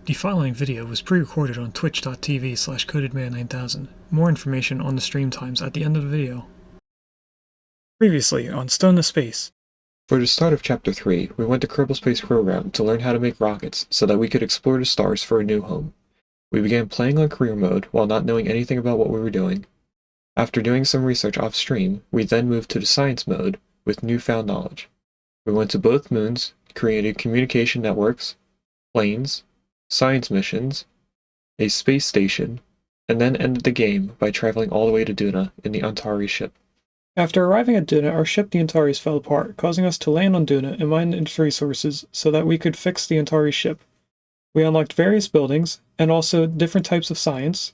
The following video was pre-recorded on twitch.tv/codedman9000. More information on the stream times at the end of the video. Previously on Stone to Space. For the start of Chapter 3, we went to Kerbal Space Program to learn how to make rockets so that we could explore the stars for a new home. We began playing on career mode while not knowing anything about what we were doing. After doing some research off-stream, we then moved to the science mode with newfound knowledge. We went to both moons, created communication networks, planes, science missions, a space station, and then ended the game by traveling all the way to Duna in the Antari ship. After arriving at Duna, our ship the Antares fell apart, causing us to land on Duna and mine its resources so that we could fix the Antari ship. We unlocked various buildings, and also different types of science.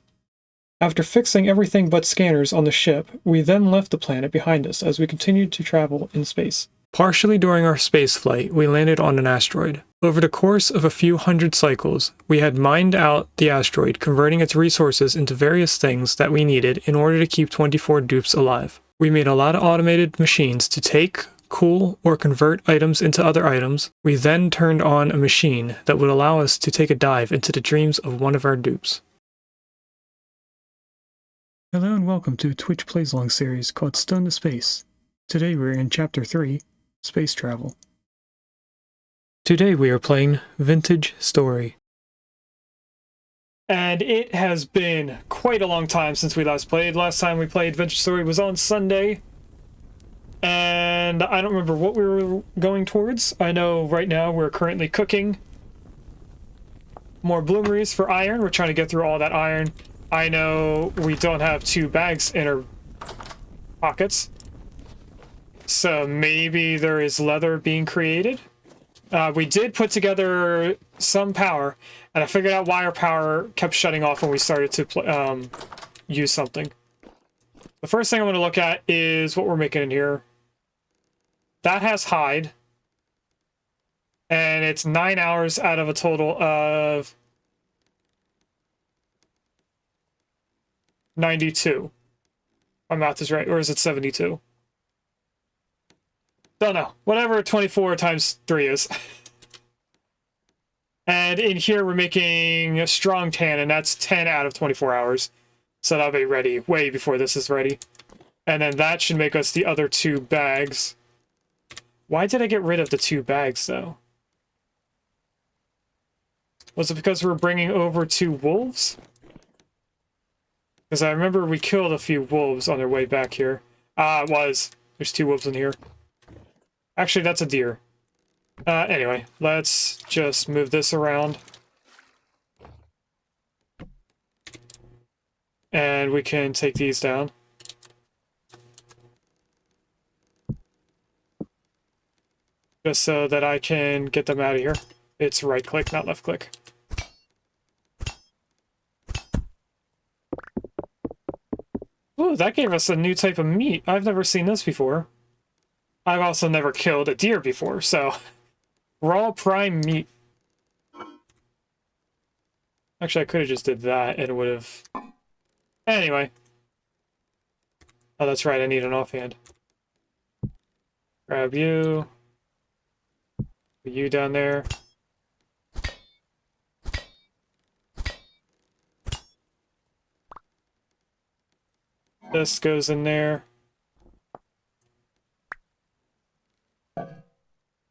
After fixing everything but scanners on the ship, we then left the planet behind us as we continued to travel in space. Partially during our space flight, we landed on an asteroid. Over the course of a few hundred cycles, we had mined out the asteroid, converting its resources into various things that we needed in order to keep 24 dupes alive. We made a lot of automated machines to take, cool, or convert items into other items. We then turned on a machine that would allow us to take a dive into the dreams of one of our dupes. Hello and welcome to a Twitch Plays Along series called Stone to Space. Today we're in Chapter 3, Space Travel. Today we are playing Vintage Story. And it has been quite a long time since we last played. Last time we played Vintage Story was on Sunday. And I don't remember what we were going towards. I know right now we're currently cooking more bloomeries for iron. We're trying to get through all that iron. I know we don't have 2 bags in our pockets. So maybe there is leather being created. We did put together some power, and I figured out why our power kept shutting off when we started to use something. The first thing I want to look at is what we're making in here. That has hide, and it's 9 hours out of a total of 92. My math is right, or is it 72? Don't know. Whatever 24 times 3 is. And in here we're making a strong tan, and that's 10 out of 24 hours. So that'll be ready way before this is ready. And then that should make us the other 2 bags. Why did I get rid of the 2 bags, though? Was it because we were bringing over 2 wolves? Because I remember we killed a few wolves on their way back here. It was. There's 2 wolves in here. Actually, that's a deer. Anyway, let's just move this around. And we can take these down. Just so that I can get them out of here. It's right click, not left click. Ooh, that gave us a new type of meat. I've never seen this before. I've also never killed a deer before, so... Raw prime meat. Actually, I could have just did that, and it would have... Anyway. Oh, that's right, I need an offhand. Grab you. Put you down there. This goes in there.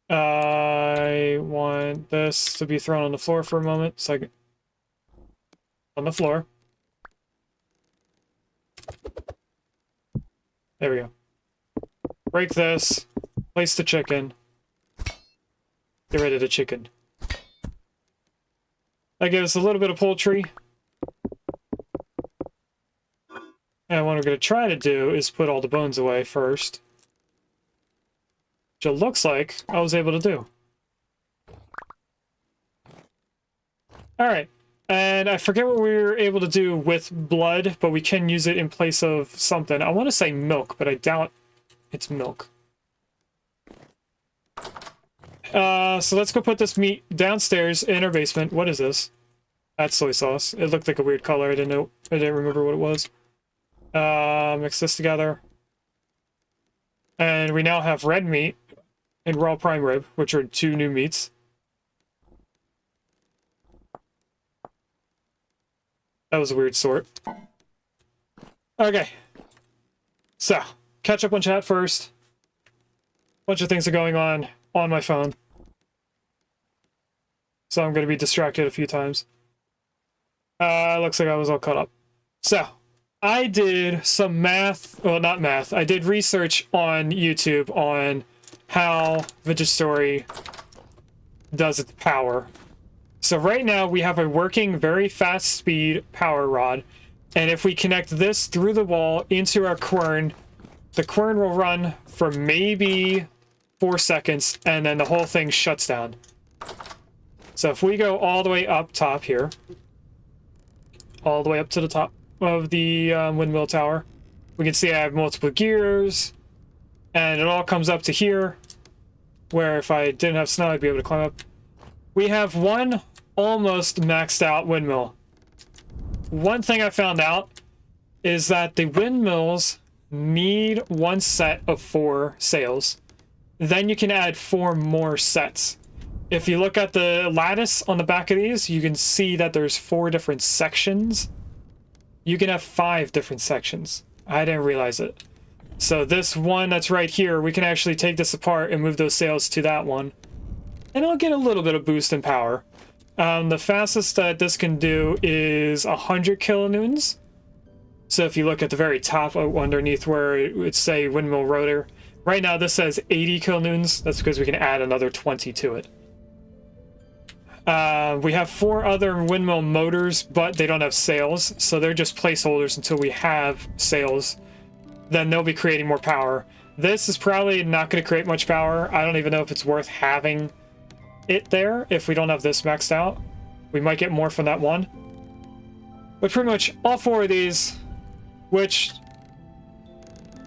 I want this to be thrown on the floor for a moment, so I can... On the floor. There we go. Break this. Place the chicken. Get rid of the chicken. That gives us a little bit of poultry. And what we're going to try to do is put all the bones away first. Which it looks like I was able to do. Alright, and I forget what we were able to do with blood, but we can use it in place of something. I want to say milk, but I doubt it's milk. So let's go put this meat downstairs in our basement. What is this? That's soy sauce. It looked like a weird color. I didn't remember what it was. Mix this together. And we now have red meat and raw prime rib, which are 2 new meats. That was a weird sort. Okay. So, catch up on chat first. Bunch of things are going on my phone. So I'm going to be distracted a few times. Looks like I was all caught up. So, I did some math, well, not math, I did research on YouTube on how Vintage Story does its power. So right now we have a working very fast speed power rod, and if we connect this through the wall into our quern, the quern will run for maybe 4 seconds, and then the whole thing shuts down. So if we go all the way up top here, all the way up to the top of the windmill tower, we can see I have multiple gears, and it all comes up to here, where if I didn't have snow, I'd be able to climb up. We have one almost maxed out windmill. One thing I found out is that the windmills need one set of 4 sails. Then you can add 4 more sets. If you look at the lattice on the back of these, you can see that there's 4 different sections. You can have 5 different sections. I didn't realize it. So this one that's right here, we can actually take this apart and move those sails to that one. And it'll get a little bit of boost in power. The fastest that this can do is 100 kilonewtons. So if you look at the very top underneath where it would say windmill rotor, right now this says 80 kilonewtons. That's because we can add another 20 to it. We have 4 other windmill motors, but they don't have sails, so they're just placeholders until we have sails. Then they'll be creating more power. This is probably not going to create much power. I don't even know if it's worth having it there if we don't have this maxed out. We might get more from that one. But pretty much all 4 of these, which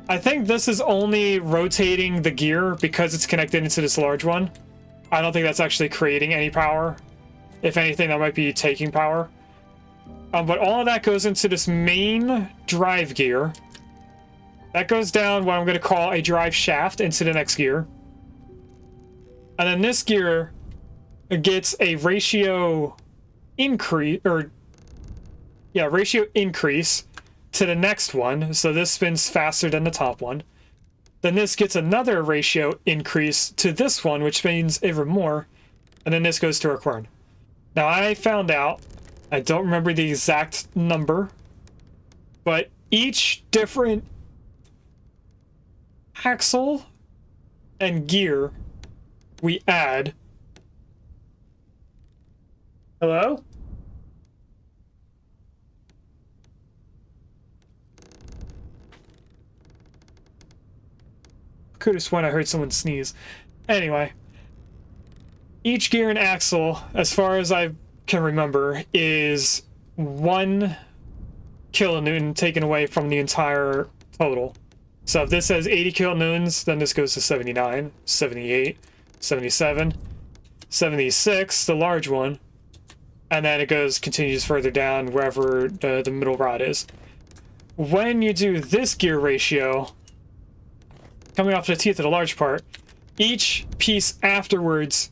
I think this is only rotating the gear because it's connected into this large one. I don't think that's actually creating any power. If anything, that might be taking power. But all of that goes into this main drive gear. That goes down what I'm going to call a drive shaft into the next gear. And then this gear gets a ratio increase, ratio increase to the next one. So this spins faster than the top one. Then this gets another ratio increase to this one, which means even more. And then this goes to our quern. Now I found out, I don't remember the exact number, but each different axle and gear we add. Hello? Could have sworn I heard someone sneeze. Anyway, each gear and axle, as far as I can remember, is 1 kilonewton taken away from the entire total. So if this says 80 kilonewtons, then this goes to 79, 78, 77, 76, the large one, and then it continues further down wherever the middle rod is. When you do this gear ratio, coming off the teeth of the large part, each piece afterwards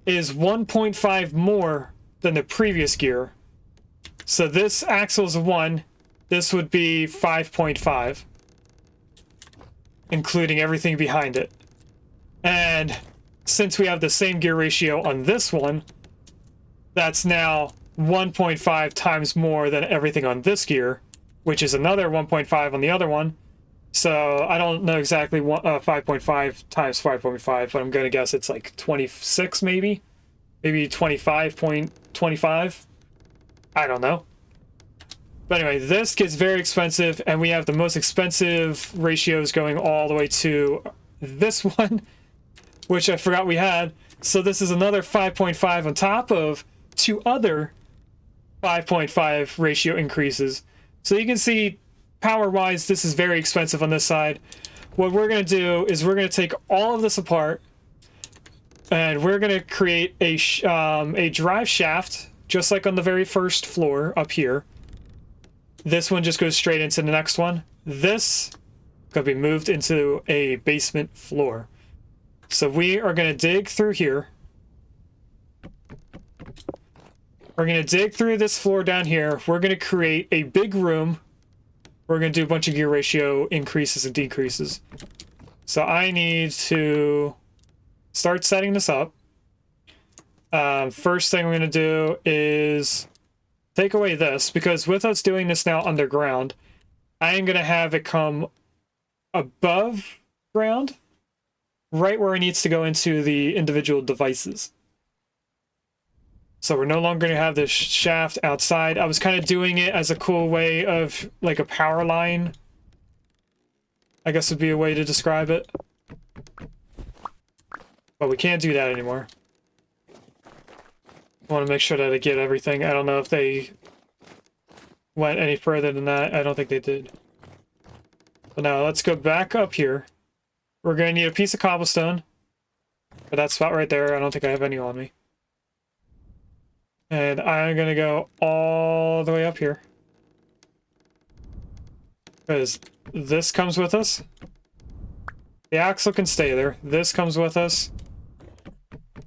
is 1.5 more than the previous gear. So this axle is 1, this would be 5.5, including everything behind it. And since we have the same gear ratio on this one, that's now 1.5 times more than everything on this gear, which is another 1.5 on the other one. So I don't know exactly 5.5 times 5.5, but I'm going to guess it's like 26 maybe? Maybe 25.25? I don't know. But anyway, this gets very expensive, and we have the most expensive ratios going all the way to this one, which I forgot we had. So this is another 5.5 on top of 2 other 5.5 ratio increases. So you can see, power-wise, this is very expensive on this side. What we're going to do is we're going to take all of this apart, and we're going to create a drive shaft, just like on the very first floor up here. This one just goes straight into the next one. This could be moved into a basement floor. So we are going to dig through here. We're going to dig through this floor down here. We're going to create a big room. We're going to do a bunch of gear ratio increases and decreases. So I need to start setting this up. First thing we're going to do is take away this, because with us doing this now underground, I am going to have it come above ground, right where it needs to go into the individual devices. So we're no longer going to have this shaft outside. I was kind of doing it as a cool way of like a power line, I guess would be a way to describe it. But we can't do that anymore. I want to make sure that I get everything. I don't know if they went any further than that. I don't think they did. But now let's go back up here. We're going to need a piece of cobblestone for that spot right there. I don't think I have any on me. And I'm going to go all the way up here. Because this comes with us. The axle can stay there. This comes with us.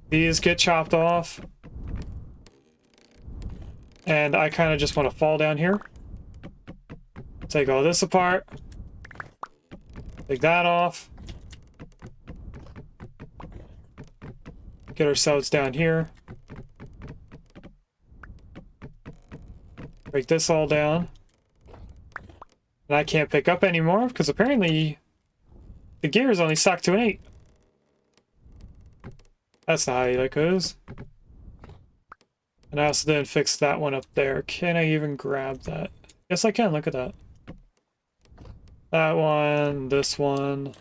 These get chopped off. And I kind of just want to fall down here. Take all this apart. Take that off. Get ourselves down here. Break this all down. And I can't pick up anymore because apparently the gear is only stuck to an 8. That's not how that goes. And I also didn't fix that one up there. Can I even grab that? Yes, I can. Look at that. That one, this one.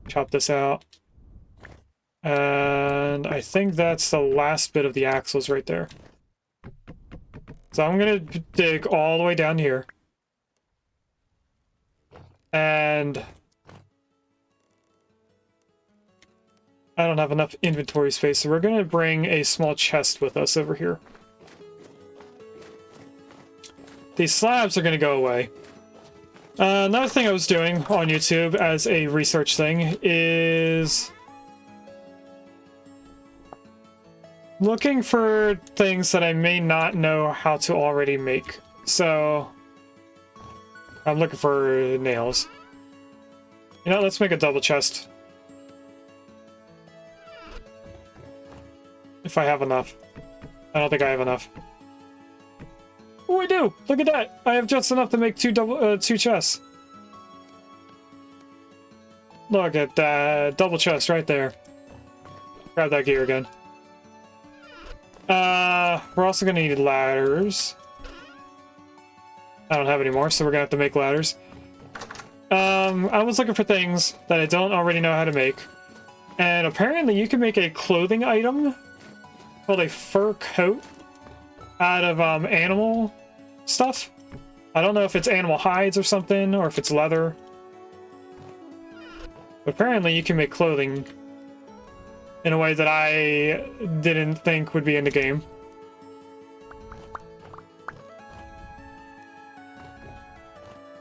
Chop this out. And I think that's the last bit of the axles right there. So I'm going to dig all the way down here. And I don't have enough inventory space, so we're going to bring a small chest with us over here. These slabs are going to go away. Another thing I was doing on YouTube as a research thing is looking for things that I may not know how to already make. So I'm looking for nails. You know, let's make a double chest. If I have enough. I don't think I have enough. Oh, I do! Look at that! I have just enough to make two chests. Look at that double chest right there. Grab that gear again. We're also gonna need ladders. I don't have any more, so we're gonna have to make ladders. I was looking for things that I don't already know how to make. And apparently you can make a clothing item called a fur coat out of animal stuff. I don't know if it's animal hides or something, or if it's leather. But apparently you can make clothing in a way that I didn't think would be in the game.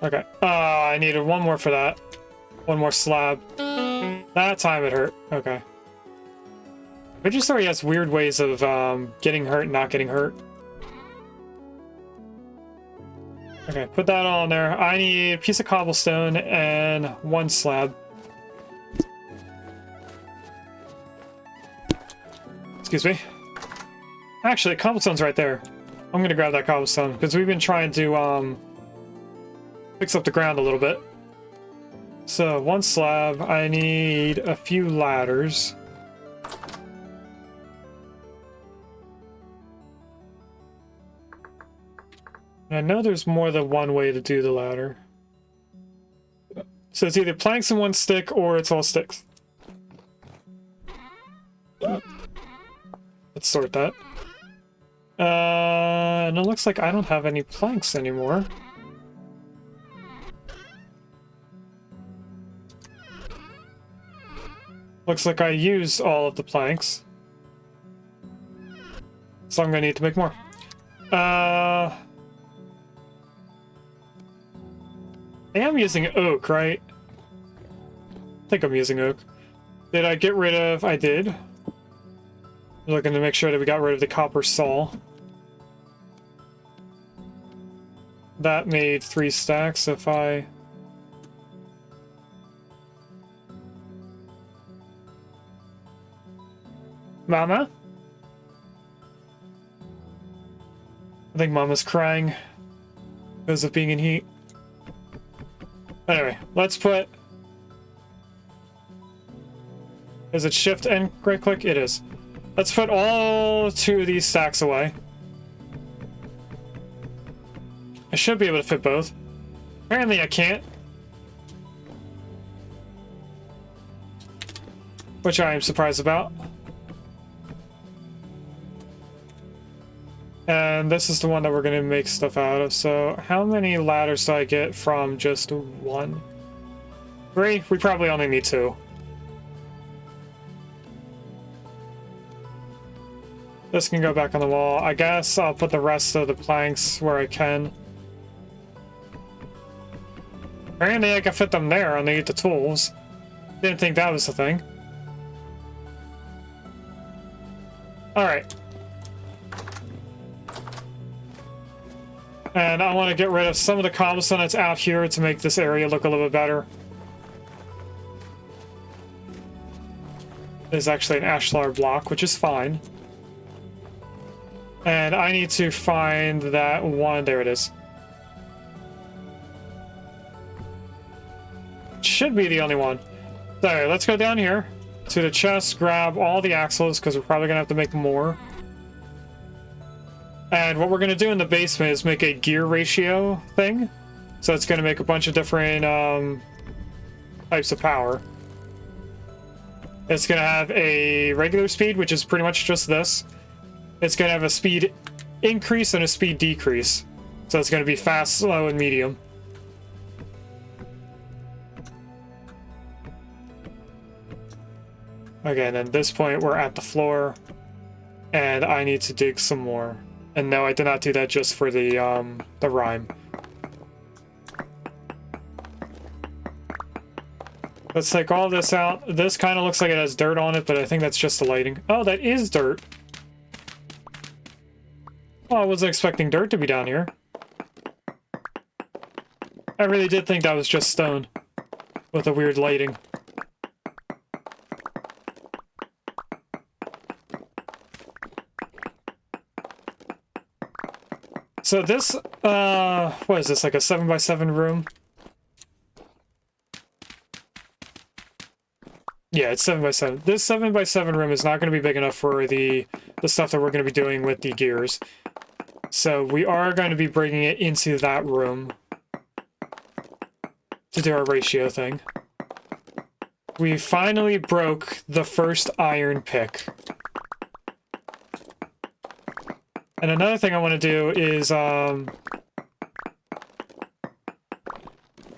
Okay. I needed one more for that. One more slab. That time it hurt. Okay. Midget Story has weird ways of getting hurt and not getting hurt. Okay, put that all in there. I need a piece of cobblestone and one slab. Excuse me. Actually, cobblestone's right there. I'm gonna grab that cobblestone because we've been trying to fix up the ground a little bit. So one slab. I need a few ladders. I know there's more than one way to do the ladder. So it's either planks in one stick or it's all sticks. Let's sort that. And it looks like I don't have any planks anymore. Looks like I used all of the planks. So I'm gonna need to make more. I am using oak, right? I think I'm using oak. Did I get rid of... I did. Looking to make sure that we got rid of the copper saw. That made 3 stacks. If I... Mama? I think Mama's crying because of being in heat. Anyway, let's put... Is it shift and right click? It is. Let's put all 2 of these stacks away. I should be able to fit both. Apparently I can't. Which I am surprised about. And this is the one that we're going to make stuff out of. So how many ladders do I get from just 1? 3? We probably only need 2. This can go back on the wall. I guess I'll put the rest of the planks where I can. Apparently I can fit them there underneath the tools. Didn't think that was the thing. Alright. And I want to get rid of some of the cobblestone that's out here to make this area look a little bit better. There's actually an ashlar block, which is fine. And I need to find that one. There it is. Should be the only one. So let's go down here to the chest, grab all the axles, because we're probably going to have to make more. And what we're going to do in the basement is make a gear ratio thing. So it's going to make a bunch of different types of power. It's going to have a regular speed, which is pretty much just this. It's going to have a speed increase and a speed decrease. So it's going to be fast, slow, and medium. Okay, and at this point we're at the floor. And I need to dig some more. And no, I did not do that just for the rhyme. Let's take all this out. This kind of looks like it has dirt on it, but I think that's just the lighting. Oh, that is dirt. Oh, I wasn't expecting dirt to be down here. I really did think that was just stone with a weird lighting. So this, what is this, like a 7x7 room? Yeah, it's 7x7. This 7x7 room is not going to be big enough for the stuff that we're going to be doing with the gears. So we are going to be bringing it into that room to do our ratio thing. We finally broke the first iron pick. And another thing I want to do is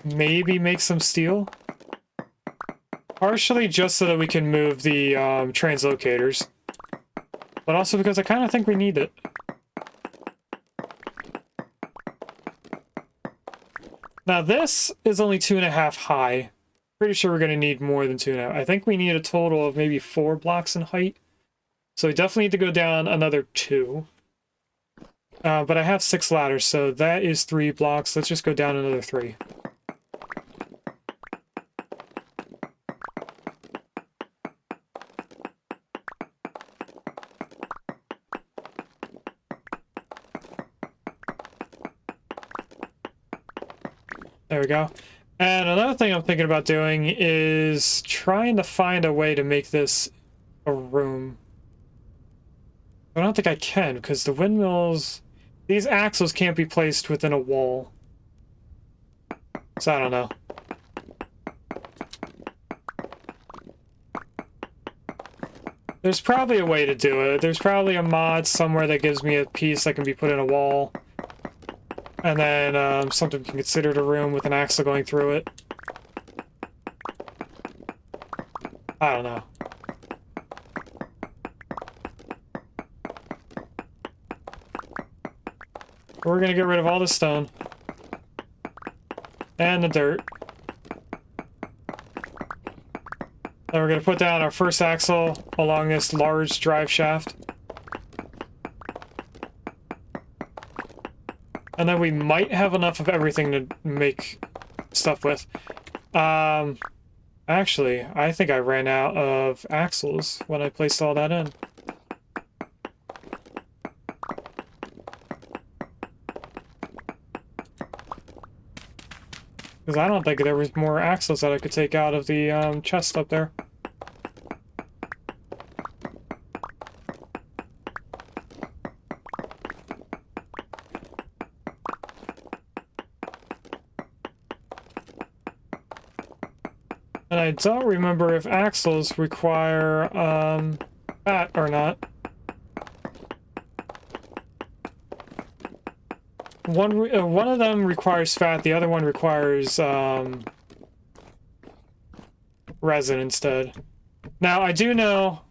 maybe make some steel. Partially just so that we can move the translocators. But also because I kind of think we need it. Now this is only 2.5 high. Pretty sure we're going to need more than 2.5. I think we need a total of maybe 4 blocks in height. So we definitely need to go down another 2. But I have 6 ladders, so that is 3 blocks. Let's just go down another 3. There we go. And another thing I'm thinking about doing is trying to find a way to make this a room. I don't think I can, because the windmills... These axles can't be placed within a wall. So I don't know. There's probably a way to do it. There's probably a mod somewhere that gives me a piece that can be put in a wall. And then something can consider a room with an axle going through it. I don't know. We're gonna get rid of all the stone. And the dirt. Then we're gonna put down our first axle along this large drive shaft. And then we might have enough of everything to make stuff with. Actually, I think I ran out of axles when I placed all that in. Because I don't think there was more axles that I could take out of the chest up there. And I don't remember if axles require fat or not. One of them requires fat, the other one requires resin instead. Now, I do know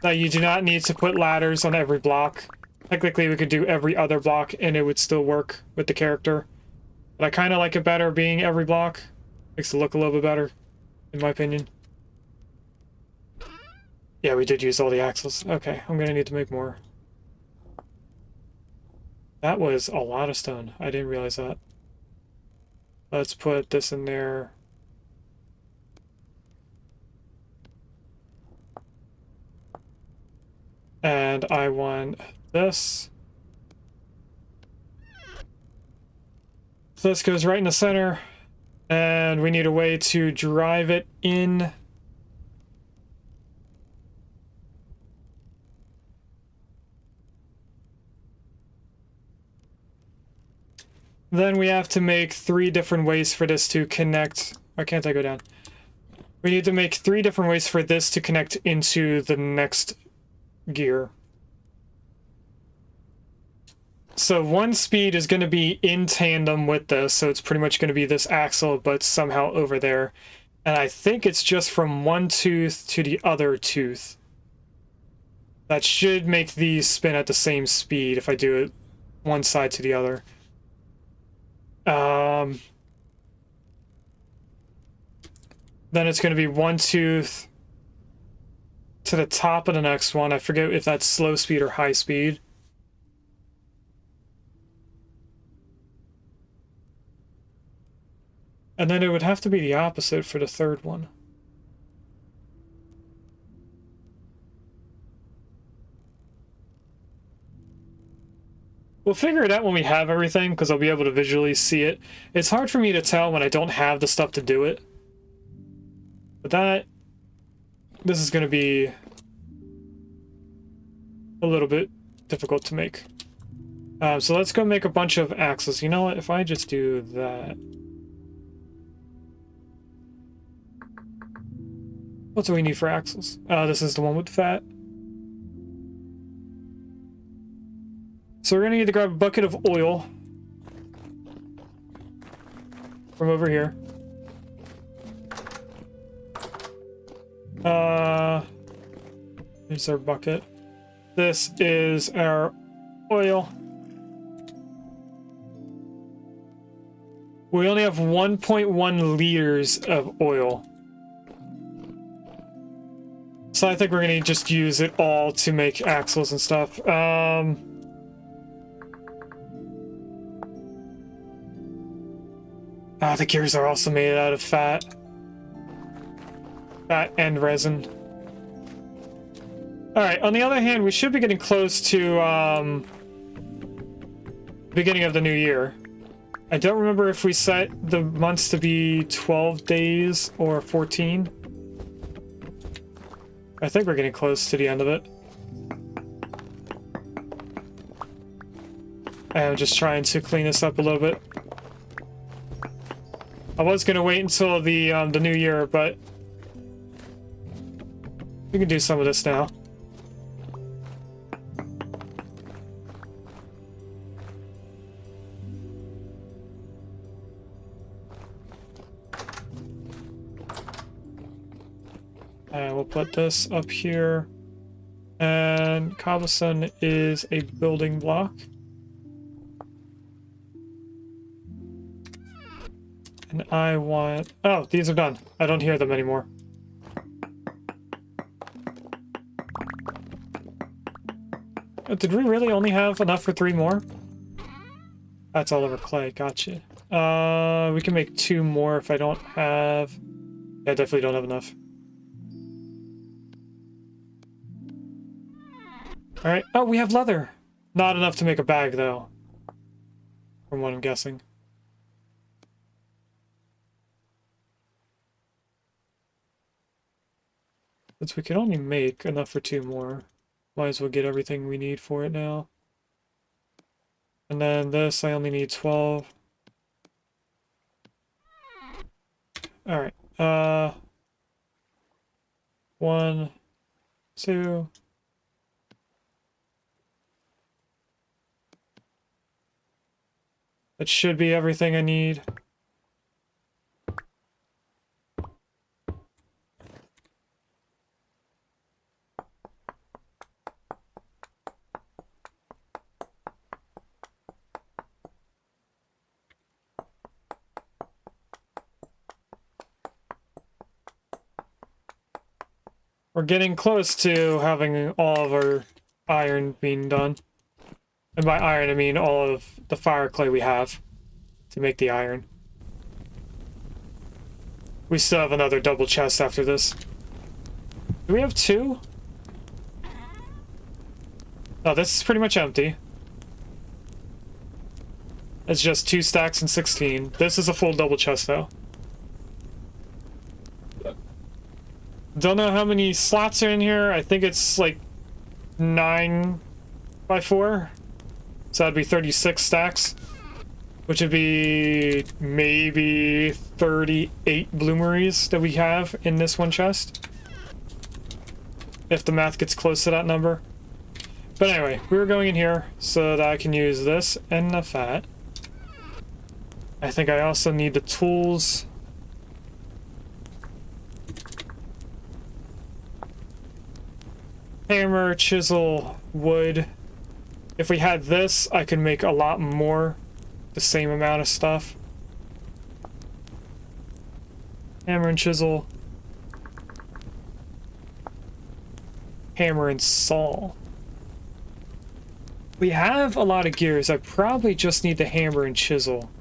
that you do not need to put ladders on every block. Technically, we could do every other block and it would still work with the character. But I kind of like it better being every block. Makes it look a little bit better, in my opinion. Yeah, we did use all the axles. Okay, I'm gonna need to make more. That was a lot of stone. I didn't realize that. Let's put this in there. And I want this. So this goes right in the center. And we need a way to drive it in. Then we have to make 3 different ways for this to connect. Why can't I go down? We need to make 3 different ways for this to connect into the next gear. So one speed is going to be in tandem with this, so it's pretty much going to be this axle, but somehow over there. And I think it's just from one tooth to the other tooth. That should make these spin at the same speed if I do it one side to the other. Then it's going to be one tooth to the top of the next one. I forget if that's slow speed or high speed. And then it would have to be the opposite for the third one. We'll figure it out when we have everything, because I'll be able to visually see it. It's hard for me to tell when I don't have the stuff to do it. But this is going to be a little bit difficult to make. So let's go make a bunch of axles. You know what? If I just do that... What do we need for axles? This is the one with fat. So we're going to need to grab a bucket of oil from over here. Here's our bucket. This is our oil. We only have 1.1 liters of oil. So I think we're going to just use it all to make axles and stuff. The gears are also made out of fat. Fat and resin. Alright, on the other hand, we should be getting close to, beginning of the new year. I don't remember if we set the months to be 12 days or 14. I think we're getting close to the end of it. I'm just trying to clean this up a little bit. I was gonna wait until the new year, but we can do some of this now. And we'll put this up here. And cobblestone is a building block. And I want... Oh, these are done. I don't hear them anymore. Did we really only have enough for 3 more? That's all over clay. Gotcha. We can make 2 more if I don't have... Yeah, I definitely don't have enough. Alright. Oh, we have leather! Not enough to make a bag, though. From what I'm guessing. Since we can only make enough for 2 more, might as well get everything we need for it now. And then this, I only need 12. Alright, 1, 2. That should be everything I need. We're getting close to having all of our iron being done. And by iron, I mean all of the fire clay we have to make the iron. We still have another double chest after this. Do we have 2? Oh, this is pretty much empty. It's just 2 stacks and 16. This is a full double chest, though. Don't know how many slots are in here. I think it's like 9 by 4. So that'd be 36 stacks. Which would be maybe 38 bloomeries that we have in this one chest. If the math gets close to that number. But anyway, we were going in here so that I can use this and the fat. I think I also need the tools. Hammer, chisel, wood. If we had this, I could make a lot more. The same amount of stuff. Hammer and chisel. Hammer and saw. We have a lot of gears. I probably just need the hammer and chisel.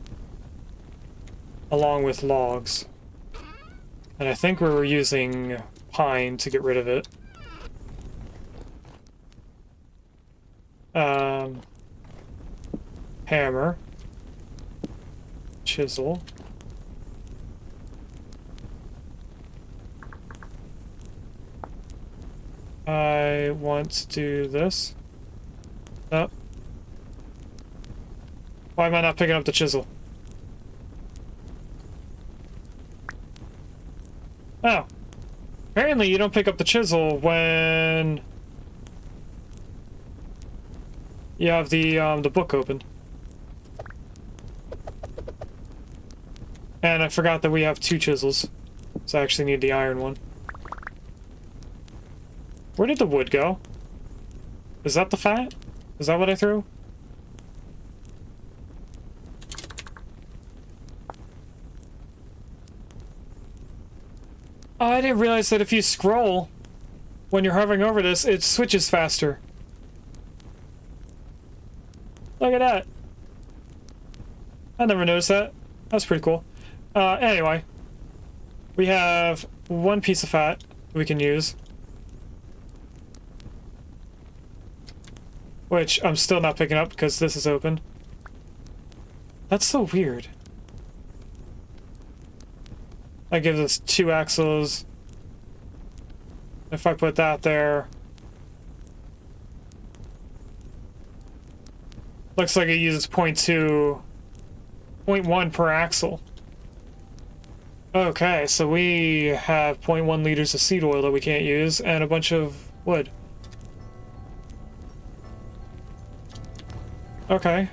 Along with logs. And I think we were using pine to get rid of it. Hammer. Chisel. I want to do this. Oh. Why am I not picking up the chisel? Oh. Apparently you don't pick up the chisel when you have the book open. And I forgot that we have 2 chisels. So I actually need the iron one. Where did the wood go? Is that the fat? Is that what I threw? Oh, I didn't realize that if you scroll when you're hovering over this, it switches faster. Look at that. I never noticed that. That's pretty cool. Anyway. We have 1 piece of fat we can use. Which I'm still not picking up because this is open. That's so weird. That gives us 2 axles. If I put that there... Looks like it uses 0.2... 0.1 per axle. Okay, so we have 0.1 liters of seed oil that we can't use, and a bunch of wood. Okay.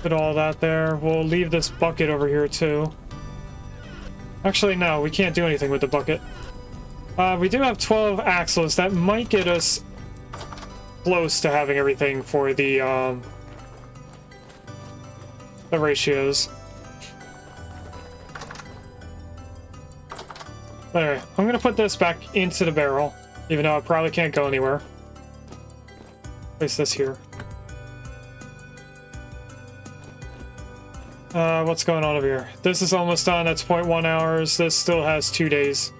Put all that there. We'll leave this bucket over here too. Actually, no, we can't do anything with the bucket. We do have 12 axles. That might get us close to having everything for the ratios. But anyway, I'm gonna put this back into the barrel, even though I probably can't go anywhere. Place this here. What's going on over here? This is almost done. That's 0.1 hours. This still has 2 days.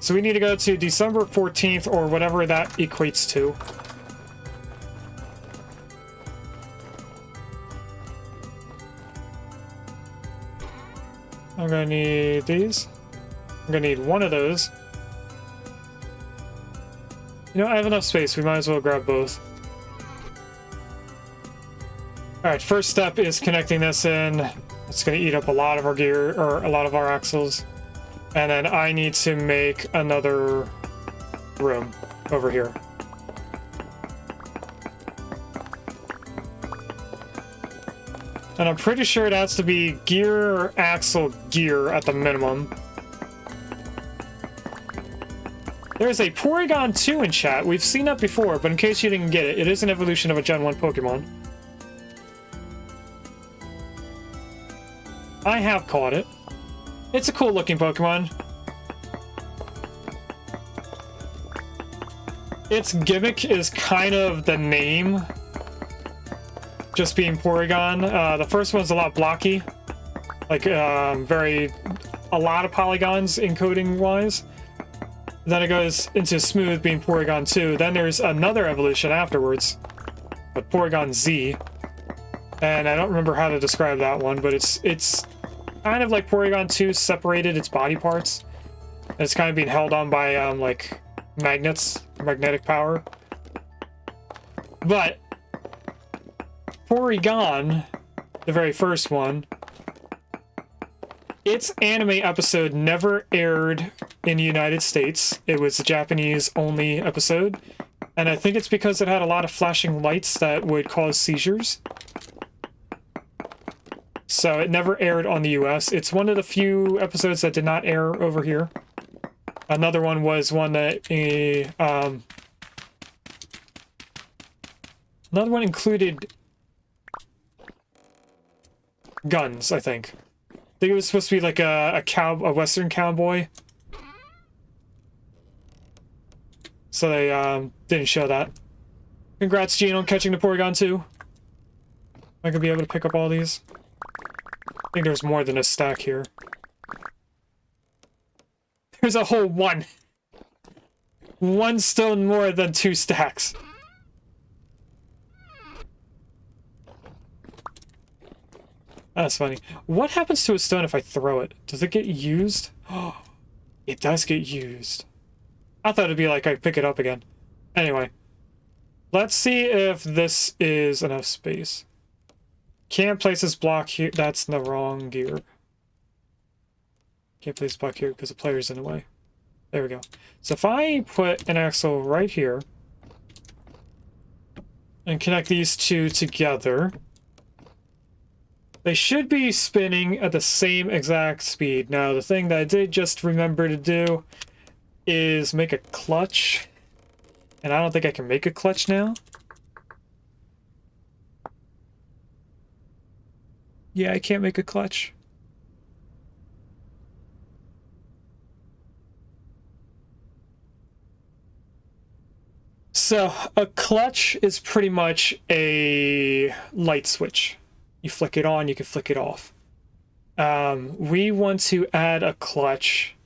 So we need to go to December 14th or whatever that equates to. I'm gonna need these. I'm gonna need one of those. You know, I have enough space. We might as well grab both. Alright, first step is connecting this in. It's going to eat up a lot of our gear, or a lot of our axles. And then I need to make another room over here. And I'm pretty sure it has to be gear or axle gear at the minimum. There's a Porygon 2 in chat. We've seen that before, but in case you didn't get it, it is an evolution of a Gen 1 Pokemon. I have caught it. It's a cool looking Pokemon. Its gimmick is kind of the name, just being Porygon. The first one's a lot blocky, like a lot of polygons encoding wise. Then it goes into smooth, being Porygon 2. Then there's another evolution afterwards, but Porygon Z. And I don't remember how to describe that one, but it's kind of like Porygon 2 separated its body parts. And it's kind of being held on by like magnets, magnetic power. But Porygon, the very first one, its anime episode never aired in the United States. It was a Japanese only episode. And I think it's because it had a lot of flashing lights that would cause seizures. So it never aired on the US. It's one of the few episodes that did not air over here. Another one was one that another one included guns, I think. I think it was supposed to be like a Western cowboy. So they didn't show that. Congrats, Gene, on catching the Porygon 2. Am I gonna be able to pick up all these? I think there's more than a stack here. There's a whole one. One stone more than 2 stacks. That's funny. What happens to a stone if I throw it? Does it get used? Oh, it does get used. I thought it'd be like I pick it up again. Anyway. Let's see if this is enough space. Can't place this block here. That's the wrong gear. Can't place block here because the player's in the way. There we go. So if I put an axle right here and connect these two together, they should be spinning at the same exact speed. Now, the thing that I did just remember to do is make a clutch. And I don't think I can make a clutch now. Yeah, I can't make a clutch. So, a clutch is pretty much a light switch. You flick it on, you can flick it off. We want to add a clutch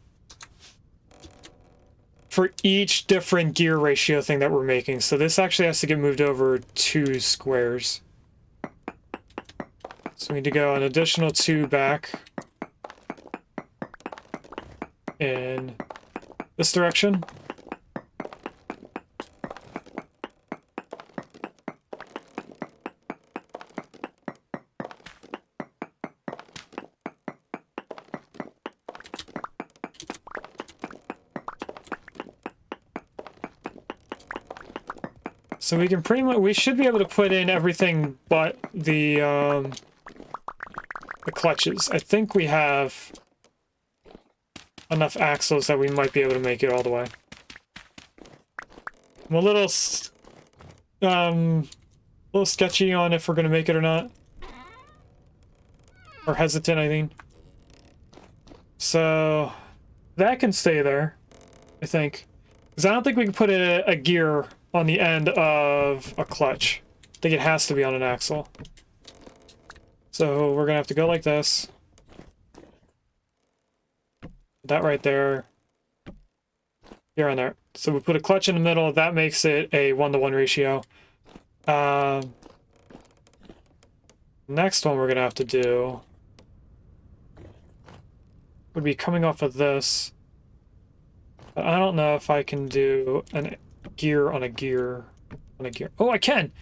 for each different gear ratio thing that we're making. So this actually has to get moved over 2 squares. So we need to go an additional 2 back in this direction. So we can pretty much, we should be able to put in everything but the clutches. I think we have enough axles that we might be able to make it all the way. I'm a little sketchy on if we're going to make it or not. Or hesitant, I think. So that can stay there, I think. Because I don't think we can put a gear on the end of a clutch. I think it has to be on an axle. So we're gonna have to go like this. That right there. Here and there. So we put a clutch in the middle. That makes it a 1-to-1 ratio. Next one we're gonna have to do would be coming off of this. But I don't know if I can do a gear on a gear on a gear. Oh, I can!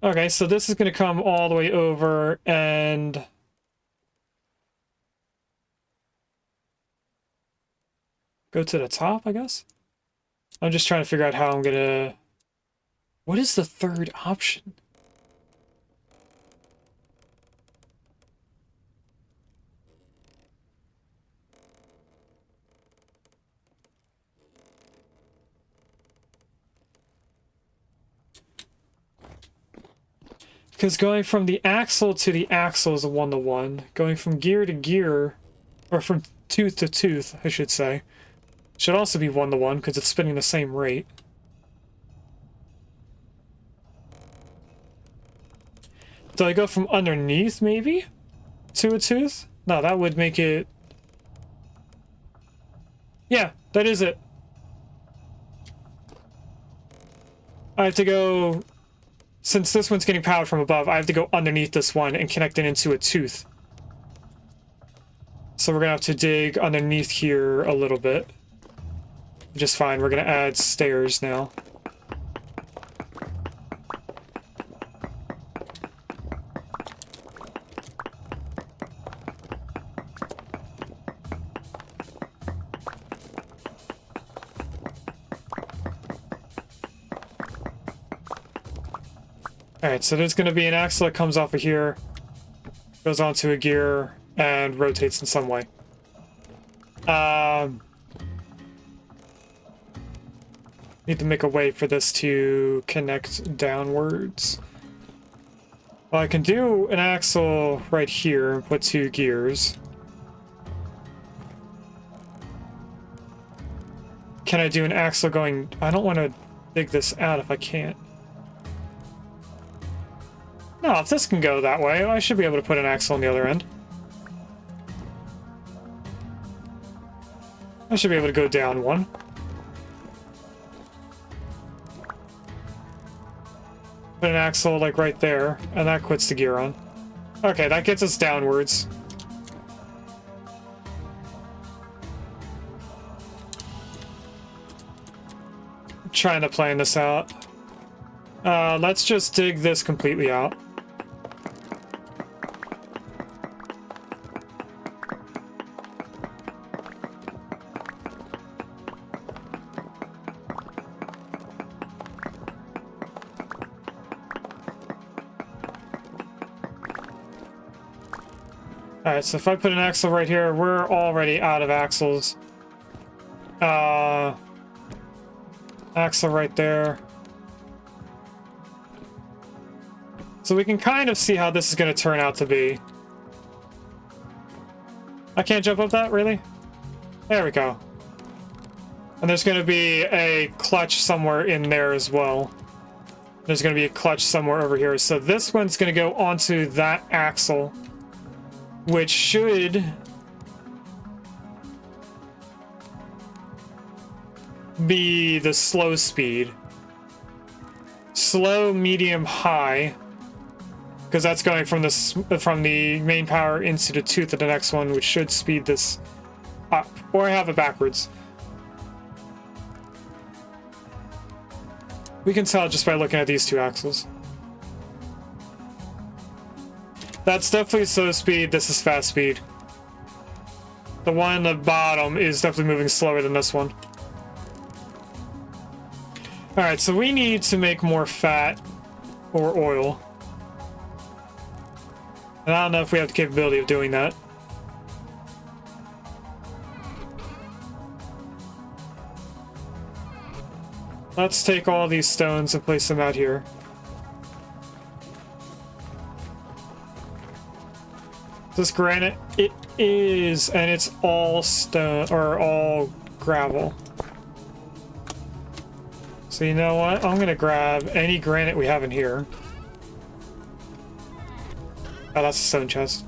Okay, so this is gonna come all the way over and go to the top, I guess? I'm just trying to figure out how I'm gonna... What is the third option? Because going from the axle to the axle is a 1-to-1. Going from gear to gear, or from tooth to tooth, I should say, should also be 1-to-1 because it's spinning the same rate. Do I go from underneath, maybe, to a tooth? No, that would make it... Yeah, that is it. I have to go... Since this one's getting powered from above, I have to go underneath this one and connect it into a tooth. So we're gonna have to dig underneath here a little bit. Just fine, we're gonna add stairs now. Alright, so there's going to be an axle that comes off of here, goes onto a gear, and rotates in some way. Need to make a way for this to connect downwards. Well, I can do an axle right here and put 2 gears. Can I do an axle going... I don't want to dig this out if I can't. No, if this can go that way, I should be able to put an axle on the other end. I should be able to go down one. Put an axle, like, right there, and that quits the gear on. Okay, that gets us downwards. I'm trying to plan this out. Let's just dig this completely out. Alright, so if I put an axle right here, we're already out of axles. Axle right there. So we can kind of see how this is going to turn out to be. I can't jump up that, really? There we go. And there's going to be a clutch somewhere in there as well. There's going to be a clutch somewhere over here. So this one's going to go onto that axle, which should be the slow speed. Slow, medium, high. Because that's going from the main power into the tooth of the next one, which should speed this up. Or I have it backwards. We can tell just by looking at these 2 axles. That's definitely slow speed, this is fast speed. The one on the bottom is definitely moving slower than this one. Alright, so we need to make more fat or oil. And I don't know if we have the capability of doing that. Let's take all these stones and place them out here. Is this granite? It is, and it's all stone, or all gravel. So you know what? I'm gonna grab any granite we have in here. Oh, that's a stone chest.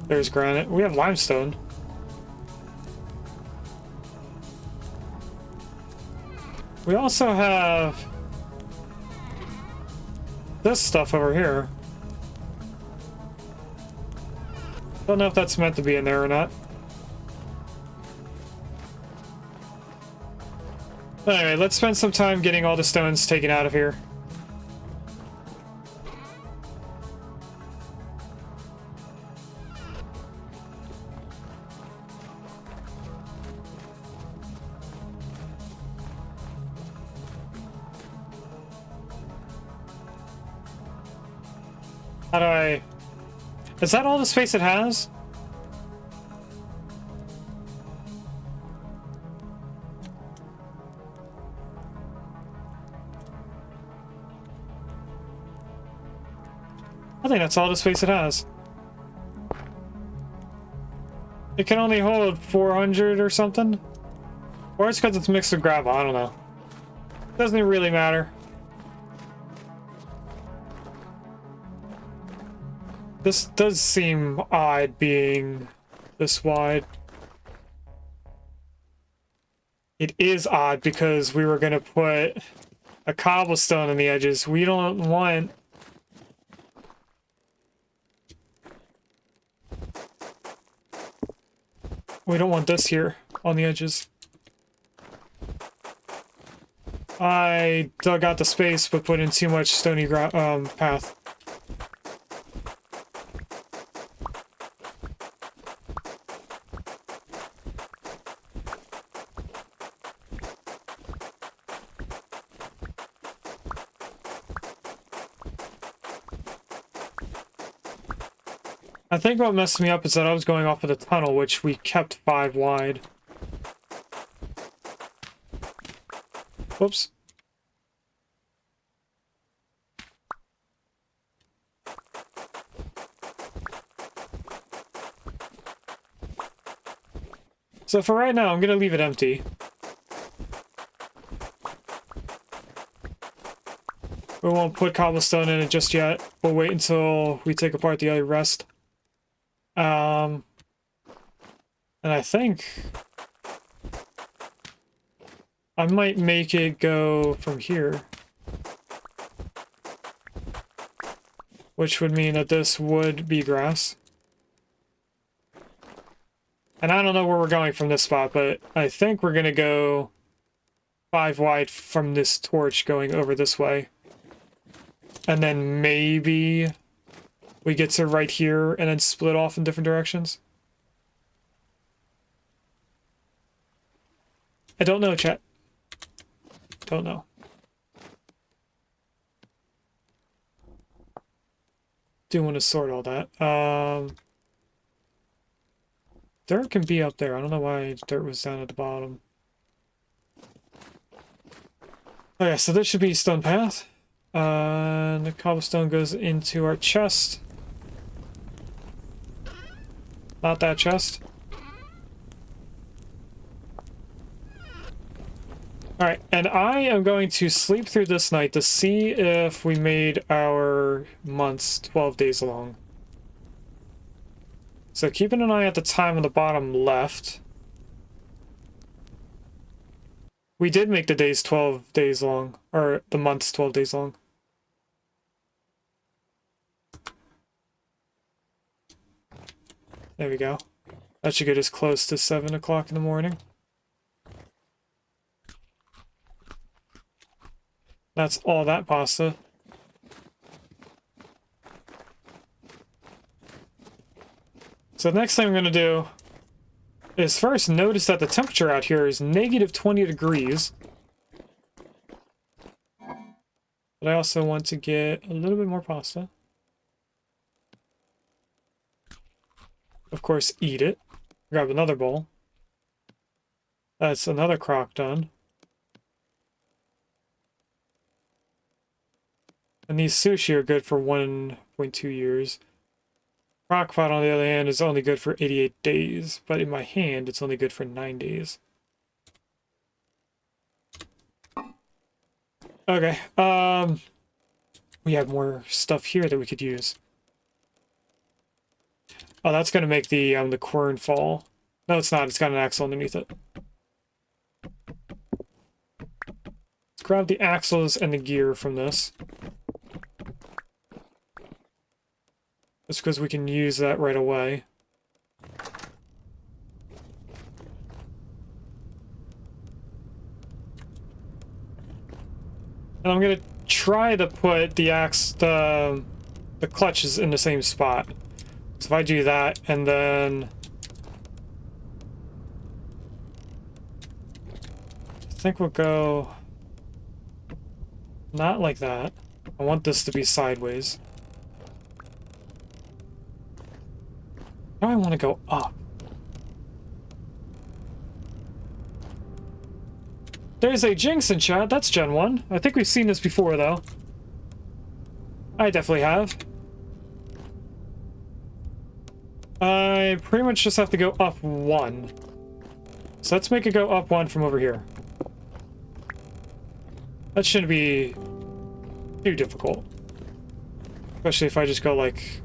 There's granite. We have limestone. We also have this stuff over here. Don't know if that's meant to be in there or not. Anyway, let's spend some time getting all the stones taken out of here. How do I... Is that all the space it has? I think that's all the space it has. It can only hold 400 or something? Or it's because it's mixed with gravel, I don't know. Doesn't really matter. This does seem odd being this wide. It is odd because we were gonna put a cobblestone on the edges. We don't want... We don't want this here on the edges. I dug out the space but put in too much stony path. I think what messed me up is that I was going off of the tunnel, which we kept 5 wide. Whoops. So for right now, I'm gonna leave it empty. We won't put cobblestone in it just yet. We'll wait until we take apart the other rest. And I think I might make it go from here. Which would mean that this would be grass. And I don't know where we're going from this spot, but I think we're gonna go 5 wide from this torch going over this way. And then maybe we get to right here and then split off in different directions. I don't know, chat. Don't know. Do want to sort all that. Dirt can be up there. I don't know why dirt was down at the bottom. Oh yeah, so this should be stone path. And the cobblestone goes into our chest. Not that chest. Alright, and I am going to sleep through this night to see if we made our months 12 days long. So keeping an eye at the time on the bottom left. We did make the days 12 days long, or the months 12 days long. There we go. That should get us close to 7 o'clock in the morning. That's all that pasta. So the next thing I'm going to do is first notice that the temperature out here is negative 20 degrees. But I also want to get a little bit more pasta. Of course, eat it. Grab another bowl. That's another crock done. And these sushi are good for 1.2 years. Crockpot, on the other hand, is only good for 88 days, but in my hand, it's only good for 9 days. Okay, we have more stuff here that we could use. Oh, that's gonna make the quern fall. No, it's not. It's got an axle underneath it. Let's grab the axles and the gear from this. Just because we can use that right away. And I'm gonna try to put the clutches in the same spot. So if I do that, and then I think we'll go not like that. I want this to be sideways. Now I want to go up. There's a Jinx in chat. That's Gen 1. I think we've seen this before, though. I definitely have. I pretty much just have to go up 1. So let's make it go up 1 from over here. That shouldn't be too difficult. Especially if I just go like...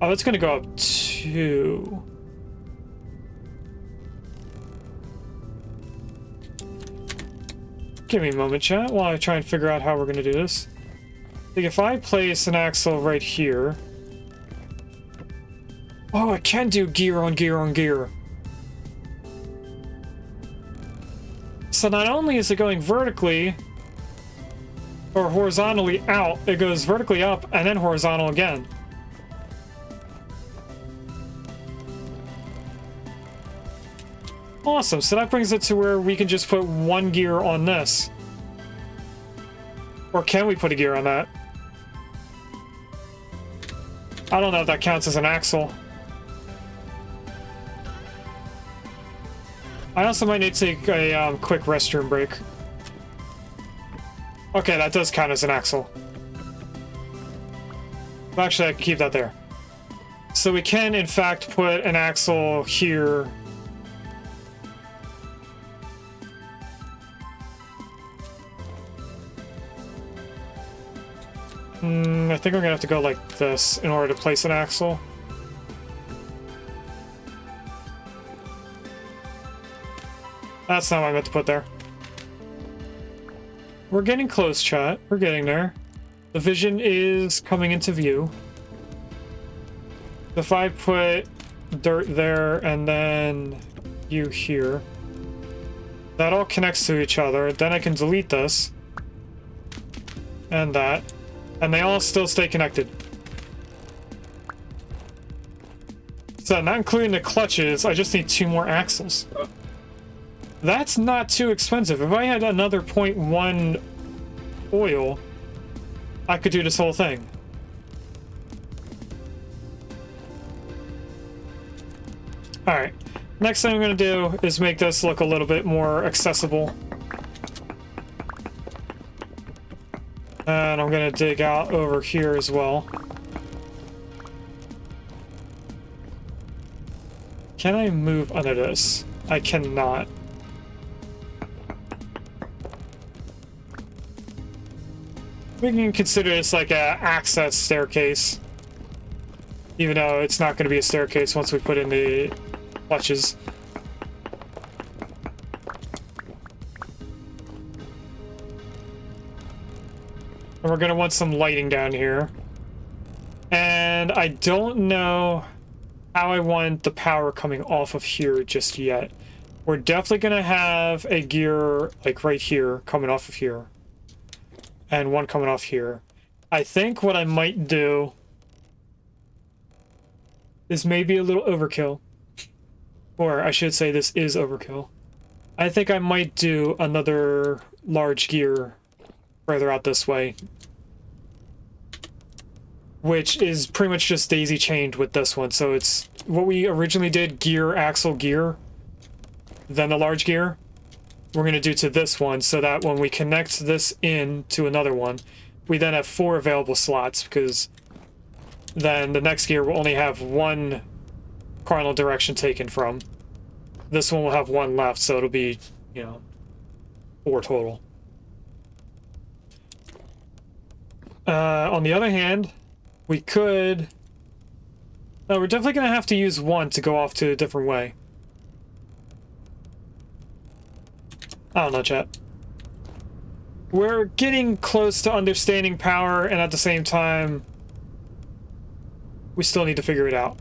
Oh, it's gonna go up 2. Give me a moment, chat, while I try and figure out how we're gonna do this. Like, if I place an axle right here... Oh, I can do gear on gear on gear. So not only is it going vertically or horizontally out, it goes vertically up and then horizontal again. Awesome, so that brings it to where we can just put 1 gear on this. Or can we put a gear on that? I don't know if that counts as an axle. I also might need to take a quick restroom break. Okay, that does count as an axle. Actually, I can keep that there. So we can, in fact, put an axle here. I think I'm gonna have to go like this in order to place an axle. That's not what I meant to put there. We're getting close, chat. We're getting there. The vision is coming into view. If I put dirt there and then you here, that all connects to each other. Then I can delete this and that, and they all still stay connected. So not including the clutches, I just need 2 more axles. That's not too expensive. If I had another 0.1 oil, I could do this whole thing. Alright, next thing I'm going to do is make this look a little bit more accessible. And I'm going to dig out over here as well. Can I move under this? I cannot. We can consider this like a access staircase. Even though it's not going to be a staircase once we put in the clutches. And we're going to want some lighting down here. And I don't know how I want the power coming off of here just yet. We're definitely going to have a gear like right here coming off of here. And one coming off here. I think what I might do is maybe a little overkill. Or I should say this is overkill. I think I might do another large gear further out this way. Which is pretty much just daisy chained with this one. So it's what we originally did, gear, axle, gear. Then the large gear. We're going to do to this one so that when we connect this in to another one, we then have 4 available slots because then the next gear will only have one cardinal direction taken from. This one will have one left, so it'll be, you know, 4 total. On the other hand, we could... No, we're definitely going to have to use one to go off to a different way. I don't know, chat. We're getting close to understanding power, and at the same time, we still need to figure it out.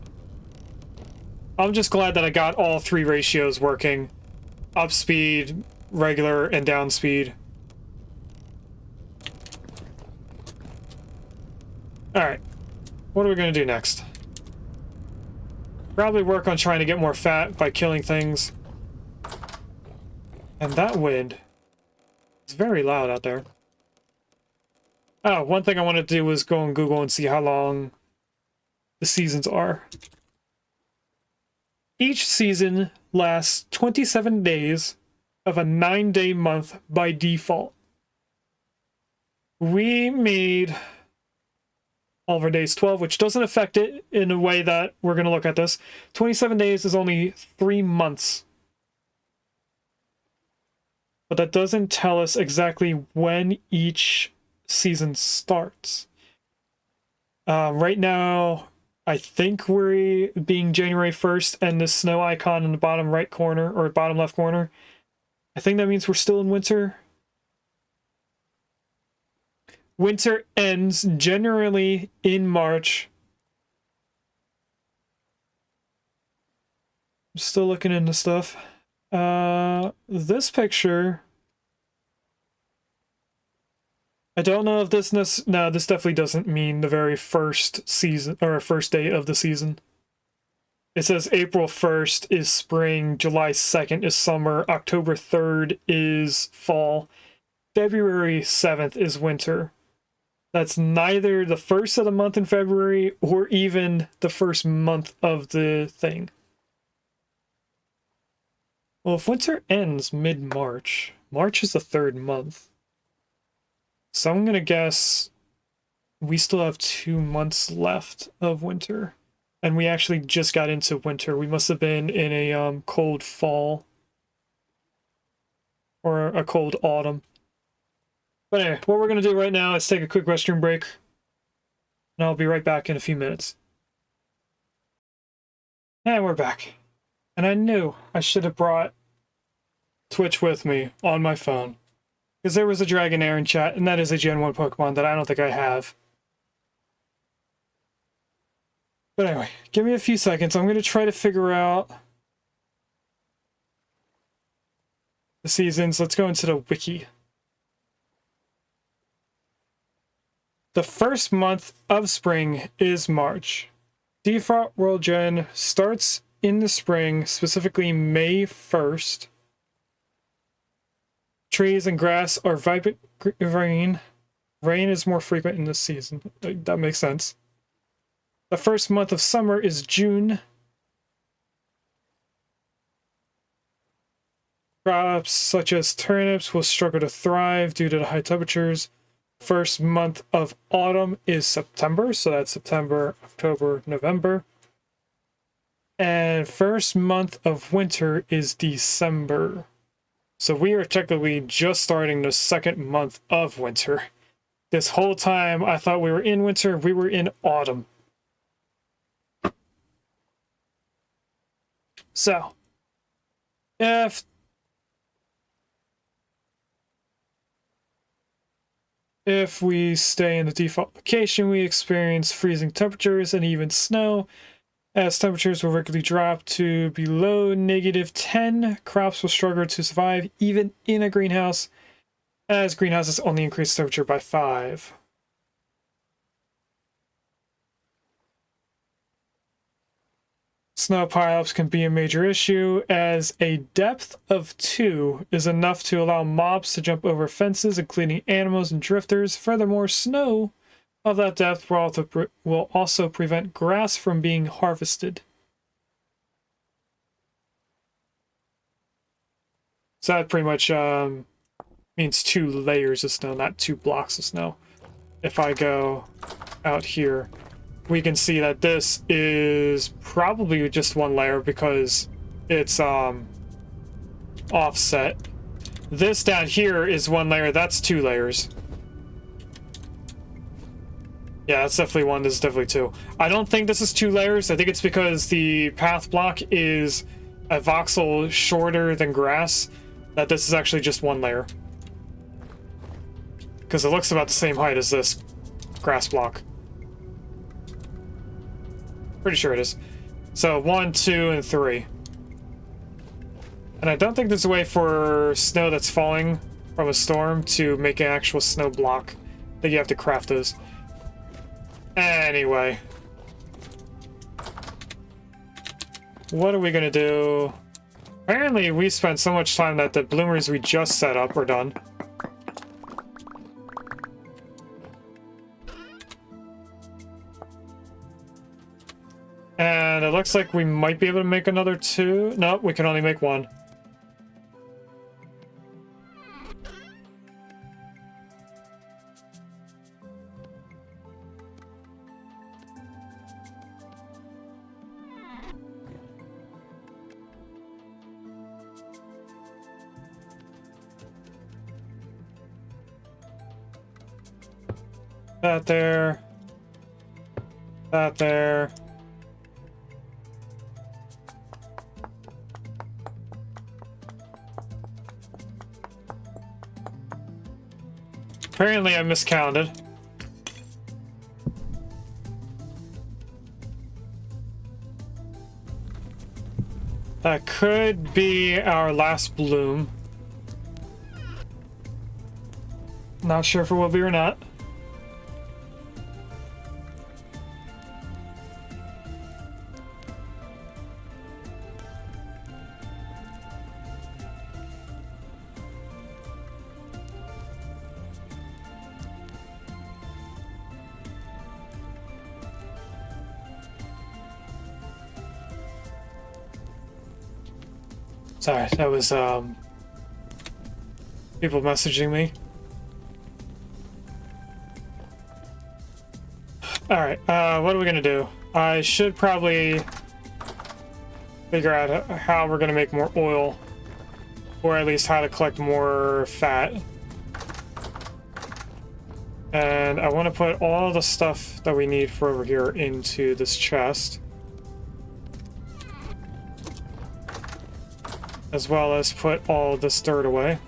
I'm just glad that I got all 3 ratios working. Up speed, regular, and down speed. Alright. What are we going to do next? Probably work on trying to get more fat by killing things. And that wind is very loud out there. Oh, one thing I wanted to do was go on Google and see how long the seasons are. Each season lasts 27 days of a 9-day month by default. We made all of our days 12, which doesn't affect it in a way that we're going to look at this. 27 days is only 3 months. But that doesn't tell us exactly when each season starts. Right now, I think we're being January 1st, and the snow icon in the bottom right corner, or bottom left corner, I think that means we're still in winter. Winter ends generally in March. I'm still looking into stuff. This picture... I don't know if this... No, this definitely doesn't mean the very first season, or first day of the season. It says April 1st is spring, July 2nd is summer, October 3rd is fall, February 7th is winter. That's neither the first of the month in February or even the first month of the thing. Well, if winter ends mid-March, March is the 3rd month. So I'm going to guess we still have 2 months left of winter. And we actually just got into winter. We must have been in a cold fall. Or a cold autumn. But anyway, what we're going to do right now is take a quick restroom break. And I'll be right back in a few minutes. And we're back. And I knew I should have brought Twitch with me on my phone. Because there was a Dragonair in chat, and that is a Gen 1 Pokemon that I don't think I have. But anyway, give me a few seconds. I'm going to try to figure out the seasons. Let's go into the wiki. The first month of spring is March. Default World Gen starts in the spring, specifically May 1st. Trees and grass are vibrant green. Rain is more frequent in this season. That makes sense. The first month of summer is June. Crops such as turnips will struggle to thrive due to the high temperatures. First month of autumn is September, so that's September, October, November. And first month of winter is December. So we are technically just starting the 2nd month of winter. This whole time I thought we were in winter, we were in autumn. So, if we stay in the default location, we experience freezing temperatures and even snow. As temperatures will regularly drop to below -10, crops will struggle to survive even in a greenhouse, as greenhouses only increase temperature by 5. Snow pileups can be a major issue, as a depth of 2 is enough to allow mobs to jump over fences, including animals and drifters. Furthermore, snow of that depth will also prevent grass from being harvested. So that pretty much means 2 layers of snow, not 2 blocks of snow. If I go out here, we can see that this is probably just one layer because it's offset. This down here is one layer, that's 2 layers. Yeah, that's definitely one, this is definitely 2. I don't think this is 2 layers. I think it's because the path block is a voxel shorter than grass, that this is actually just 1 layer. Because it looks about the same height as this grass block. Pretty sure it is. So 1, 2, and 3. And I don't think there's a way for snow that's falling from a storm to make an actual snow block. I think you have to craft those. Anyway. What are we gonna do? Apparently we spent so much time that the bloomers we just set up are done. And it looks like we might be able to make another 2. Nope, we can only make 1. That there. That there. Apparently I miscounted. That could be our last bloom. Not sure if it will be or not. Sorry, that was people messaging me. Alright, what are we gonna do? I should probably figure out how we're gonna make more oil, or at least how to collect more fat. And I want to put all the stuff that we need for over here into this chest, as well as put all this dirt away.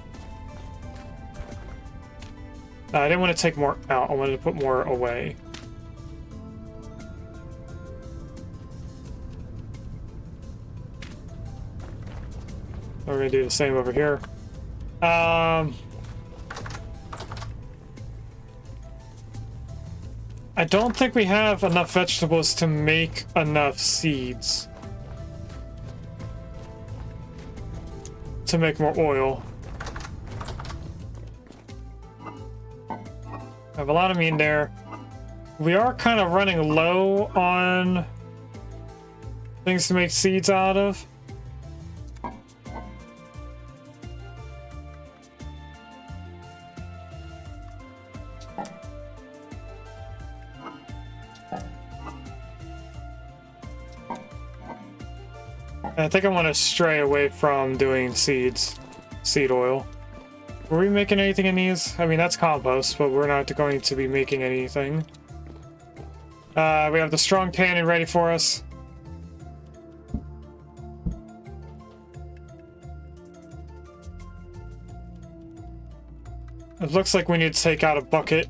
I didn't want to take more out, I wanted to put more away. We're gonna do the same over here. I don't think we have enough vegetables to make enough seeds to make more oil. I have a lot of meat there. We are kind of running low on things to make seeds out of. I think I want to stray away from doing seed oil. Were we making anything in these? I mean, that's compost, but we're not going to be making anything. We have the strong tannin ready for us. It looks like we need to take out a bucket.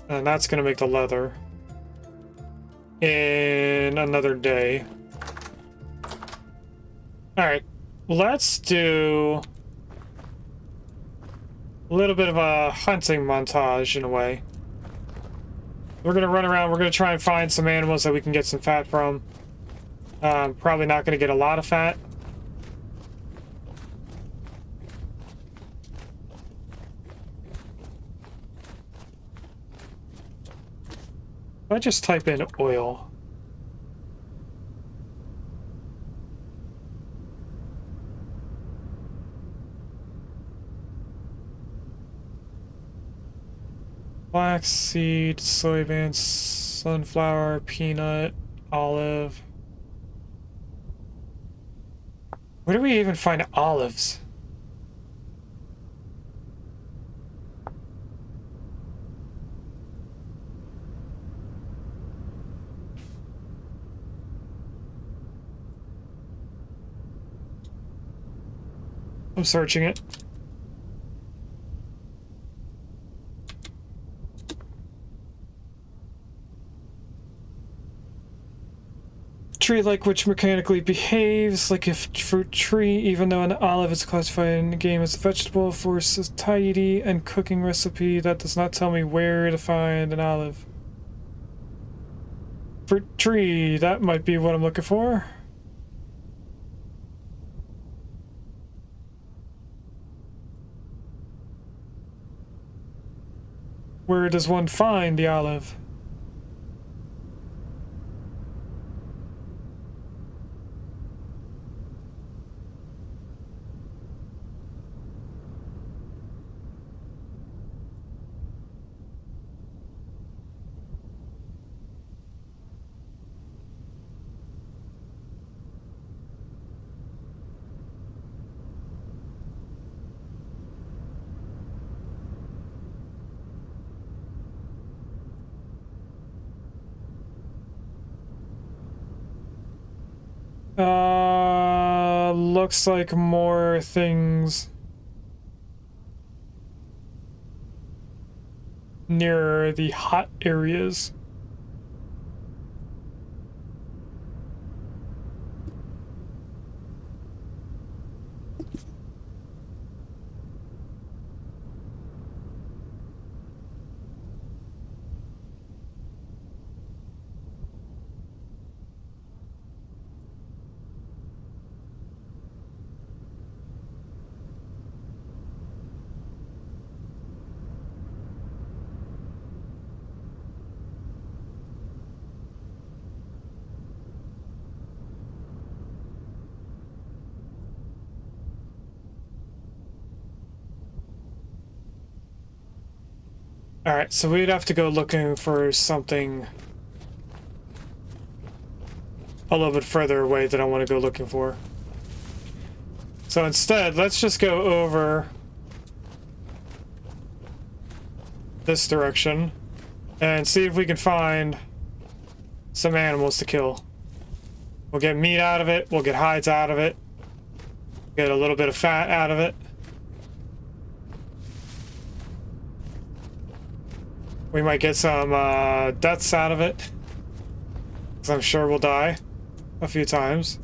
And that's going to make the leather in another day. Alright, let's do a little bit of a hunting montage in a way. We're going to run around, we're going to try and find some animals that we can get some fat from. Probably not going to get a lot of fat. If I just type in oil. Flaxseed, soybean, sunflower, peanut, olive. Where do we even find olives? I'm searching it. Tree-like which mechanically behaves like a fruit tree, even though an olive is classified in the game as a vegetable for satiety and cooking recipe. That does not tell me where to find an olive. Fruit tree, that might be what I'm looking for. Where does one find the olive? Looks like more things near the hot areas. Alright, so we'd have to go looking for something a little bit further away that I want to go looking for. So instead, let's just go over this direction and see if we can find some animals to kill. We'll get meat out of it, we'll get hides out of it, get a little bit of fat out of it. We might get some deaths out of it, because I'm sure we'll die a few times.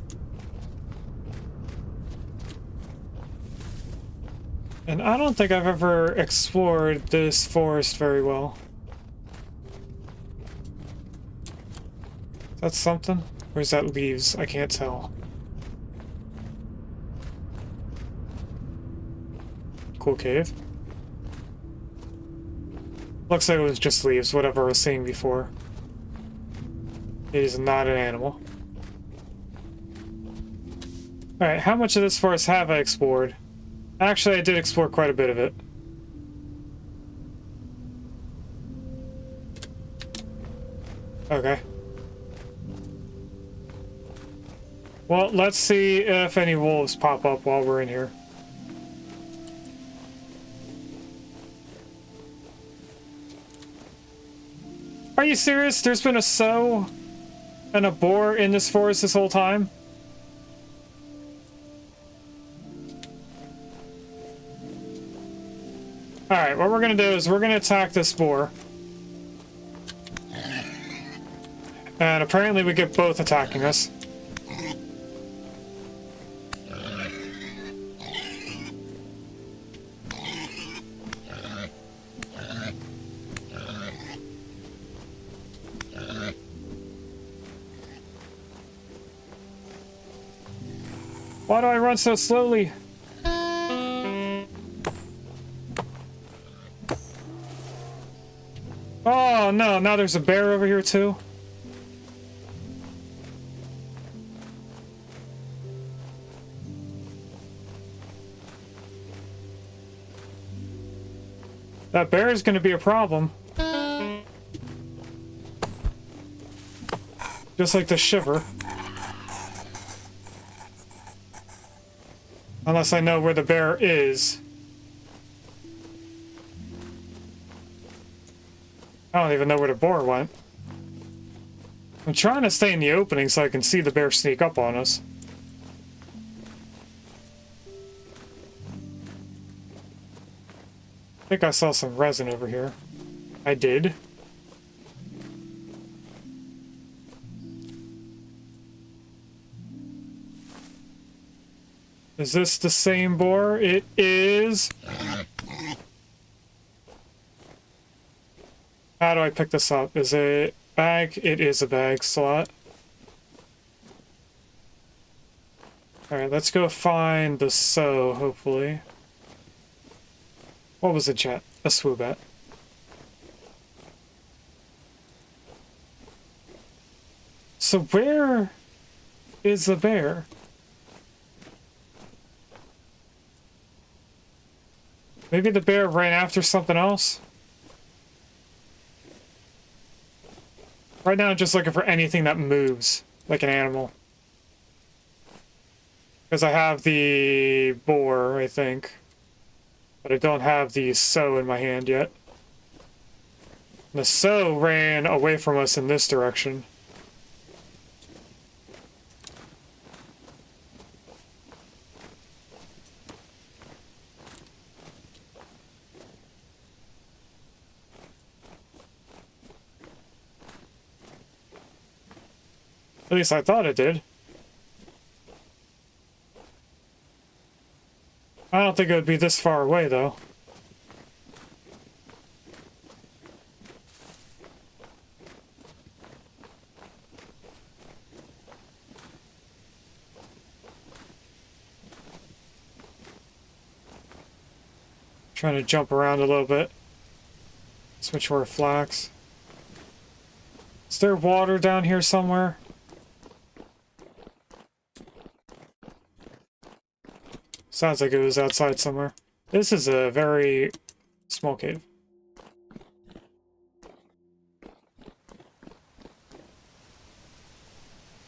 And I don't think I've ever explored this forest very well. Is that something? Or is that leaves? I can't tell. Cool cave. Looks like it was just leaves, whatever I was seeing before. It is not an animal. Alright, how much of this forest have I explored? Actually, I did explore quite a bit of it. Okay. Well, let's see if any wolves pop up while we're in here. Are you serious? There's been a sow and a boar in this forest this whole time? Alright, what we're gonna do is we're gonna attack this boar. And apparently we get both attacking us. Why do I run so slowly? Oh no, now there's a bear over here too. That bear is going to be a problem. Just like the shiver. Unless I know where the bear is. I don't even know where the boar went. I'm trying to stay in the opening so I can see the bear sneak up on us. I think I saw some resin over here. I did. Is this the same boar? It is. How do I pick this up? Is it bag? It is a bag slot. Alright, let's go find the sow, hopefully. What was the jet? A swoobat. So where is the bear? Maybe the bear ran after something else? Right now I'm just looking for anything that moves, like an animal. Because I have the boar, I think. But I don't have the sow in my hand yet. The sow ran away from us in this direction. At least I thought it did. I don't think it would be this far away, though. Trying to jump around a little bit. Switch where flax. Is there water down here somewhere? Sounds like it was outside somewhere. This is a very small cave.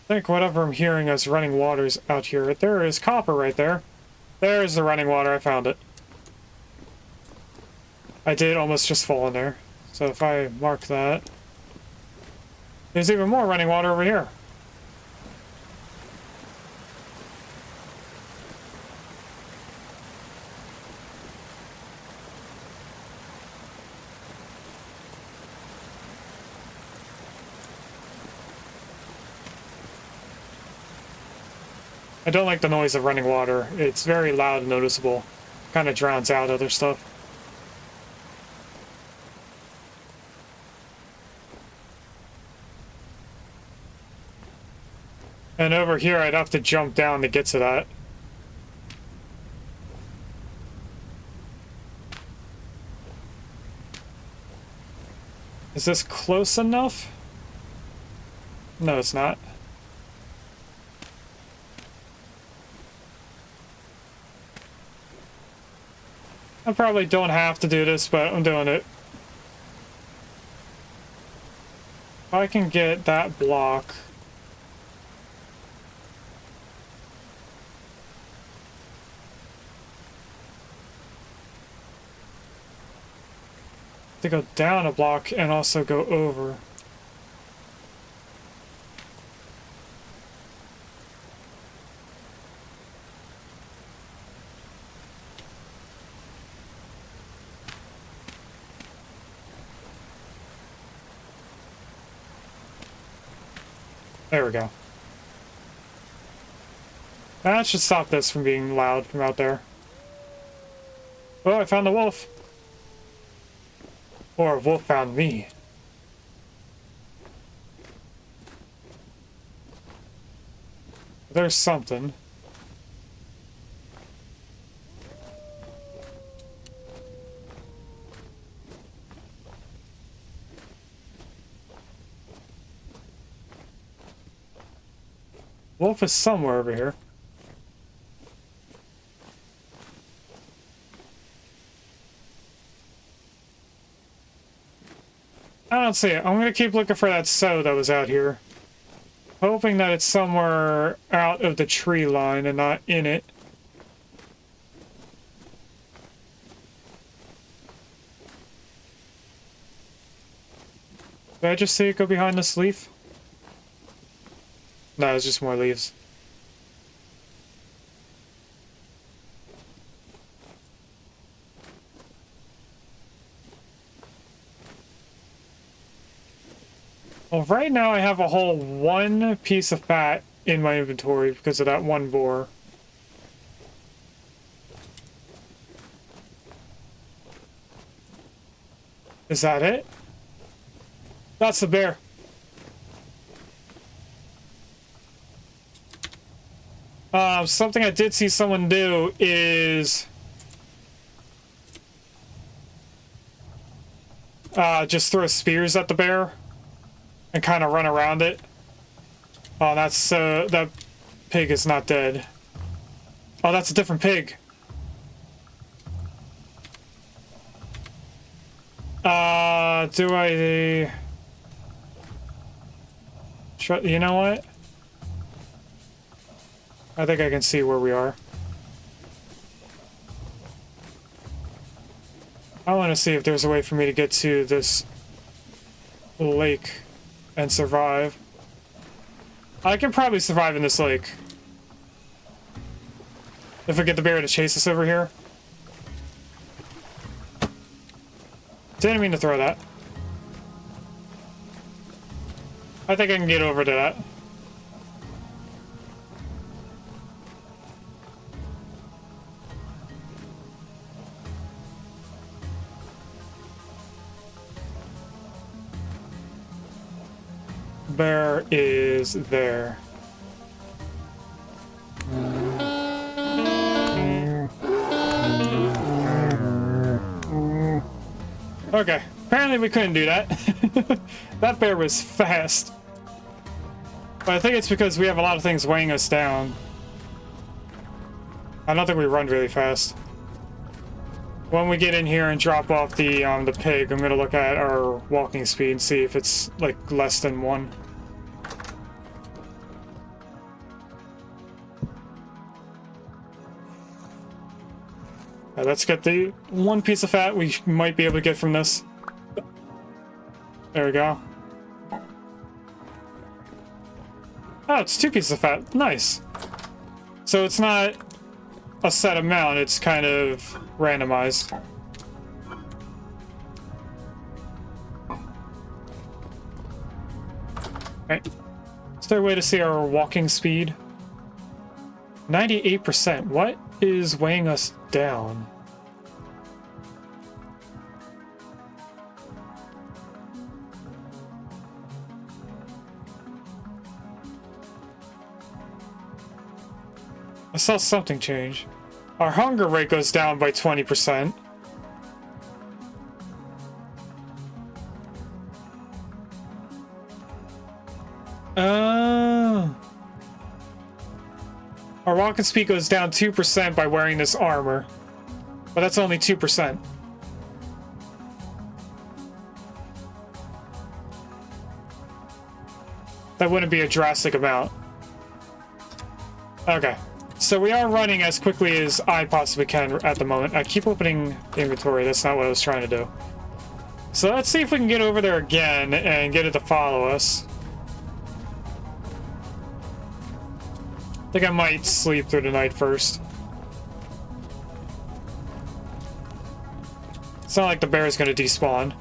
I think whatever I'm hearing as running water's out here. There is copper right there. There's the running water. I found it. I did almost just fall in there. So if I mark that... There's even more running water over here. I don't like the noise of running water. It's very loud and noticeable. Kind of drowns out other stuff. And over here, I'd have to jump down to get to that. Is this close enough? No, it's not. I probably don't have to do this, but I'm doing it. If I can get that block... to go down a block and also go over. There we go. That should stop this from being loud from out there. Oh, I found the wolf. Or a wolf found me. There's something. Wolf is somewhere over here. I don't see it. I'm gonna keep looking for that sow that was out here. Hoping that it's somewhere out of the tree line and not in it. Did I just see it go behind this leaf? No, it's just more leaves. Well, right now I have a whole one piece of fat in my inventory because of that one boar. Is that it? That's the bear. Something I did see someone do is just throw spears at the bear and kind of run around it. Oh, that's that pig is not dead. Oh, that's a different pig. Do I? You know what? I think I can see where we are. I want to see if there's a way for me to get to this lake and survive. I can probably survive in this lake. If I get the bear to chase us over here. Didn't mean to throw that. I think I can get over to that. Bear is there. Okay, apparently we couldn't do that. That bear was fast. But I think it's because we have a lot of things weighing us down. I don't think we run really fast. When we get in here and drop off the pig, I'm gonna look at our walking speed and see if it's like less than 1. Let's get the one piece of fat we might be able to get from this. There we go. Oh, it's 2 pieces of fat. Nice. So it's not a set amount, it's kind of randomized. Right. Is there a way to see our walking speed? 98%. What is weighing us down? I saw something change. Our hunger rate goes down by 20%. Our walking speed goes down 2% by wearing this armor. But that's only 2%. That wouldn't be a drastic amount. Okay. So we are running as quickly as I possibly can at the moment. I keep opening the inventory. That's not what I was trying to do. So let's see if we can get over there again and get it to follow us. I think I might sleep through the night first. It's not like the bear is going to despawn.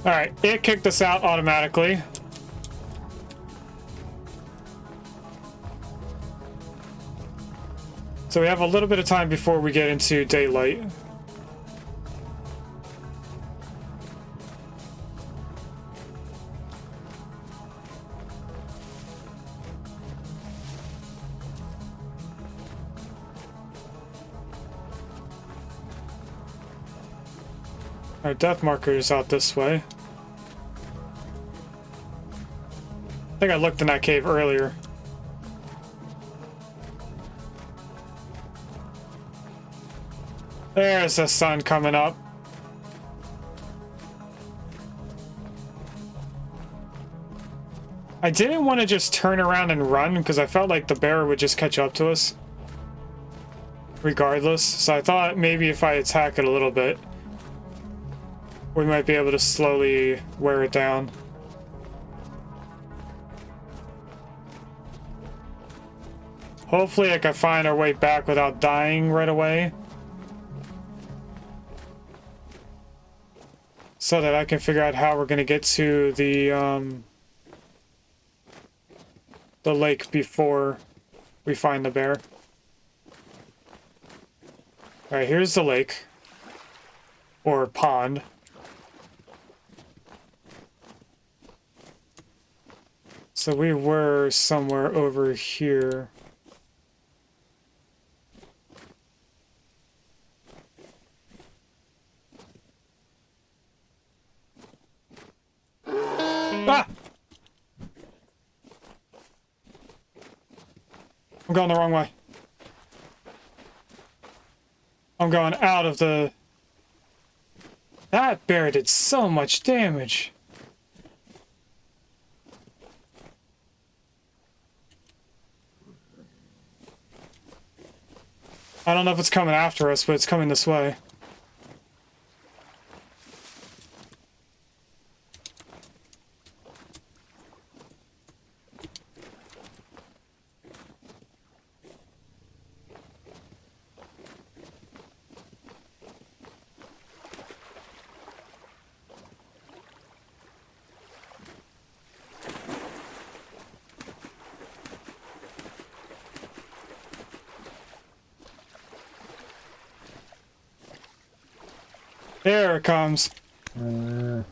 Alright, it kicked us out automatically. So we have a little bit of time before we get into daylight. Our death marker is out this way. I think I looked in that cave earlier. There's the sun coming up. I didn't want to just turn around and run because I felt like the bear would just catch up to us regardless. So I thought maybe if I attack it a little bit, we might be able to slowly wear it down. Hopefully I can find our way back without dying right away, so that I can figure out how we're going to get to the lake before we find the bear. Alright, here's the lake. Or pond. So we were somewhere over here. Ah! I'm going the wrong way. I'm going out of the... That bear did so much damage. I don't know if it's coming after us, but it's coming this way. There it comes. Why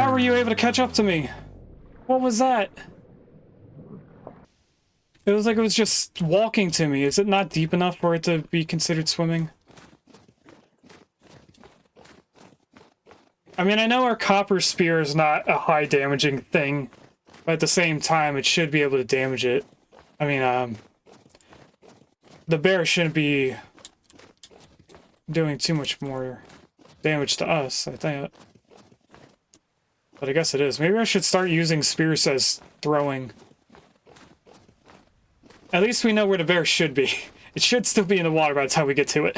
were you able to catch up to me? What was that? It was like it was just walking to me. Is it not deep enough for it to be considered swimming? I mean, I know our copper spear is not a high damaging thing, but at the same time, it should be able to damage it. I mean, the bear shouldn't be doing too much more damage to us, I think. But I guess it is. Maybe I should start using spears as throwing. At least we know where the bear should be. It should still be in the water by the time we get to it.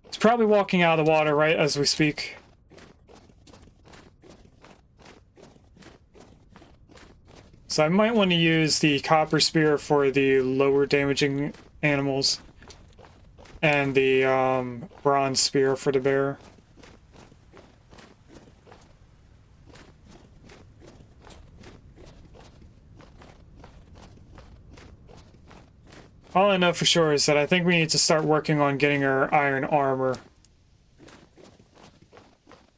It's probably walking out of the water right as we speak. So I might want to use the copper spear for the lower damaging animals, and the bronze spear for the bear. All I know for sure is that I think we need to start working on getting our iron armor.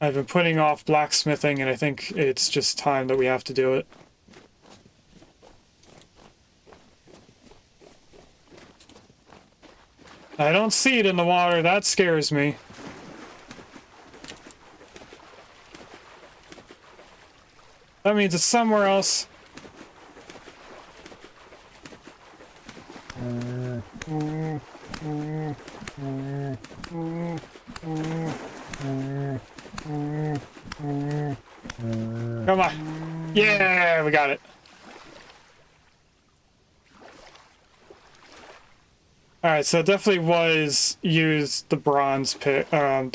I've been putting off blacksmithing, and I think it's just time that we have to do it. I don't see it in the water. That scares me. That means it's somewhere else. Come on. Yeah, we got it. Alright, so it definitely was used the bronze spear. Not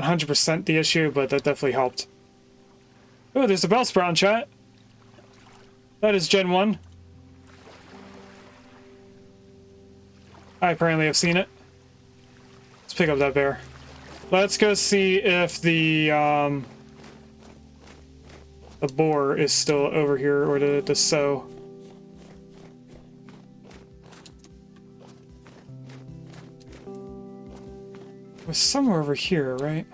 100% the issue, but that definitely helped. Oh, there's a Bellsprout in chat. That is Gen 1. I apparently have seen it. Let's pick up that bear. Let's go see if the boar is still over here, or the sow. It was somewhere over here, right?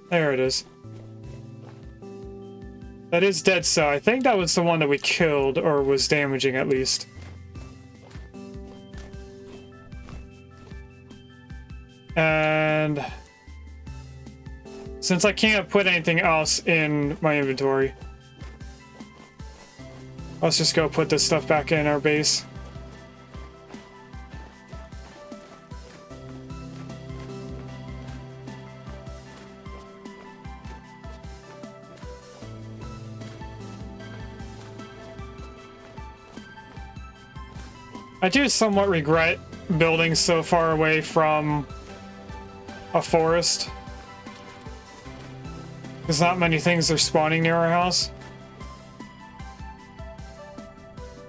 There it is. That is dead, so I think that was the one that we killed, or was damaging at least. And since I can't put anything else in my inventory, let's just go put this stuff back in our base. I do somewhat regret building so far away from a forest. There's not many things are spawning near our house.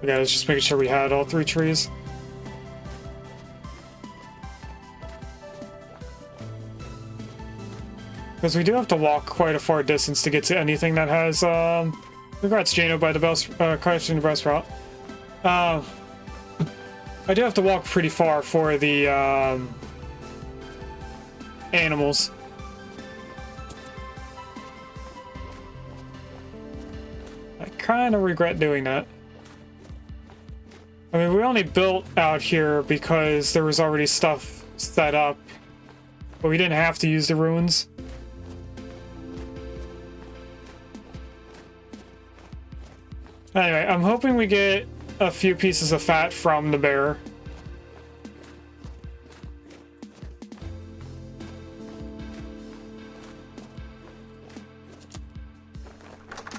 Okay, let's just making sure we had all 3 trees. Because we do have to walk quite a far distance to get to anything that has, congrats, Jano, by the best, question the best route. I do have to walk pretty far for the, animals. I kind of regret doing that. I mean, we only built out here because there was already stuff set up, but we didn't have to use the ruins. Anyway, I'm hoping we get a few pieces of fat from the bear.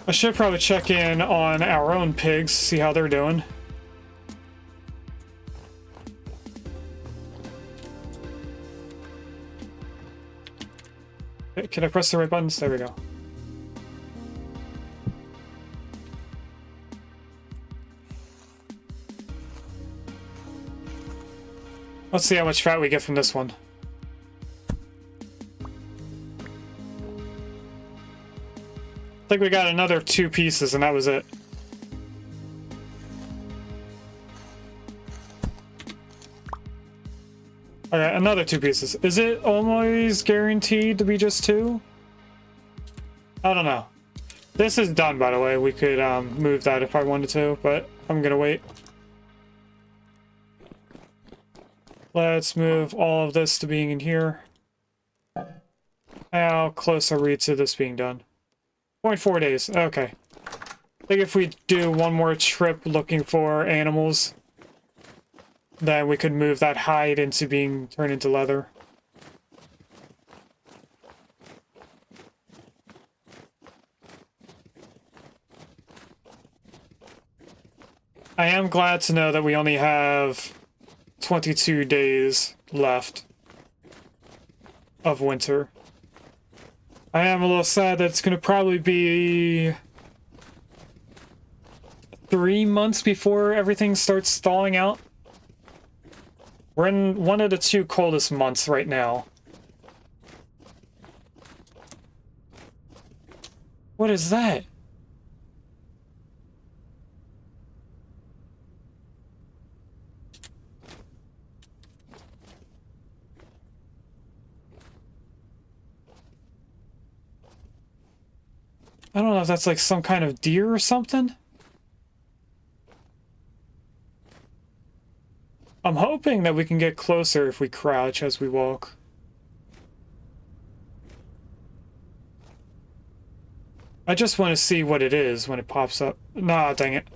I should probably check in on our own pigs, see how they're doing. Can I press the right buttons? There we go. Let's see how much fat we get from this one. I think we got another 2 pieces and that was it. Okay, another 2 pieces. Is it always guaranteed to be just 2? I don't know. This is done, by the way. We could move that if I wanted to, but I'm gonna wait. Let's move all of this to being in here. How close are we to this being done? 0.4 days. Okay. I think if we do one more trip looking for animals, then we could move that hide into being turned into leather. I am glad to know that we only have 22 days left of winter. I am a little sad that it's going to probably be 3 months before everything starts thawing out. We're in one of the 2 coldest months right now. What is that? I don't know if that's like some kind of deer or something. I'm hoping that we can get closer if we crouch as we walk. I just want to see what it is when it pops up. Nah, dang it.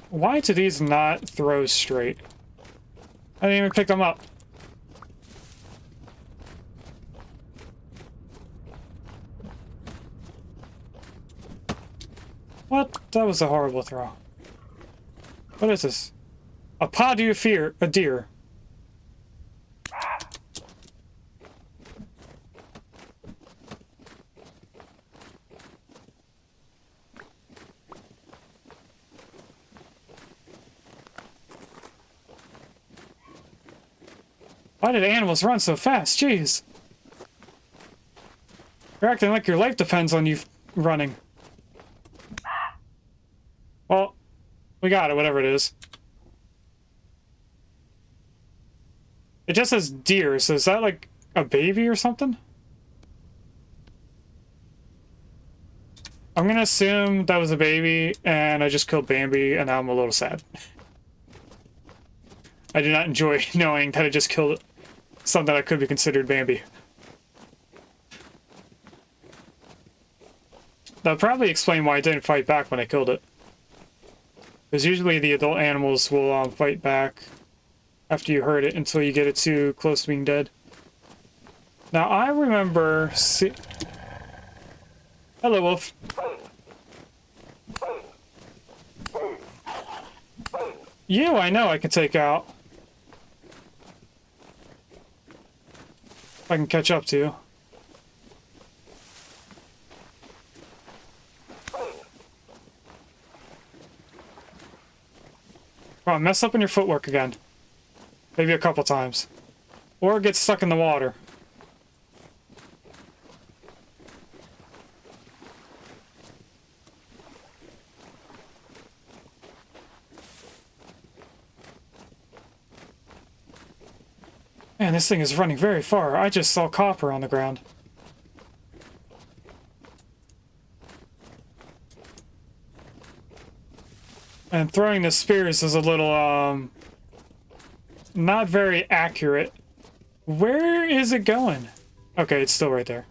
Why do these not throw straight? I didn't even pick them up. What? That was a horrible throw. What is this? A paw do you fear? A deer. Why did animals run so fast? Jeez. You're acting like your life depends on you running. Well, we got it, whatever it is. It just says deer, so is that like a baby or something? I'm gonna assume that was a baby, and I just killed Bambi, and now I'm a little sad. I do not enjoy knowing that I just killed something that could be considered Bambi. That'll probably explain why I didn't fight back when I killed it. Because usually the adult animals will fight back after you hurt it until you get it too close to being dead. Now I remember Hello, wolf. You, I know I can take out. If I can catch up to you. Come on, mess up in your footwork again. Maybe a couple times. Or get stuck in the water. Man, this thing is running very far. I just saw copper on the ground. And throwing the spears is a little, not very accurate. Where is it going? Okay, it's still right there.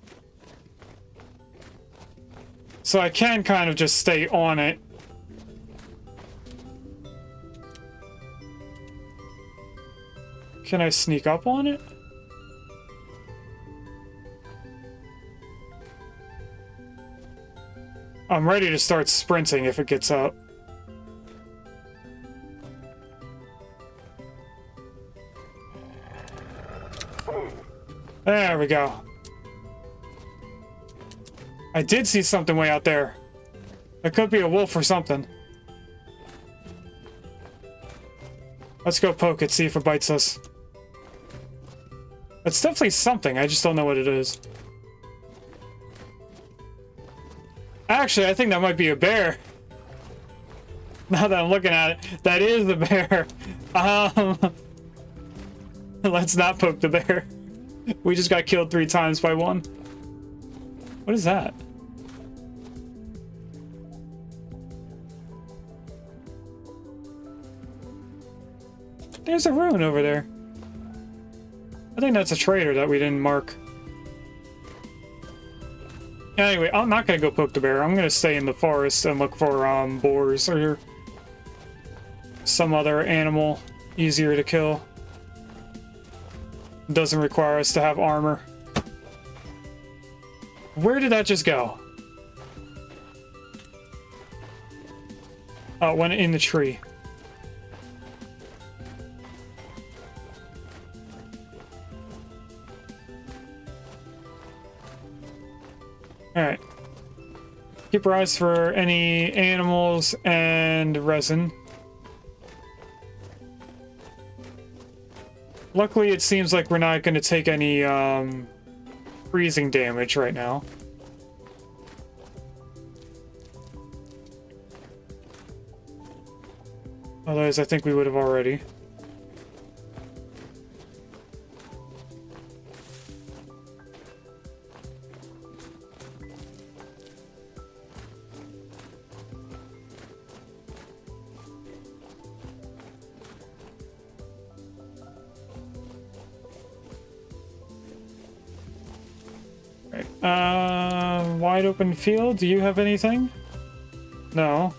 So I can kind of just stay on it. Can I sneak up on it? I'm ready to start sprinting if it gets up. There we go. I did see something way out there. It could be a wolf or something. Let's go poke it, see if it bites us. It's definitely something, I just don't know what it is. Actually, I think that might be a bear. Now that I'm looking at it, that is a bear. Let's not poke the bear. We just got killed 3 times by one. What is that? There's a ruin over there. I think that's a trader that we didn't mark. Anyway, I'm not gonna go poke the bear. I'm gonna stay in the forest and look for boars or some other animal easier to kill. Doesn't require us to have armor. Where did that just go? Oh, it went in the tree. Alright. Keep our eyes for any animals and resin. Luckily, it seems like we're not going to take any freezing damage right now. Otherwise, I think we would have already. Wide open field. Do you have anything? No.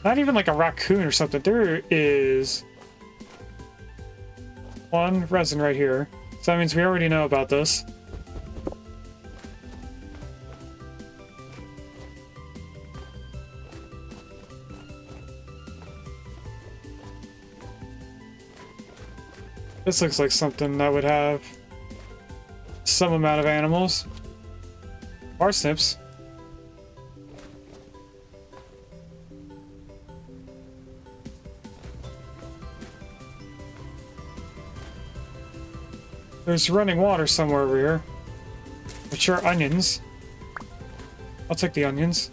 Not even like a raccoon or something. There is one resin right here. So that means we already know about this. This looks like something that would have some amount of animals. Parsnips. There's running water somewhere over here. Which are onions. I'll take the onions.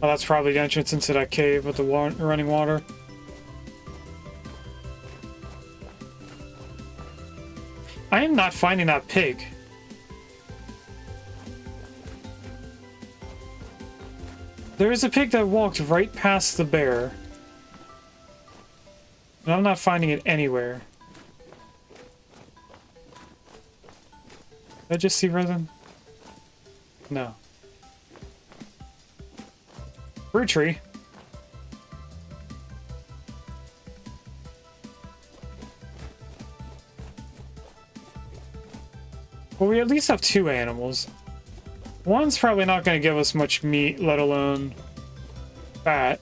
Oh, that's probably the entrance into that cave with the running water. I'm not finding that pig. There is a pig that walked right past the bear. And I'm not finding it anywhere. Did I just see resin? No. Fruit tree. Well, we at least have 2 animals. One's probably not going to give us much meat, let alone fat.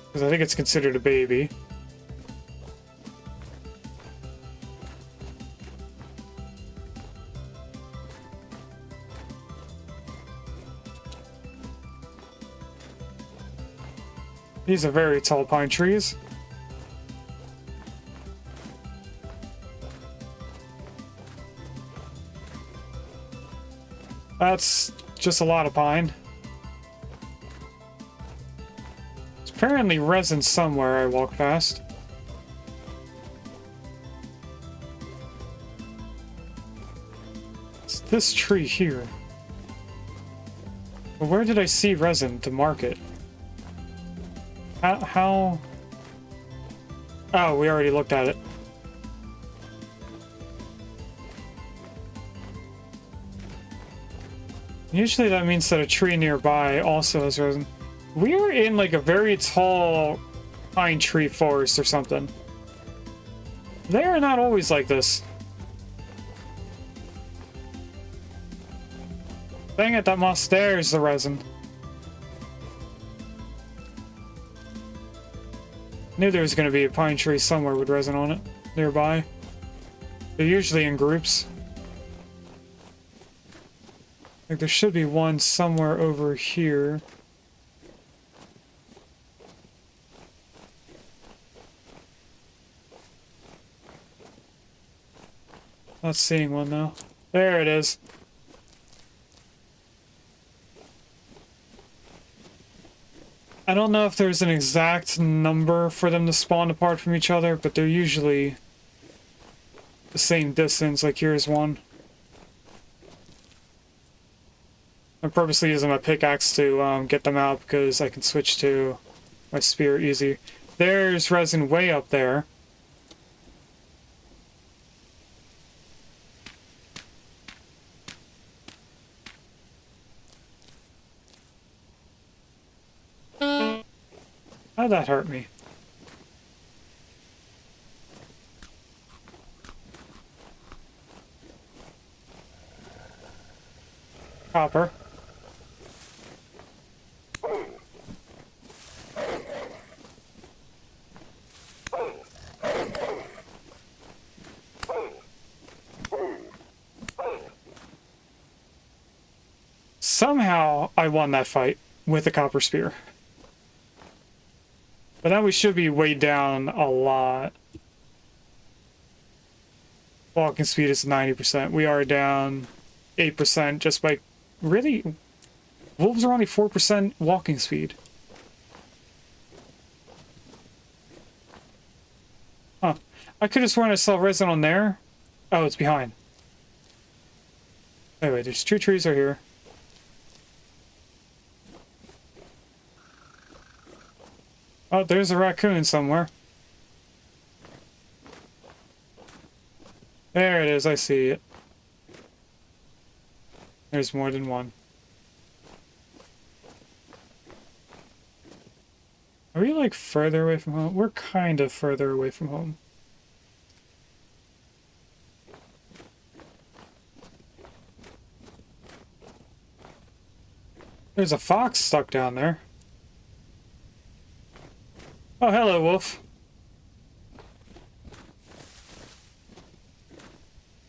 Because I think it's considered a baby. These are very tall pine trees. That's just a lot of pine. There's apparently resin somewhere I walked past. It's this tree here. But where did I see resin to mark it? How? Oh, we already looked at it. Usually that means that a tree nearby also has resin. We're in like a very tall pine tree forest or something. They are not always like this. Dang it, that moss there is the resin. Knew there was going to be a pine tree somewhere with resin on it nearby. They're usually in groups. Like there should be one somewhere over here. Not seeing one though. There it is. I don't know if there's an exact number for them to spawn apart from each other, but they're usually the same distance. Like here's one. I'm purposely using my pickaxe to get them out because I can switch to my spear easy. There's resin way up there. How'd that hurt me? Copper. Somehow I won that fight with a copper spear. But now we should be weighed down a lot. Walking speed is 90%. We are down 8% just by... Really? Wolves are only 4% walking speed. Huh. I could have sworn I saw resin on there. Oh, it's behind. Anyway, there's 2 trees right here. Oh, there's a raccoon somewhere. There it is, I see it. There's more than one. Are we like further away from home? We're kind of further away from home. There's a fox stuck down there. Oh, hello, wolf.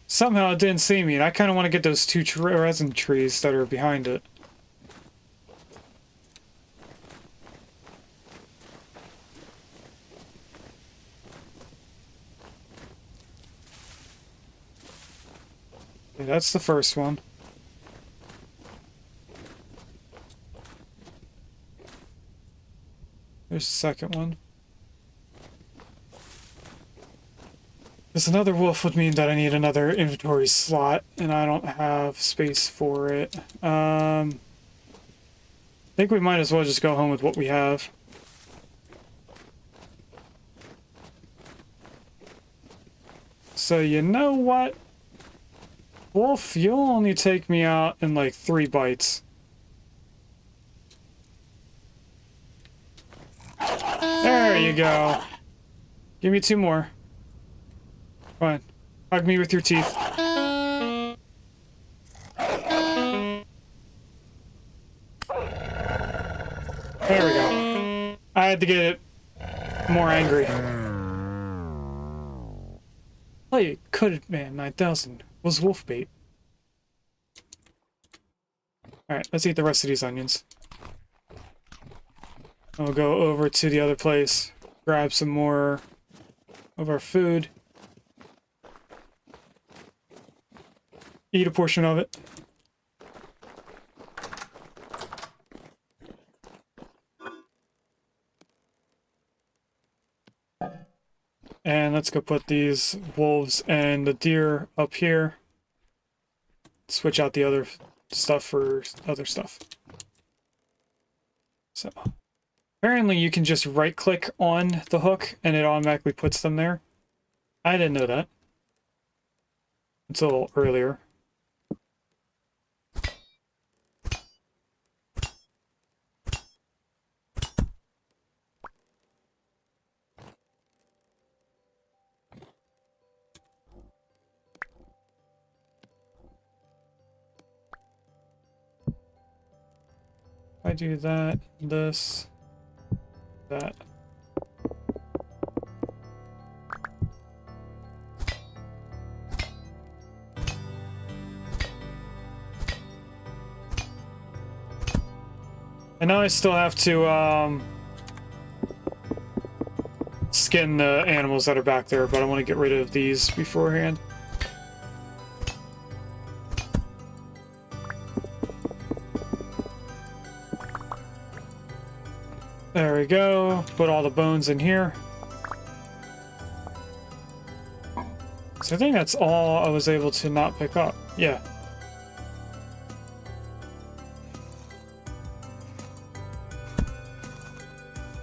Somehow it didn't see me, and I kind of want to get those 2 resin trees that are behind it. Okay, that's the first one. There's the second one. The Because another wolf would mean that I need another inventory slot, and I don't have space for it. I think we might as well just go home with what we have. So you know what? Wolf, you'll only take me out in like 3 bites. There you go. Give me 2 more. Fine. Hug me with your teeth. There we go. I had to get it more angry. Oh, you could, man. 9,000 was wolf bait. Alright, let's eat the rest of these onions. I'll go over to the other place, grab some more of our food. Eat a portion of it. And let's go put these wolves and the deer up here. Switch out the other stuff for other stuff. So, apparently you can just right-click on the hook and it automatically puts them there. I didn't know that until earlier. I do that, this, that. And now I still have to skin the animals that are back there, but I want to get rid of these beforehand. There we go. Put all the bones in here. So I think that's all I was able to not pick up. Yeah.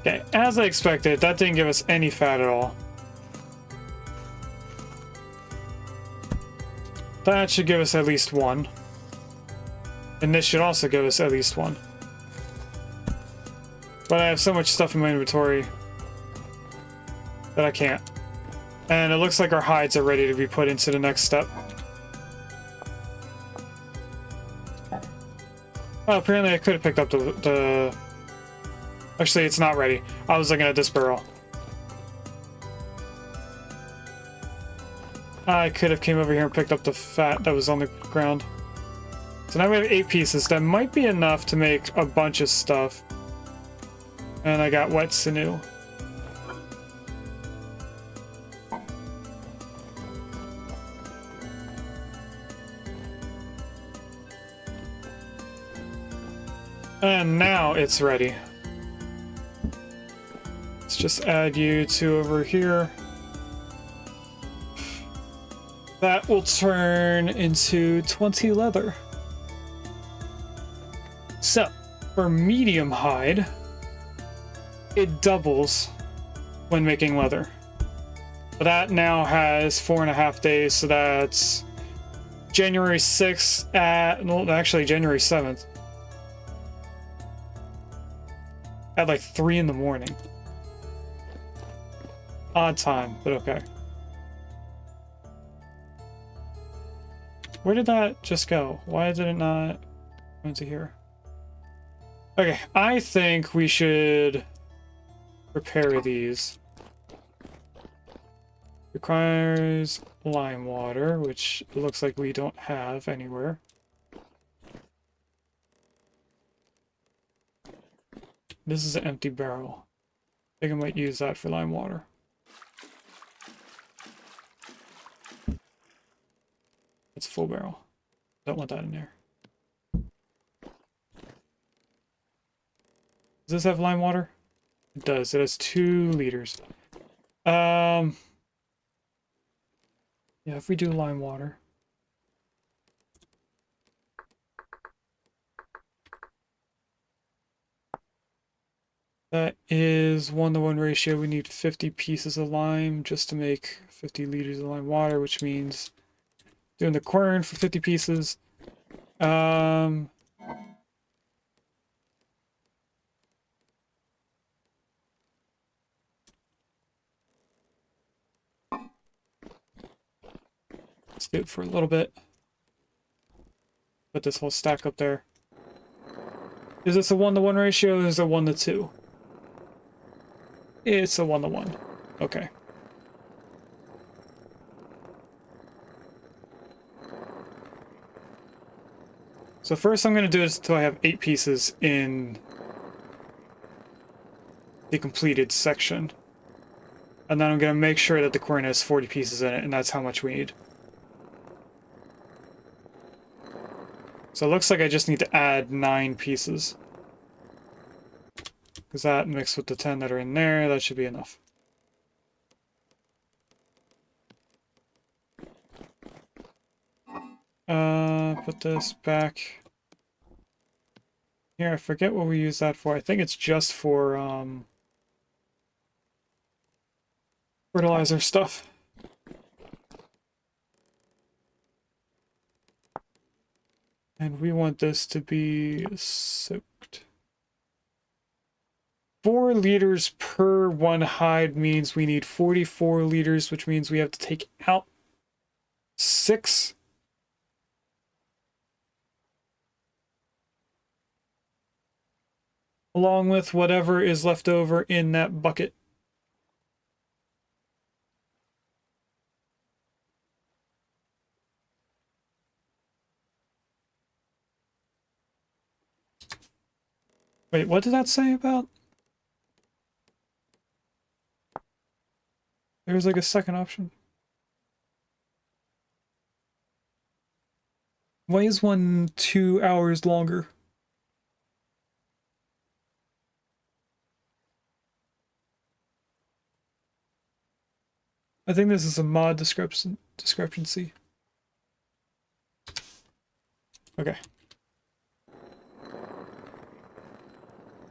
Okay, as I expected, that didn't give us any fat at all. That should give us at least 1. And this should also give us at least 1. But I have so much stuff in my inventory that I can't. And it looks like our hides are ready to be put into the next step. Oh, apparently I could have picked up the... Actually, it's not ready. I was looking at this barrel. I could have came over here and picked up the fat that was on the ground. So now we have 8 pieces. That might be enough to make a bunch of stuff. And I got wet sinew. And now it's ready. Let's just add you 2 over here. That will turn into 20 leather. So, for medium hide, it doubles when making leather. But that now has 4.5 days, so that's January 6th at, no, actually January 7th. At like 3 in the morning. Odd time, but okay. Where did that just go? Why did it not go into here? Okay, I think we should prepare these. Requires lime water, which looks like we don't have anywhere. This is an empty barrel. I think I might use that for lime water. It's a full barrel. Don't want that in there. Does this have lime water? It does. It has 2 liters. Yeah, if we do lime water. That is 1-to-1 ratio. We need 50 pieces of lime just to make 50 liters of lime water, which means doing the quern for 50 pieces. Let's do it for a little bit. Put this whole stack up there. Is this a 1-to-1 ratio or is it 1-to-2? It's a 1-to-1. Okay. So first I'm going to do this until I have 8 pieces in the completed section. And then I'm going to make sure that the quern has 40 pieces in it, and that's how much we need. So it looks like I just need to add 9 pieces. Because that mixed with the 10 that are in there, that should be enough. Put this back here. I forget what we use that for. I think it's just for fertilizer stuff. And we want this to be soaked. 4 liters per 1 hide means we need 44 liters, which means we have to take out 6. Along with whatever is left over in that bucket. Wait, what did that say about? There was like a second option. Why is one 2 hours longer? I think this is a mod discrepancy. Okay.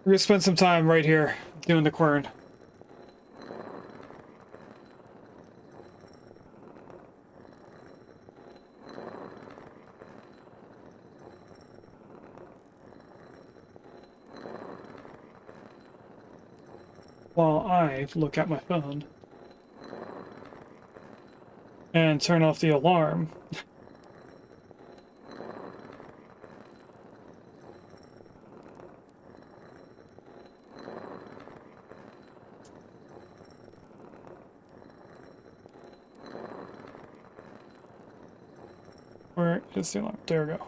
We're gonna spend some time right here doing the quern. While I look at my phone and turn off the alarm. Where is the alarm? There we go.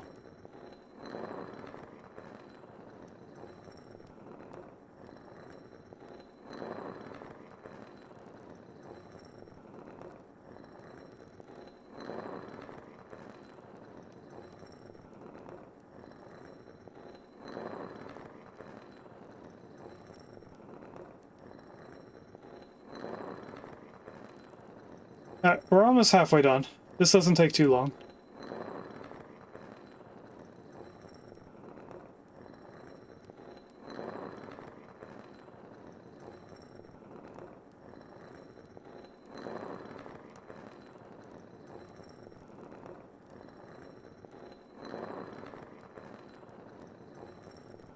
We're almost halfway done. This doesn't take too long.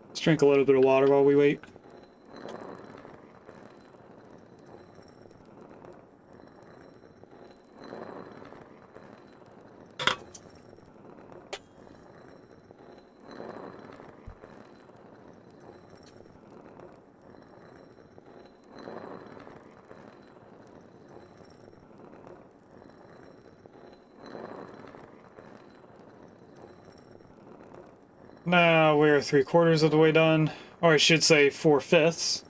Let's drink a little bit of water while we wait. Now we're 3/4 of the way done, or I should say 4/5.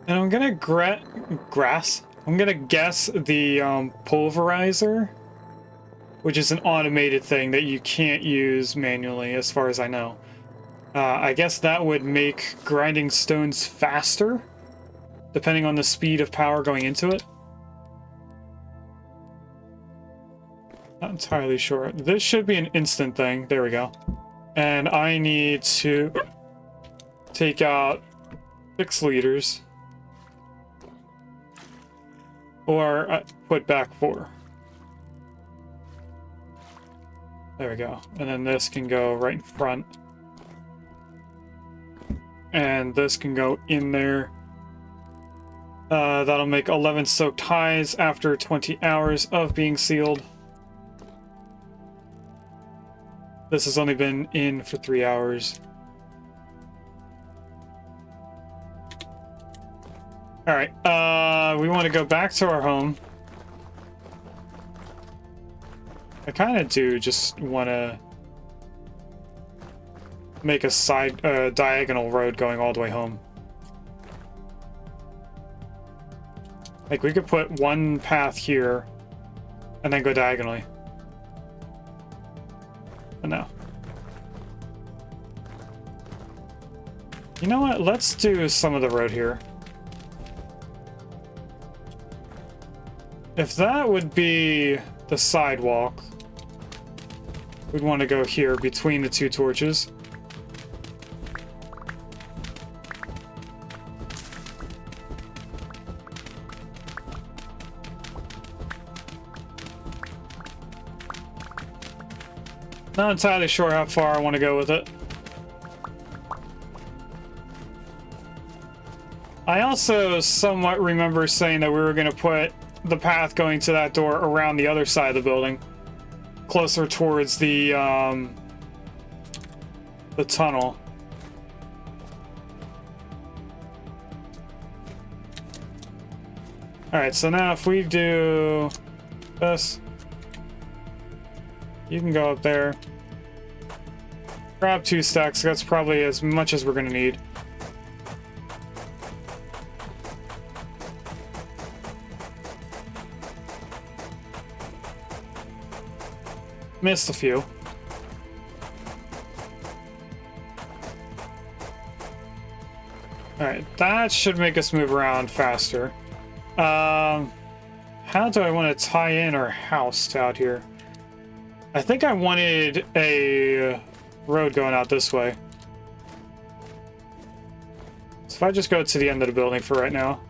And I'm gonna I'm gonna guess the pulverizer, which is an automated thing that you can't use manually, as far as I know. I guess that would make grinding stones faster, depending on the speed of power going into it. Not entirely sure. This should be an instant thing. There we go. And I need to take out 6 liters. Or put back 4. There we go. And then this can go right in front. And this can go in there. That'll make 11 soaked highs after 20 hours of being sealed. This has only been in for 3 hours. Alright, we want to go back to our home. I kind of do just want to make a diagonal road going all the way home. Like, we could put one path here and then go diagonally. But no. You know what? Let's do some of the road here. If that would be the sidewalk, we'd want to go here between the 2 torches. Not entirely sure how far I want to go with it. I also somewhat remember saying that we were going to put the path going to that door around the other side of the building, closer towards the tunnel. All right, so now if we do this, you can go up there, grab 2 stacks. That's probably as much as we're gonna need. Missed a few. Alright, that should make us move around faster. How do I want to tie in our house to out here? I think I wanted a road going out this way. So if I just go to the end of the building for right now.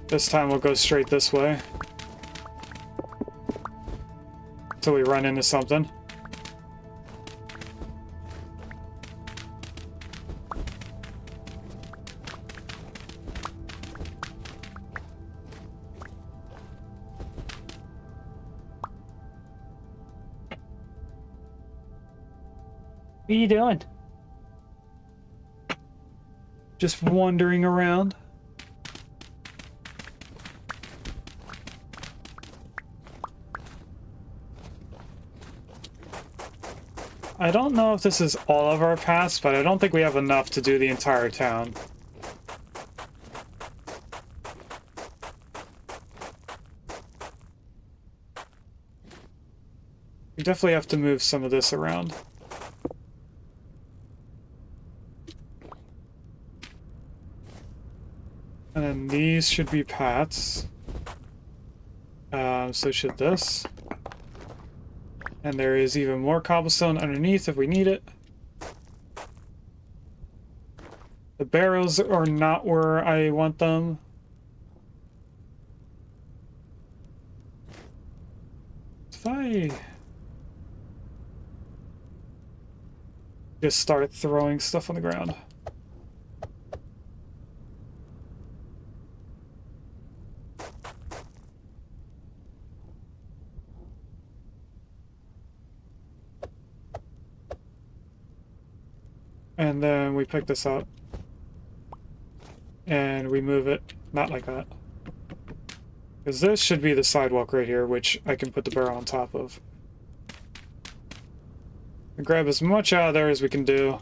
This time we'll go straight this way. Until we run into something. What are you doing? Just wandering around. I don't know if this is all of our paths, but I don't think we have enough to do the entire town. We definitely have to move some of this around. And then these should be paths. So should this. And there is even more cobblestone underneath if we need it. The barrels are not where I want them. If I just start throwing stuff on the ground. And then we pick this up. And we move it, not like that. Because this should be the sidewalk right here, which I can put the barrel on top of. Grab as much out of there as we can do.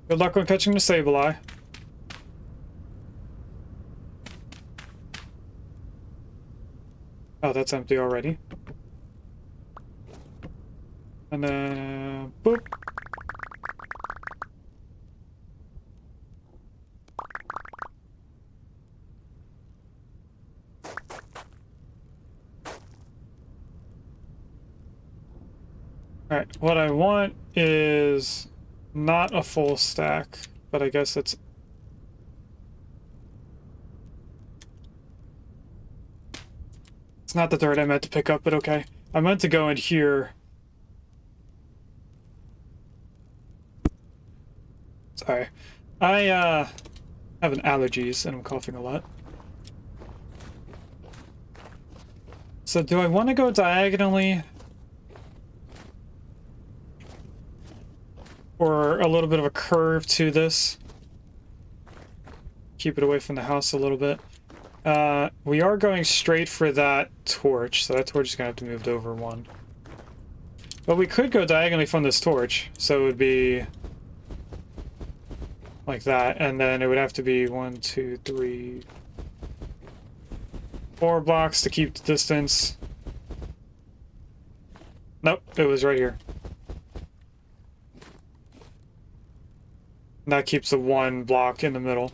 Good luck on catching the Sableye. Oh, that's empty already. And then, boop. Alright, what I want is not a full stack, but I guess it's... It's not the dirt I meant to pick up, but okay. I meant to go in here. Sorry. I, have an allergies and I'm coughing a lot. So do I want to go diagonally? Or a little bit of a curve to this? Keep it away from the house a little bit. We are going straight for that torch, so that torch is going to have to move over one. But we could go diagonally from this torch, so it would be like that, and then it would have to be 1, 2, 3, 4 blocks to keep the distance. Nope, it was right here. And that keeps the 1 block in the middle.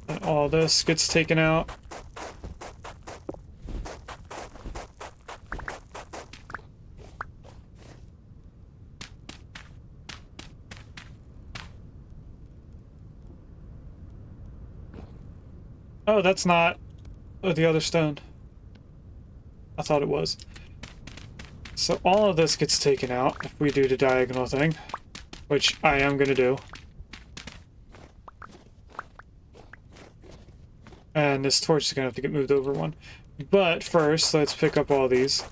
And all this gets taken out. Oh, that's not the other stone. I thought it was. So all of this gets taken out if we do the diagonal thing, which I am going to do. And this torch is going to have to get moved over one. But first, let's pick up all these.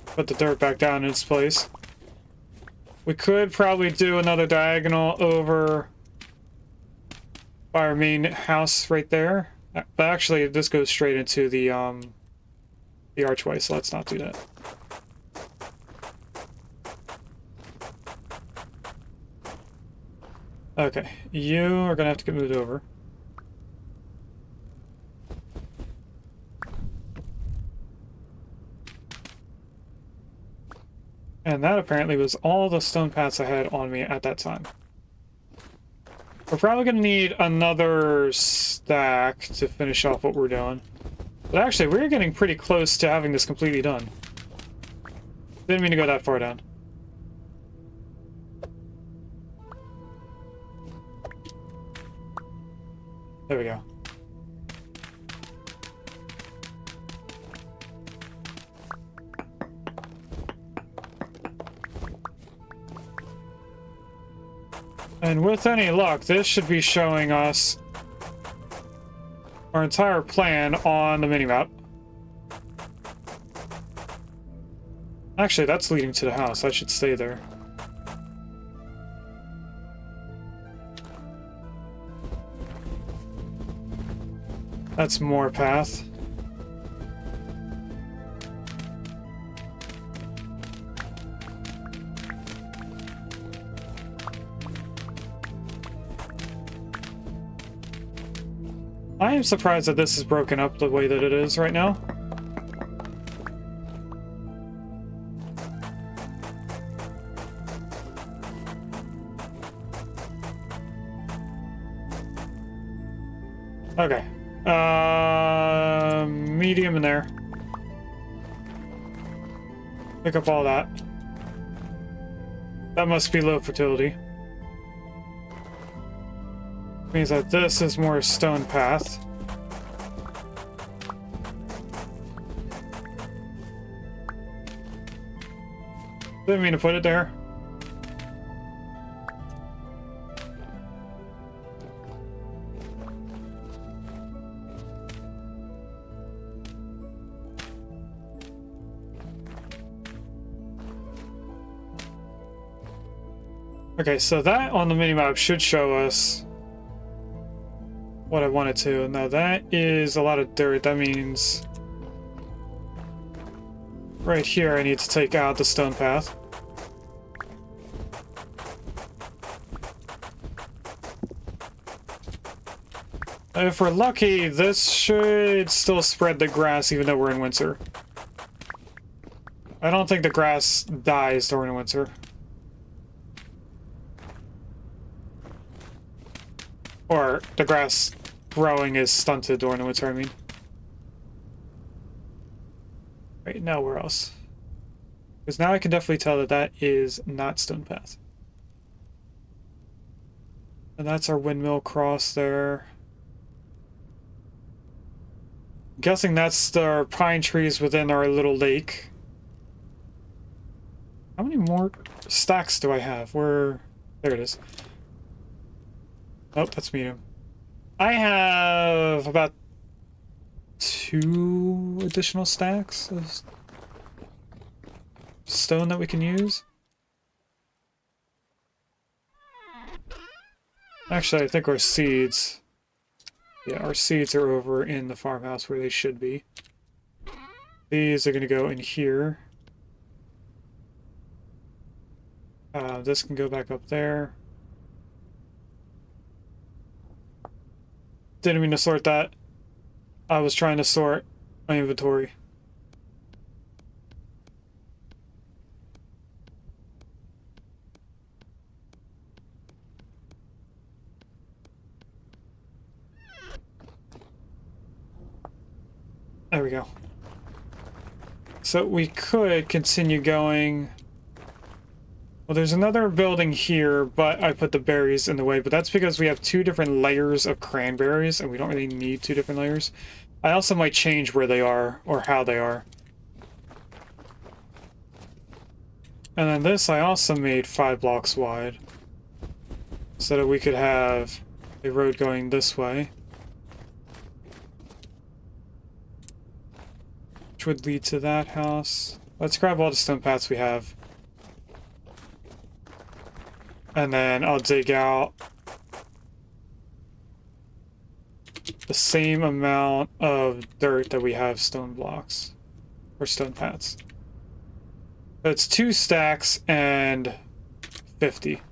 Put the dirt back down in its place. We could probably do another diagonal over by our main house right there. But actually, this goes straight into the archway, so let's not do that. Okay, you are gonna have to get moved over. And that apparently was all the stone paths I had on me at that time. We're probably gonna need another stack to finish off what we're doing. But actually, we're getting pretty close to having this completely done. Didn't mean to go that far down. There we go. And with any luck, this should be showing us our entire plan on the minimap. Actually, that's leading to the house. I should stay there. That's more path. I am surprised that this is broken up the way that it is right now. Okay. Medium in there. Pick up all that. That must be low fertility. Means that this is more stone path. Didn't mean to put it there. Okay, so that on the minimap should show us what I wanted to. Now that is a lot of dirt. That means right here I need to take out the stone path. If we're lucky, this should still spread the grass even though we're in winter. I don't think the grass dies during winter. Or the grass growing is stunted during the winter, I mean. Right, now where else? Because now I can definitely tell that that is not stone path. And that's our windmill cross there. I'm guessing that's our pine trees within our little lake. How many more stacks do I have? There it is. Oh, that's medium. I have about 2 additional stacks of stone that we can use. Actually, I think our seeds... Yeah, our seeds are over in the farmhouse where they should be. These are going to go in here. This can go back up there. Didn't mean to sort that. I was trying to sort my inventory. There we go. So we could continue going. Well, there's another building here, but I put the berries in the way. But that's because we have 2 different layers of cranberries, and we don't really need 2 different layers. I also might change where they are, or how they are. And then this I also made 5 blocks wide, so that we could have a road going this way, which would lead to that house. Let's grab all the stone paths we have. And then I'll dig out the same amount of dirt that we have stone blocks, or stone paths. So it's 2 stacks and 50.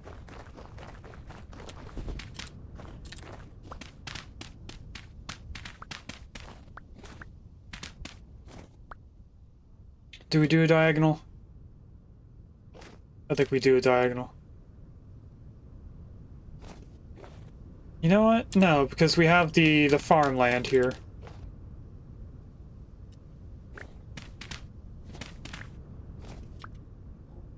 Do we do a diagonal? I think we do a diagonal. You know what? No, because we have the farmland here.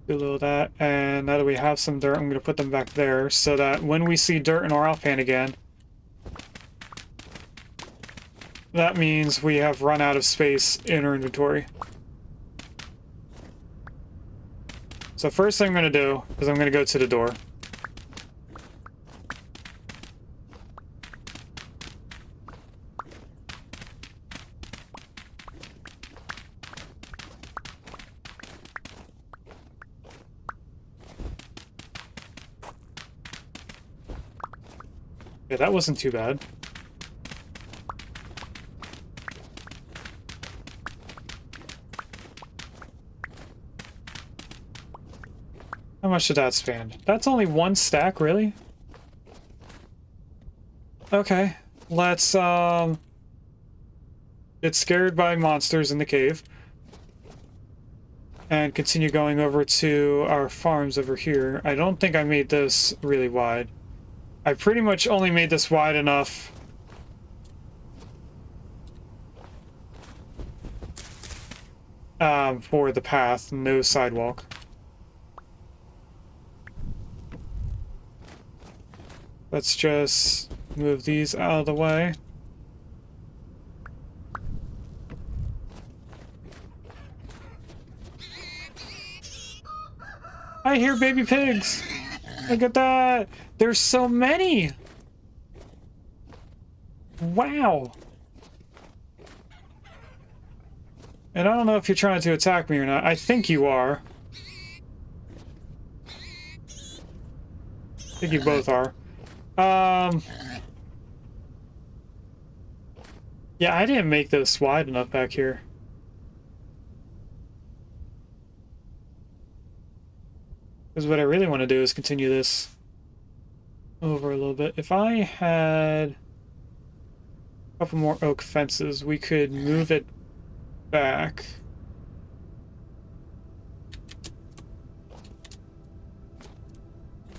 Do a little of that, and now that we have some dirt, I'm going to put them back there so that when we see dirt in our offhand again, that means we have run out of space in our inventory. So first thing I'm going to do is I'm going to go to the door. Yeah, that wasn't too bad. How much did that span? That's only 1 stack, really? Okay, let's get scared by monsters in the cave and continue going over to our farms over here. I don't think I made this really wide. I pretty much only made this wide enough for the path, no sidewalk. Let's just move these out of the way. I hear baby pigs! Look at that! There's so many! Wow! And I don't know if you're trying to attack me or not. I think you are. think you both are. Yeah, I didn't make this wide enough back here. Because what I really want to do is continue this over a little bit. If I had a couple more oak fences, we could move it back.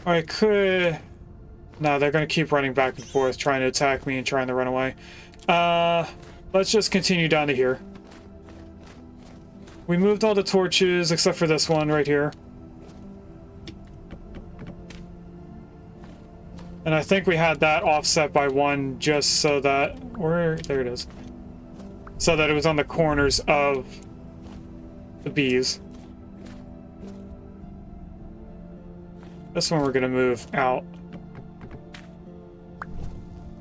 I could... No, they're going to keep running back and forth, trying to attack me and trying to run away. Let's just continue down to here. We moved all the torches except for this one right here. And I think we had that offset by one just so that... There it is. So that it was on the corners of the bees. This one we're going to move out.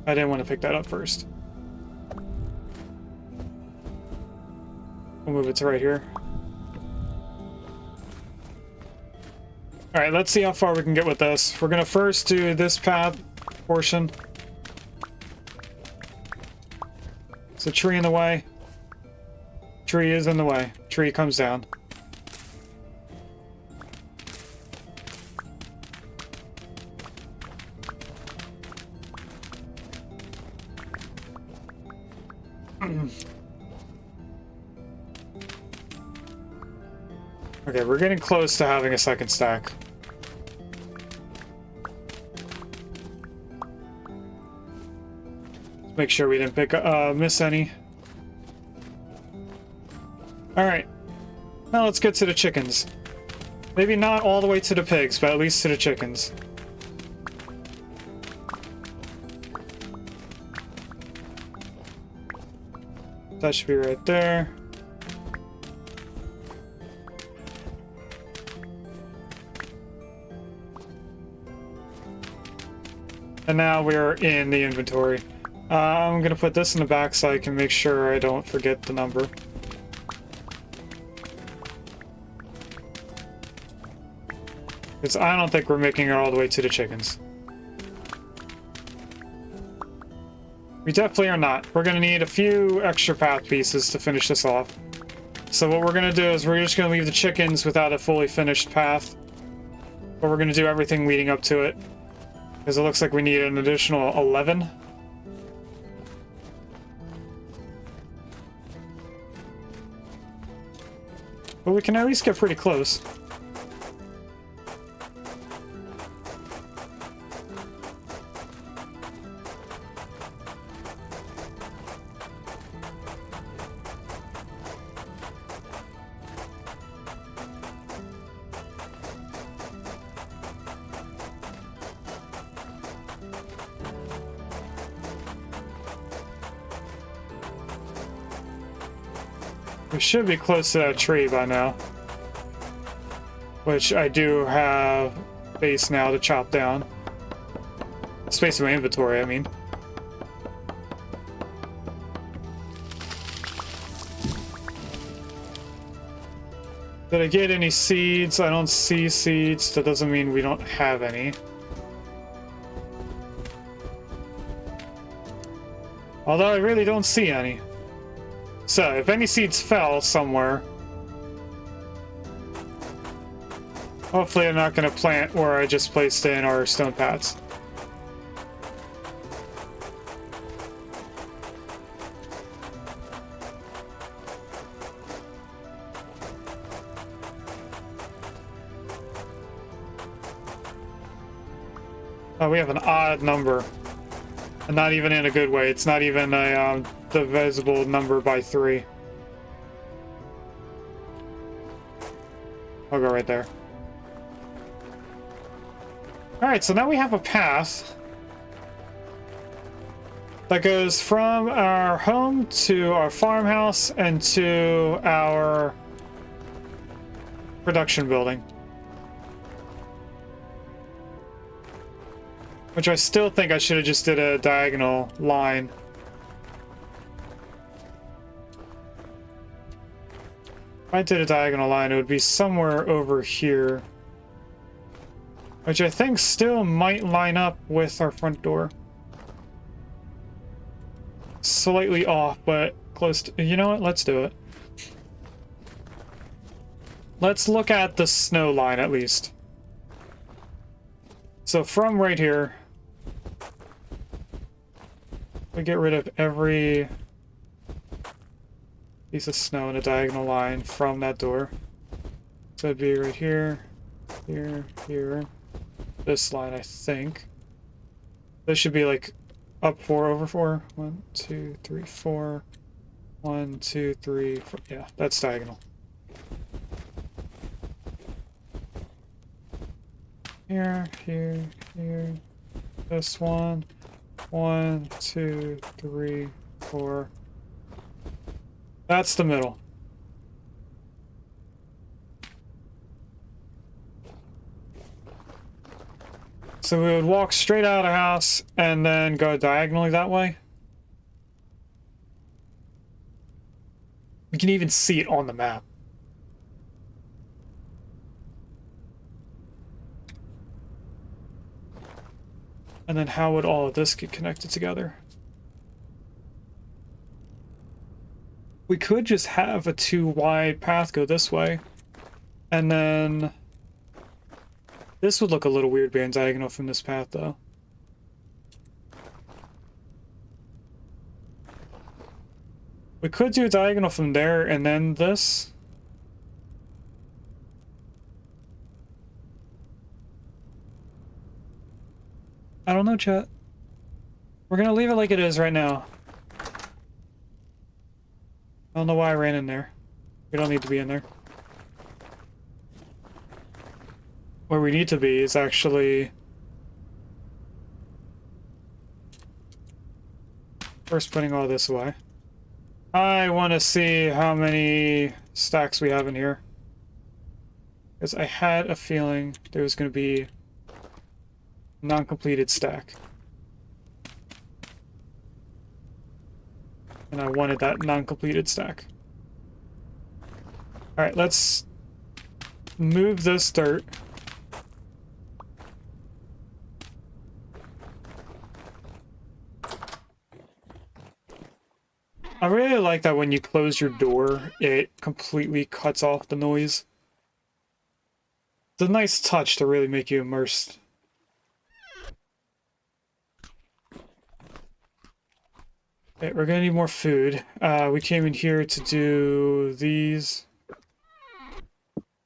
I didn't want to pick that up first. We'll move it to right here. Alright, let's see how far we can get with this. We're going to first do this path portion. Is a tree in the way? Tree is in the way. Tree comes down. Okay, we're getting close to having a second stack. Let's make sure we didn't miss any. Alright. Now let's get to the chickens. Maybe not all the way to the pigs, but at least to the chickens. That should be right there. And now we're in the inventory. I'm gonna put this in the back so I can make sure I don't forget the number. Because I don't think we're making it all the way to the chickens. We definitely are not. We're gonna need a few extra path pieces to finish this off. So what we're gonna do is we're just gonna leave the chickens without a fully finished path. But we're gonna do everything leading up to it. Because it looks like we need an additional 11. But we can at least get pretty close. We should be close to that tree by now. Which I do have space now to chop down. Space in my inventory, I mean. Did I get any seeds? I don't see seeds. That doesn't mean we don't have any. Although I really don't see any. So, if any seeds fell somewhere, hopefully I'm not going to plant where I just placed in our stone paths. Oh, we have an odd number. And not even in a good way. It's not even a divisible number by 3. I'll go right there. Alright, so now we have a path that goes from our home to our farmhouse and to our production building. Which I still think I should have just did a diagonal line. If I did a diagonal line, it would be somewhere over here. Which I think still might line up with our front door. Slightly off, but close to... You know what? Let's do it. Let's look at the snow line at least. So from right here, we get rid of every piece of snow in a diagonal line from that door. So it'd be right here, here, here. This line, I think. This should be like up 4 over 4. 1, 2, 3, 4. 1, 2, 3, 4. Yeah, that's diagonal. Here, here, here. This one. 1, 2, 3, 4. That's the middle. So we would walk straight out of the house and then go diagonally that way. We can even see it on the map. And then how would all of this get connected together? We could just have a 2 wide path go this way. And then... This would look a little weird being diagonal from this path, though. We could do a diagonal from there and then this. I don't know, chat. We're gonna leave it like it is right now. I don't know why I ran in there. We don't need to be in there. Where we need to be is actually... First putting all this away. I want to see how many stacks we have in here. Because I had a feeling there was going to be a non-completed stack. And I wanted that non-completed stack. Alright, let's move this dirt. I really like that when you close your door, it completely cuts off the noise. It's a nice touch to really make you immersed. Okay, we're gonna need more food. We came in here to do these.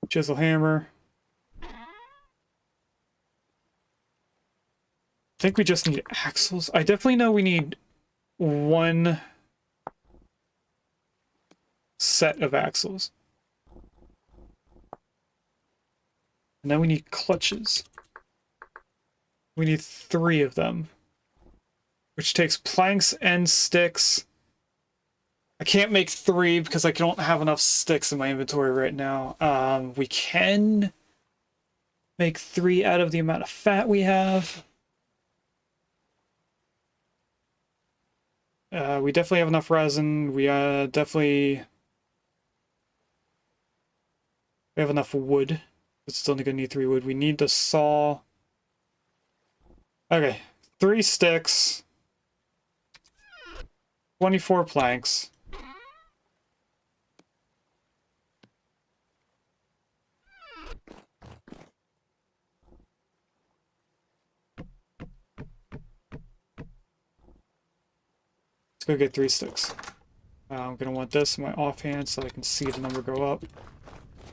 Chisel hammer. I think we just need axles. I definitely know we need one set of axles. And then we need clutches. We need 3 of them. Which takes planks and sticks. I can't make 3 because I don't have enough sticks in my inventory right now. We can make 3 out of the amount of fat we have. We definitely have enough resin. We definitely... We have enough wood. It's still gonna need 3 wood. We need the saw. Okay, 3 sticks. 24 planks. Let's go get 3 sticks. I'm gonna want this in my offhand so I can see the number go up.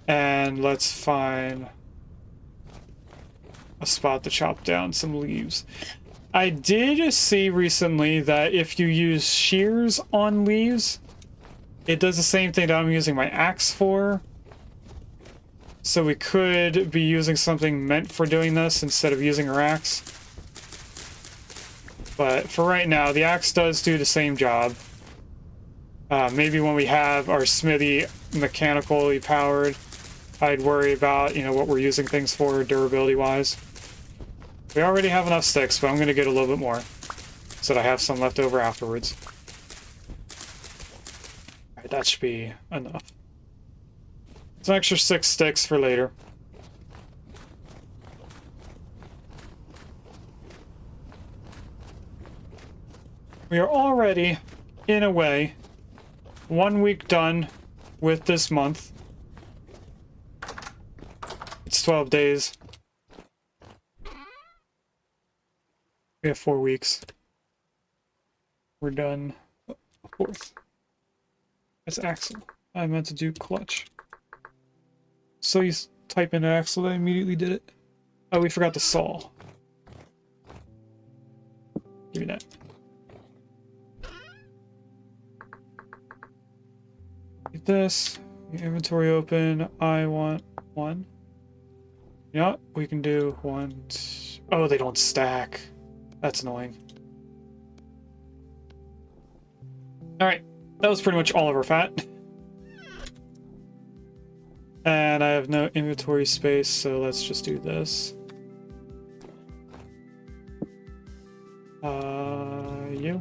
And let's find a spot to chop down some leaves. I did see recently that if you use shears on leaves, it does the same thing that I'm using my axe for. So we could be using something meant for doing this instead of using our axe. But for right now, the axe does do the same job. Maybe when we have our smithy mechanically powered, I'd worry about, you know, what we're using things for durability-wise. We already have enough sticks, but I'm going to get a little bit more so that I have some left over afterwards. Alright, that should be enough. It's an extra 6 sticks for later. We are already, in a way, 1 week done with this month. It's 12 days. We have 4 weeks. We're done. Fourth. That's axle. I meant to do clutch. So you type in axle, I immediately did it. Oh, we forgot the saw. Give me that. Get this. Your inventory open. I want 1. Yeah, we can do 1. Oh, they don't stack. That's annoying. Alright, that was pretty much all of our fat. And I have no inventory space, so let's just do this. You.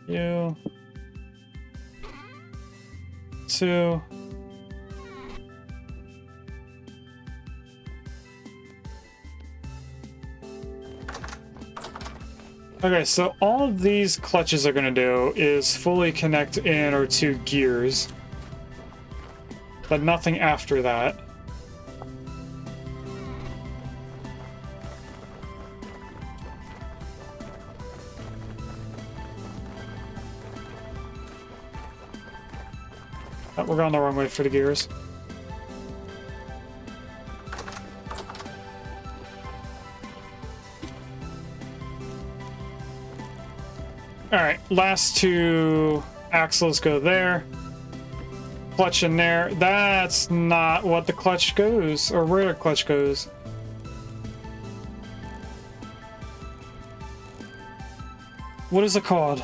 You. 2. Okay, so all these clutches are gonna do is fully connect in our 2 gears, but nothing after that. Oh, we're going the wrong way for the gears. Alright, last 2 axles go there. Clutch in there. That's not what the clutch goes, or where the clutch goes. What is it called?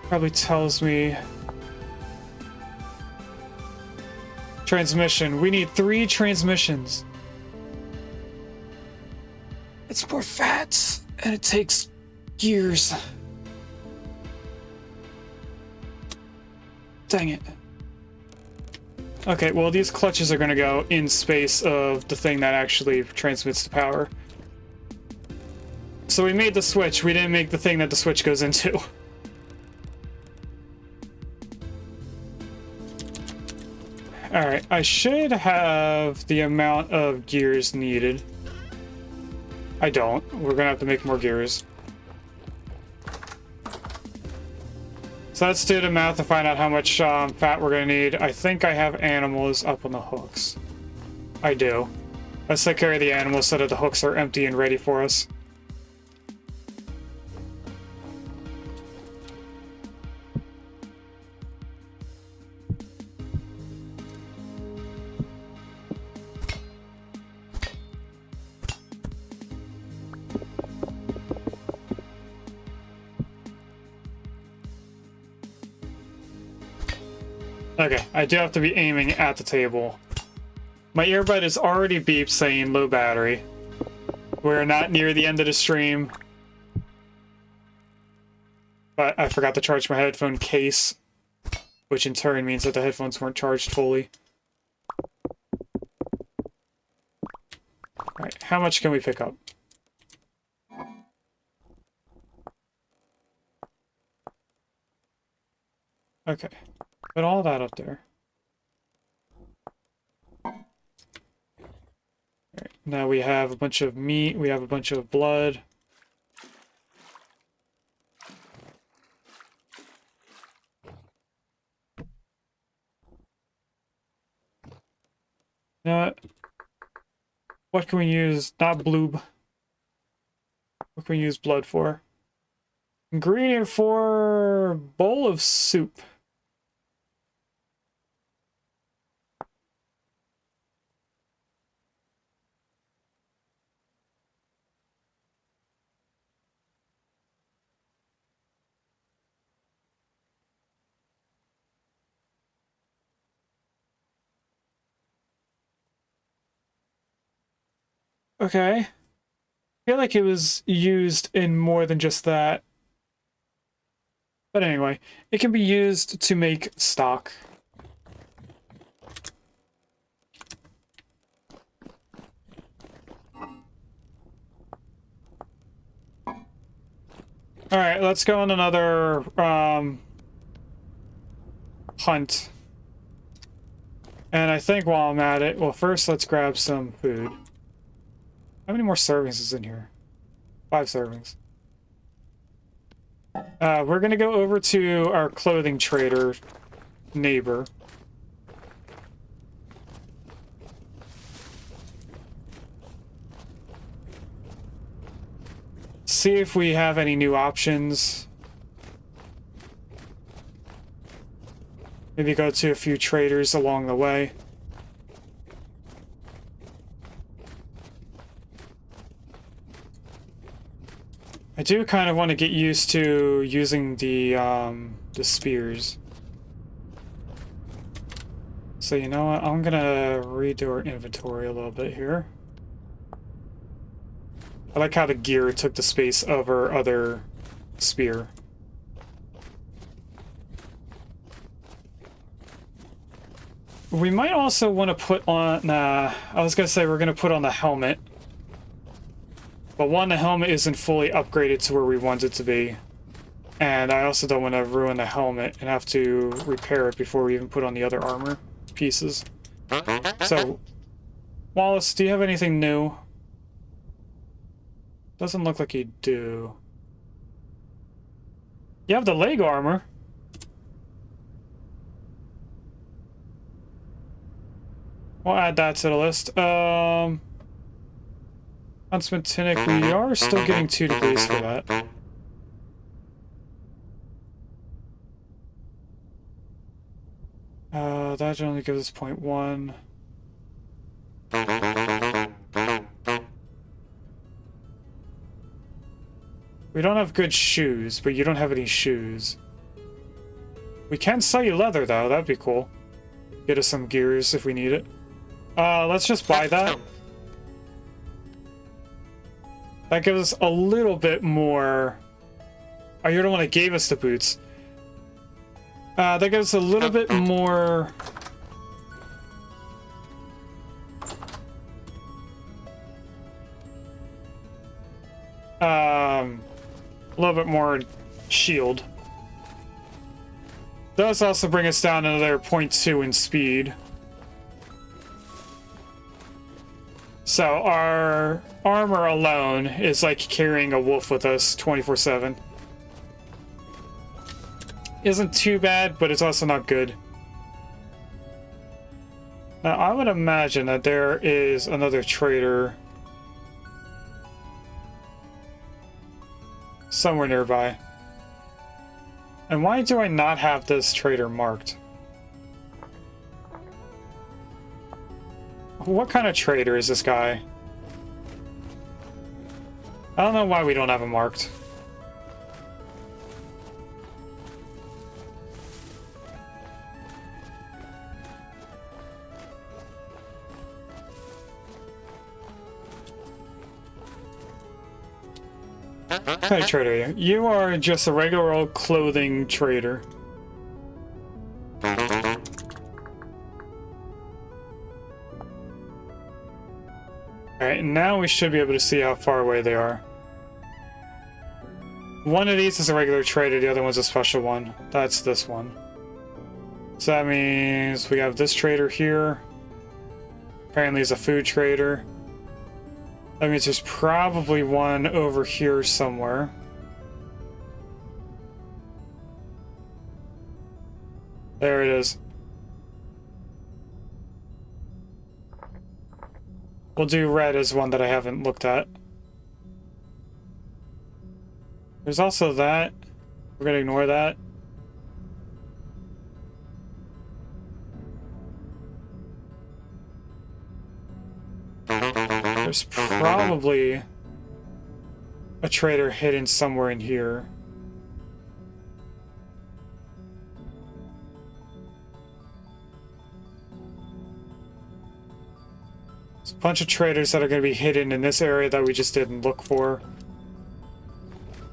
Probably tells me. Transmission. We need 3 transmissions. It's more fat, and it takes gears. Dang it. Okay, well, these clutches are gonna go in space of the thing that actually transmits the power. So we made the switch, we didn't make the thing that the switch goes into. Alright, I should have the amount of gears needed. I don't. We're gonna have to make more gears. So let's do the math to find out how much fat we're gonna need. I think I have animals up on the hooks. I do. Let's take care of the animals so that the hooks are empty and ready for us. Okay, I do have to be aiming at the table. My earbud is already beeped saying low battery. We're not near the end of the stream. But I forgot to charge my headphone case, which in turn means that the headphones weren't charged fully. Alright, how much can we pick up? Okay, put all that up there. Alright, now we have a bunch of meat, we have a bunch of blood. Now, what can we use? Not bloob. What can we use blood for? Ingredient for bowl of soup. Okay. I feel like it was used in more than just that. But anyway, it can be used to make stock. Alright, let's go on another hunt. And I think while I'm at it, well, first let's grab some food. How many more servings is in here? 5 servings. We're gonna go over to our clothing trader neighbor. See if we have any new options. Maybe go to a few traders along the way. I do kind of want to get used to using the spears. So you know what? I'm gonna redo our inventory a little bit here. I like how the gear took the space of our other spear. We might also want to put on, I was going to say we're going to put on the helmet. But one, the helmet isn't fully upgraded to where we want it to be. And I also don't want to ruin the helmet and have to repair it before we even put on the other armor pieces. So, Wallace, do you have anything new? Doesn't look like you do. You have the leg armor. We'll add that to the list. Huntsman Tunic, we are still getting 2 degrees for that. That only gives us 0.1. We don't have good shoes, but you don't have any shoes. We can sell you leather, though. That'd be cool. Get us some gears if we need it. Let's just buy that. That gives us a little bit more... Oh, you're the one that gave us the boots. That gives us a little bit more... A little bit more shield. Does also bring us down another 0.2 in speed. So our armor alone is like carrying a wolf with us 24/7. Isn't too bad, but it's also not good. Now I would imagine that there is another trader somewhere nearby. And why do I not have this trader marked? What kind of trader is this guy? I don't know why we don't have him marked. What kind of trader are you? You are just a regular old clothing trader. Alright, now we should be able to see how far away they are. One of these is a regular trader, the other one's a special one. That's this one. So that means we have this trader here. Apparently he's a food trader. That means there's probably one over here somewhere. There it is. We'll do red as one that I haven't looked at. There's also that. We're gonna ignore that. There's probably a trader hidden somewhere in here. There's a bunch of traders that are going to be hidden in this area that we just didn't look for.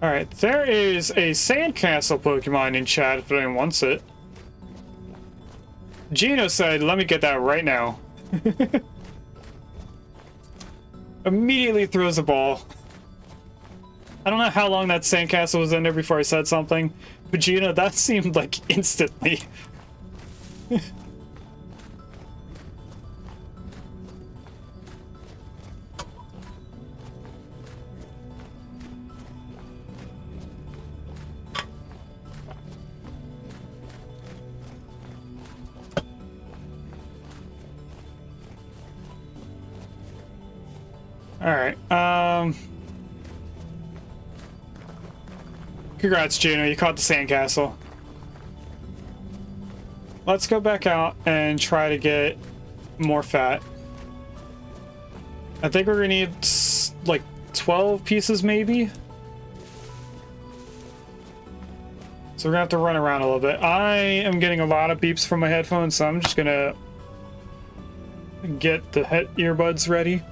Alright, there is a sandcastle Pokemon in chat if anyone wants it. Gino said, let me get that right now. Immediately throws a ball. I don't know how long that sandcastle was in there before I said something, but Gina, that seemed like instantly. Alright, congrats, Juno, you caught the sandcastle. Let's go back out and try to get more fat. I think we're gonna need, like, 12 pieces, maybe? So we're gonna have to run around a little bit. I am getting a lot of beeps from my headphones, so I'm just gonna get the earbuds ready.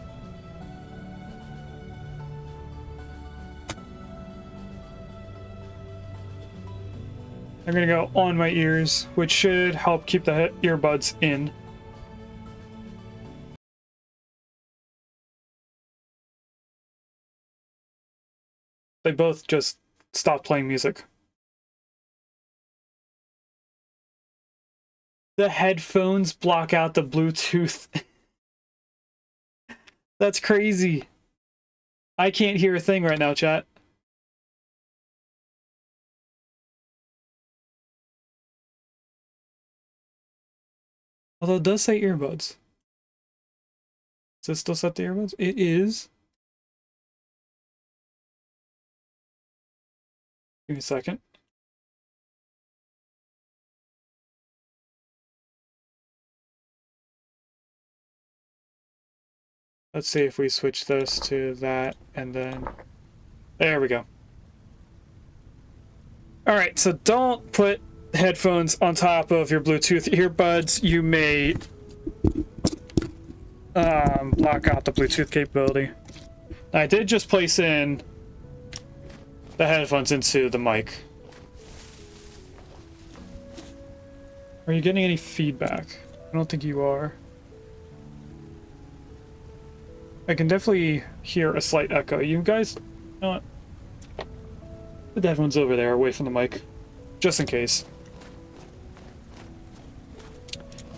I'm gonna go on my ears, which should help keep the earbuds in. They both just stopped playing music. The headphones block out the Bluetooth. That's crazy. I can't hear a thing right now, chat. Although it does say earbuds. Does it still set the earbuds? It is. Give me a second. Let's see if we switch this to that, and then... There we go. Alright, so don't put headphones on top of your Bluetooth earbuds. You may block out the Bluetooth capability. I did just place in the headphones into the mic. Are you getting any feedback? I don't think you are. I can definitely hear a slight echo. You guys, you know what? Put the headphones over there, away from the mic, just in case.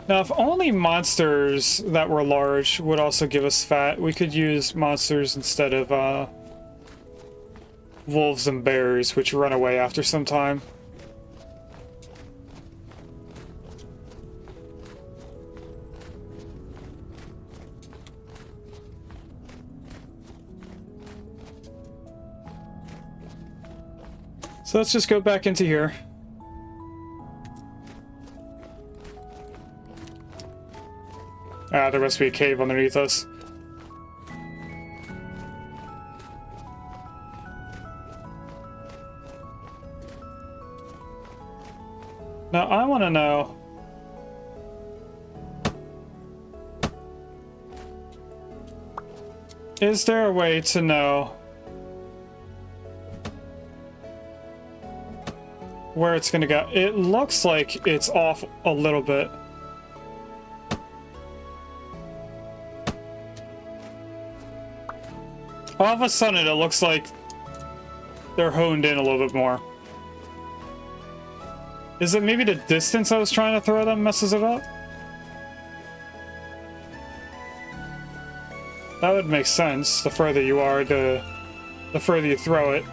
Now, if only monsters that were large would also give us fat, we could use monsters instead of wolves and bears, which run away after some time. So let's just go back into here. Ah, there must be a cave underneath us. Now, I want to know... Is there a way to know where it's gonna go? It looks like it's off a little bit. All of a sudden, it looks like they're honed in a little bit more. Is it maybe the distance I was trying to throw them messes it up? That would make sense. The further you are, the further you throw it,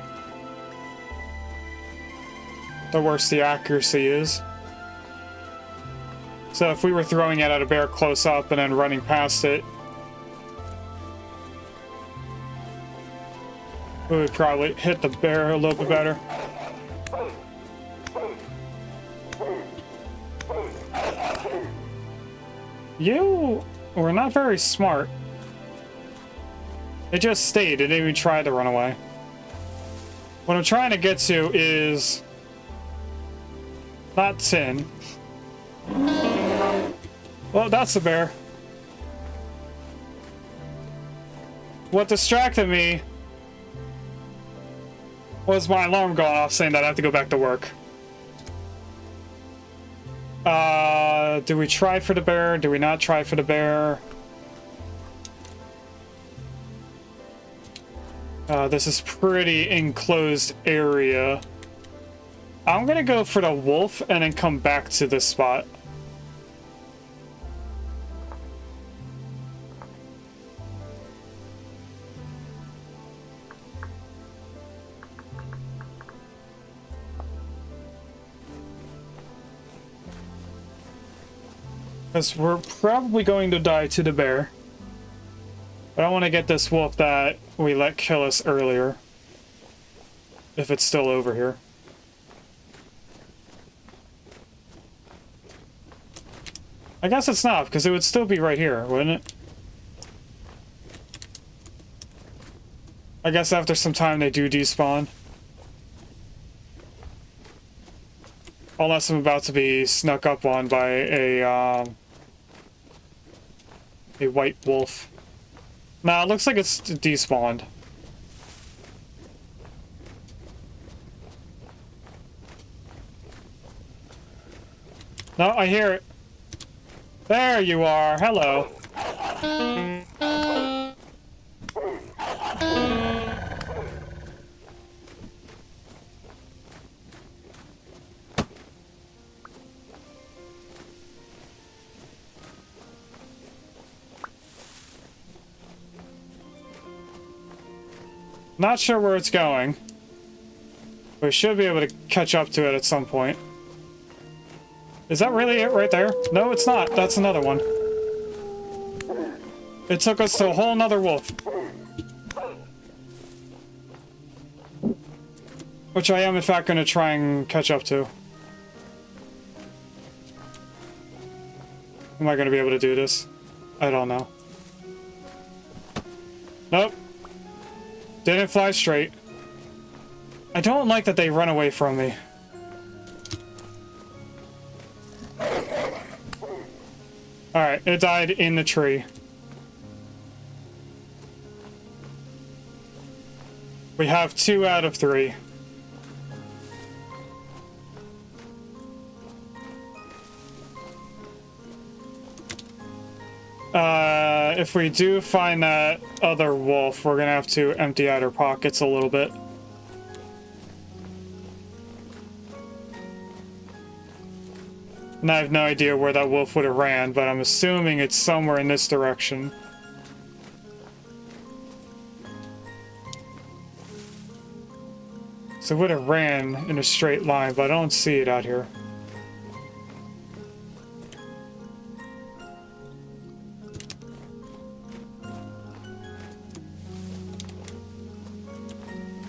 the worse the accuracy is. So if we were throwing it at a bear close up and then running past it, we would probably hit the bear a little bit better. You were not very smart. It just stayed. It didn't even try to run away. What I'm trying to get to is not 10. Well, that's the bear. What distracted me was my alarm going off saying that I have to go back to work. Do we try for the bear? Do we not try for the bear? This is pretty enclosed area. I'm gonna go for the wolf and then come back to this spot. Because we're probably going to die to the bear. But I want to get this wolf that we let kill us earlier. If it's still over here. I guess it's not, because it would still be right here, wouldn't it? I guess after some time they do despawn. Unless I'm about to be snuck up on by a white wolf. Nah, it looks like it's despawned. No, I hear it. There you are. Hello. Not sure where it's going. We should be able to catch up to it at some point. Is that really it right there? No, it's not. That's another one. It took us to a whole nother wolf. Which I am, in fact, going to try and catch up to. Am I going to be able to do this? I don't know. Nope. Didn't fly straight. I don't like that they run away from me. Alright, it died in the tree. We have 2 out of 3. If we do find that other wolf, we're gonna have to empty out our pockets a little bit. And I have no idea where that wolf would have ran, but I'm assuming it's somewhere in this direction. So it would have ran in a straight line, but I don't see it out here.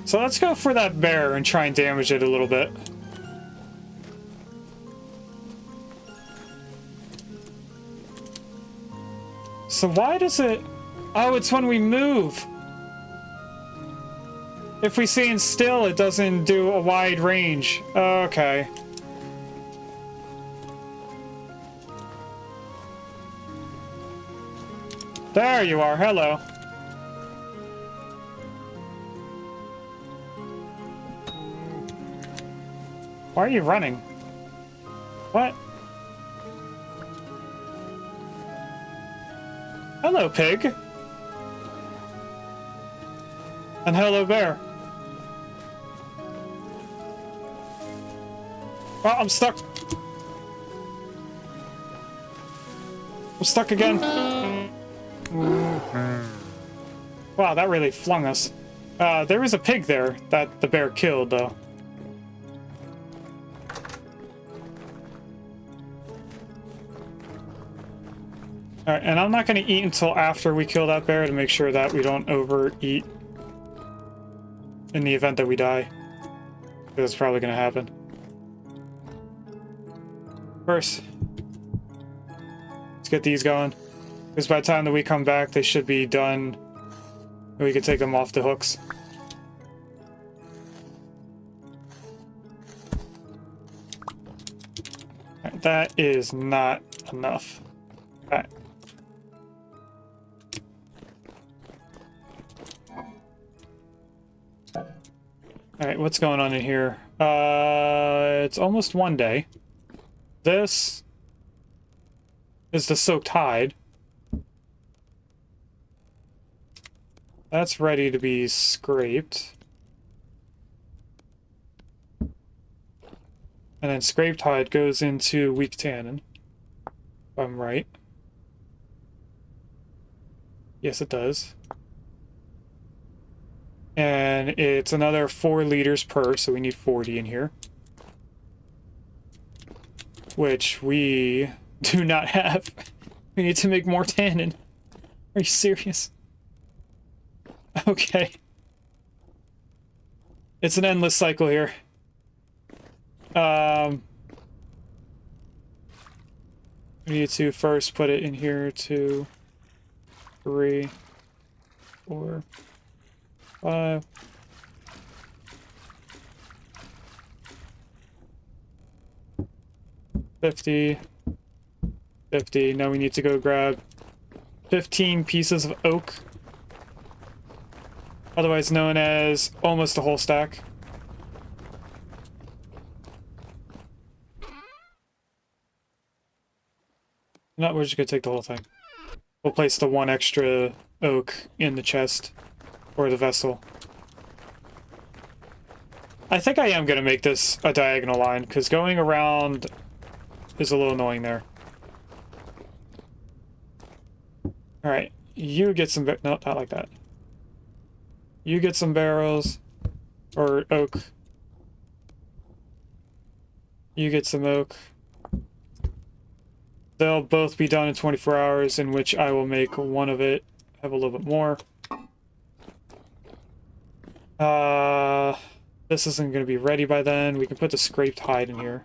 So let's go for that bear and try and damage it a little bit. So why does it... Oh, it's when we move. If we stand still, it doesn't do a wide range. Okay. There you are. Hello. Why are you running? What? Hello, pig. And hello, bear. Oh, I'm stuck. I'm stuck again. Wow, that really flung us. There was a pig there that the bear killed, though. Alright, and I'm not going to eat until after we kill that bear to make sure that we don't overeat in the event that we die. That's probably going to happen. First, let's get these going. Because by the time that we come back, they should be done. And we can take them off the hooks. Right, that is not enough. Alright. Alright, what's going on in here? It's almost 1 day. This is the soaked hide. That's ready to be scraped. And then scraped hide goes into weak tannin. If I'm right. Yes, it does. And it's another 4 liters per, so we need 40 in here. Which we do not have. We need to make more tannin. Are you serious? Okay. It's an endless cycle here. We need to first put it in here, 2, 3, 4, 5. $50. Now we need to go grab 15 pieces of oak, otherwise known as almost a whole stack. No, we're just gonna take the whole thing. We'll place the 1 extra oak in the chest, or the vessel. I think I am gonna make this a diagonal line, because going around is a little annoying there. Alright, you get some... No, not like that. You get some barrels, or oak. You get some oak. They'll both be done in 24 hours, in which I will make one of it have a little bit more. This isn't going to be ready by then. We can put the scraped hide in here.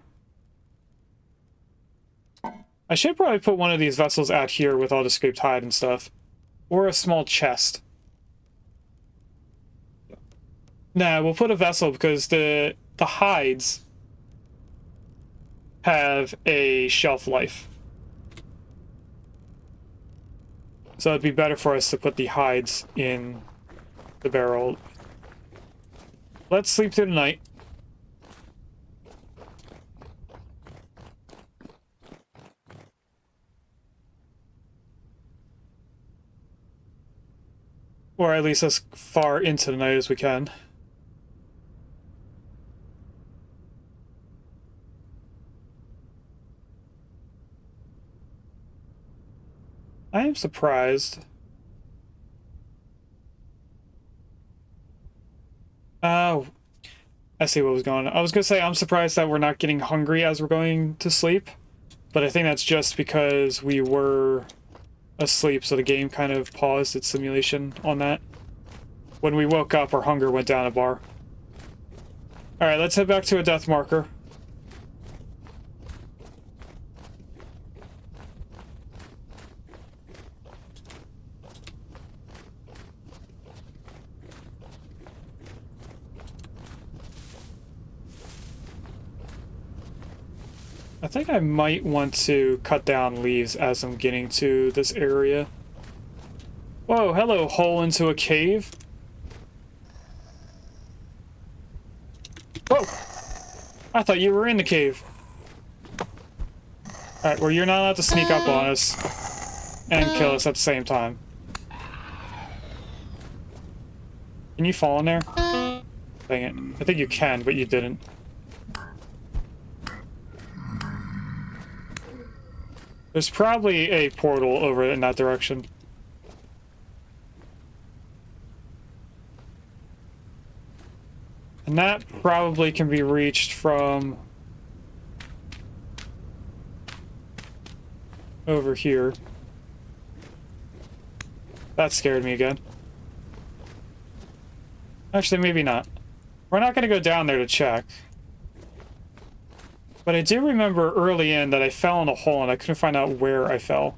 I should probably put one of these vessels out here with all the scraped hide and stuff. Or a small chest. Nah, we'll put a vessel because the hides have a shelf life. So it'd be better for us to put the hides in the barrel. Let's sleep through the night. Or at least as far into the night as we can. I am surprised. Oh, I see what was going on. I was going to say, I'm surprised that we're not getting hungry as we're going to sleep. But I think that's just because we were asleep, so the game kind of paused its simulation on that. When we woke up, our hunger went down a bar. Alright, let's head back to a death marker. I think I might want to cut down leaves as I'm getting to this area. Whoa, hello, hole into a cave. Whoa! I thought you were in the cave. Alright, well, you're not allowed to sneak up on us and kill us at the same time. Can you fall in there? Dang it. I think you can, but you didn't. There's probably a portal over in that direction. And that probably can be reached from over here. That scared me again. Actually, maybe not. We're not going to go down there to check. But I do remember early in that I fell in a hole and I couldn't find out where I fell.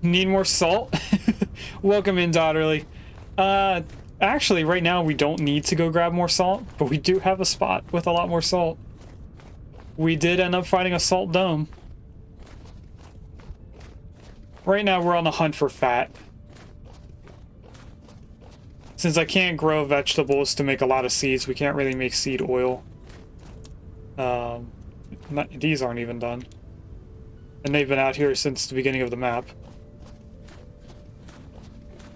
Need more salt? Welcome in, Dotterly. Actually, right now we don't need to go grab more salt, but we do have a spot with a lot more salt. We did end up finding a salt dome. Right now we're on the hunt for fat. Since I can't grow vegetables to make a lot of seeds, we can't really make seed oil. These aren't even done. And they've been out here since the beginning of the map.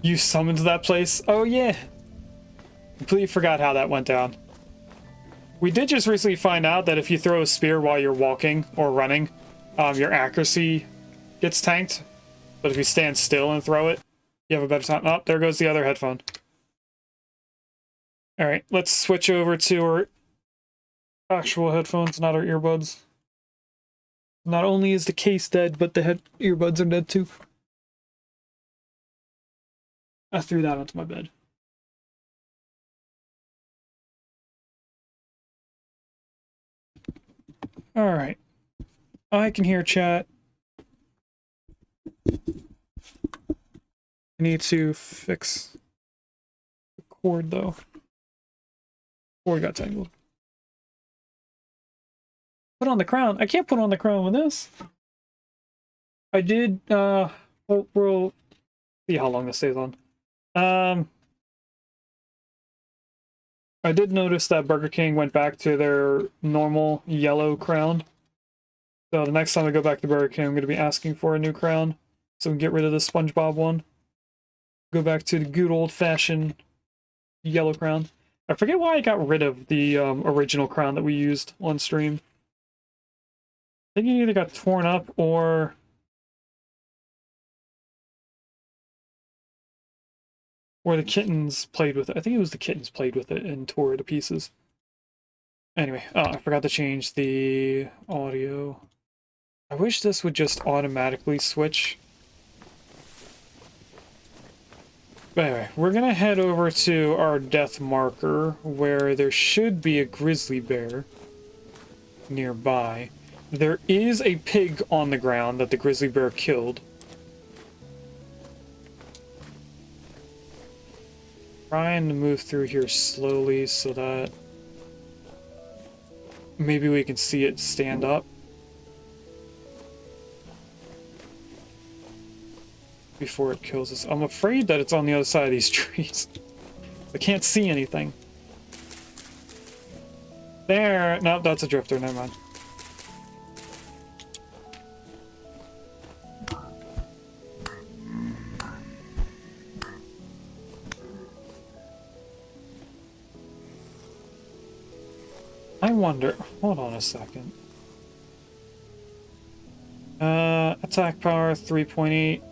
You summoned that place? Oh yeah. Completely forgot how that went down. We did just recently find out that if you throw a spear while you're walking or running, your accuracy gets tanked. But if you stand still and throw it, you have a better time. Oh, there goes the other headphone. Alright, let's switch over to our actual headphones, not our earbuds. Not only is the case dead, but the earbuds are dead too. I threw that onto my bed. Alright. I can hear chat. I need to fix the cord though. Cord got tangled. Put on the crown. I can't put on the crown with this. I did, we'll see how long this stays on. I did notice that Burger King went back to their normal yellow crown. So the next time I go back to Burger King, I'm going to be asking for a new crown. So we can get rid of the SpongeBob one. Go back to the good old-fashioned yellow crown. I forget why I got rid of the original crown that we used on stream. I think it either got torn up or... the kittens played with it. I think it was the kittens played with it and tore it to pieces. Anyway, I forgot to change the audio. I wish this would just automatically switch. But anyway, we're gonna head over to our death marker where there should be a grizzly bear nearby. There is a pig on the ground that the grizzly bear killed. Trying to move through here slowly so that maybe we can see it stand up. Before it kills us. I'm afraid that it's on the other side of these trees. I can't see anything. There! No, that's a drifter, never mind. I wonder... Hold on a second. Attack power 3.8.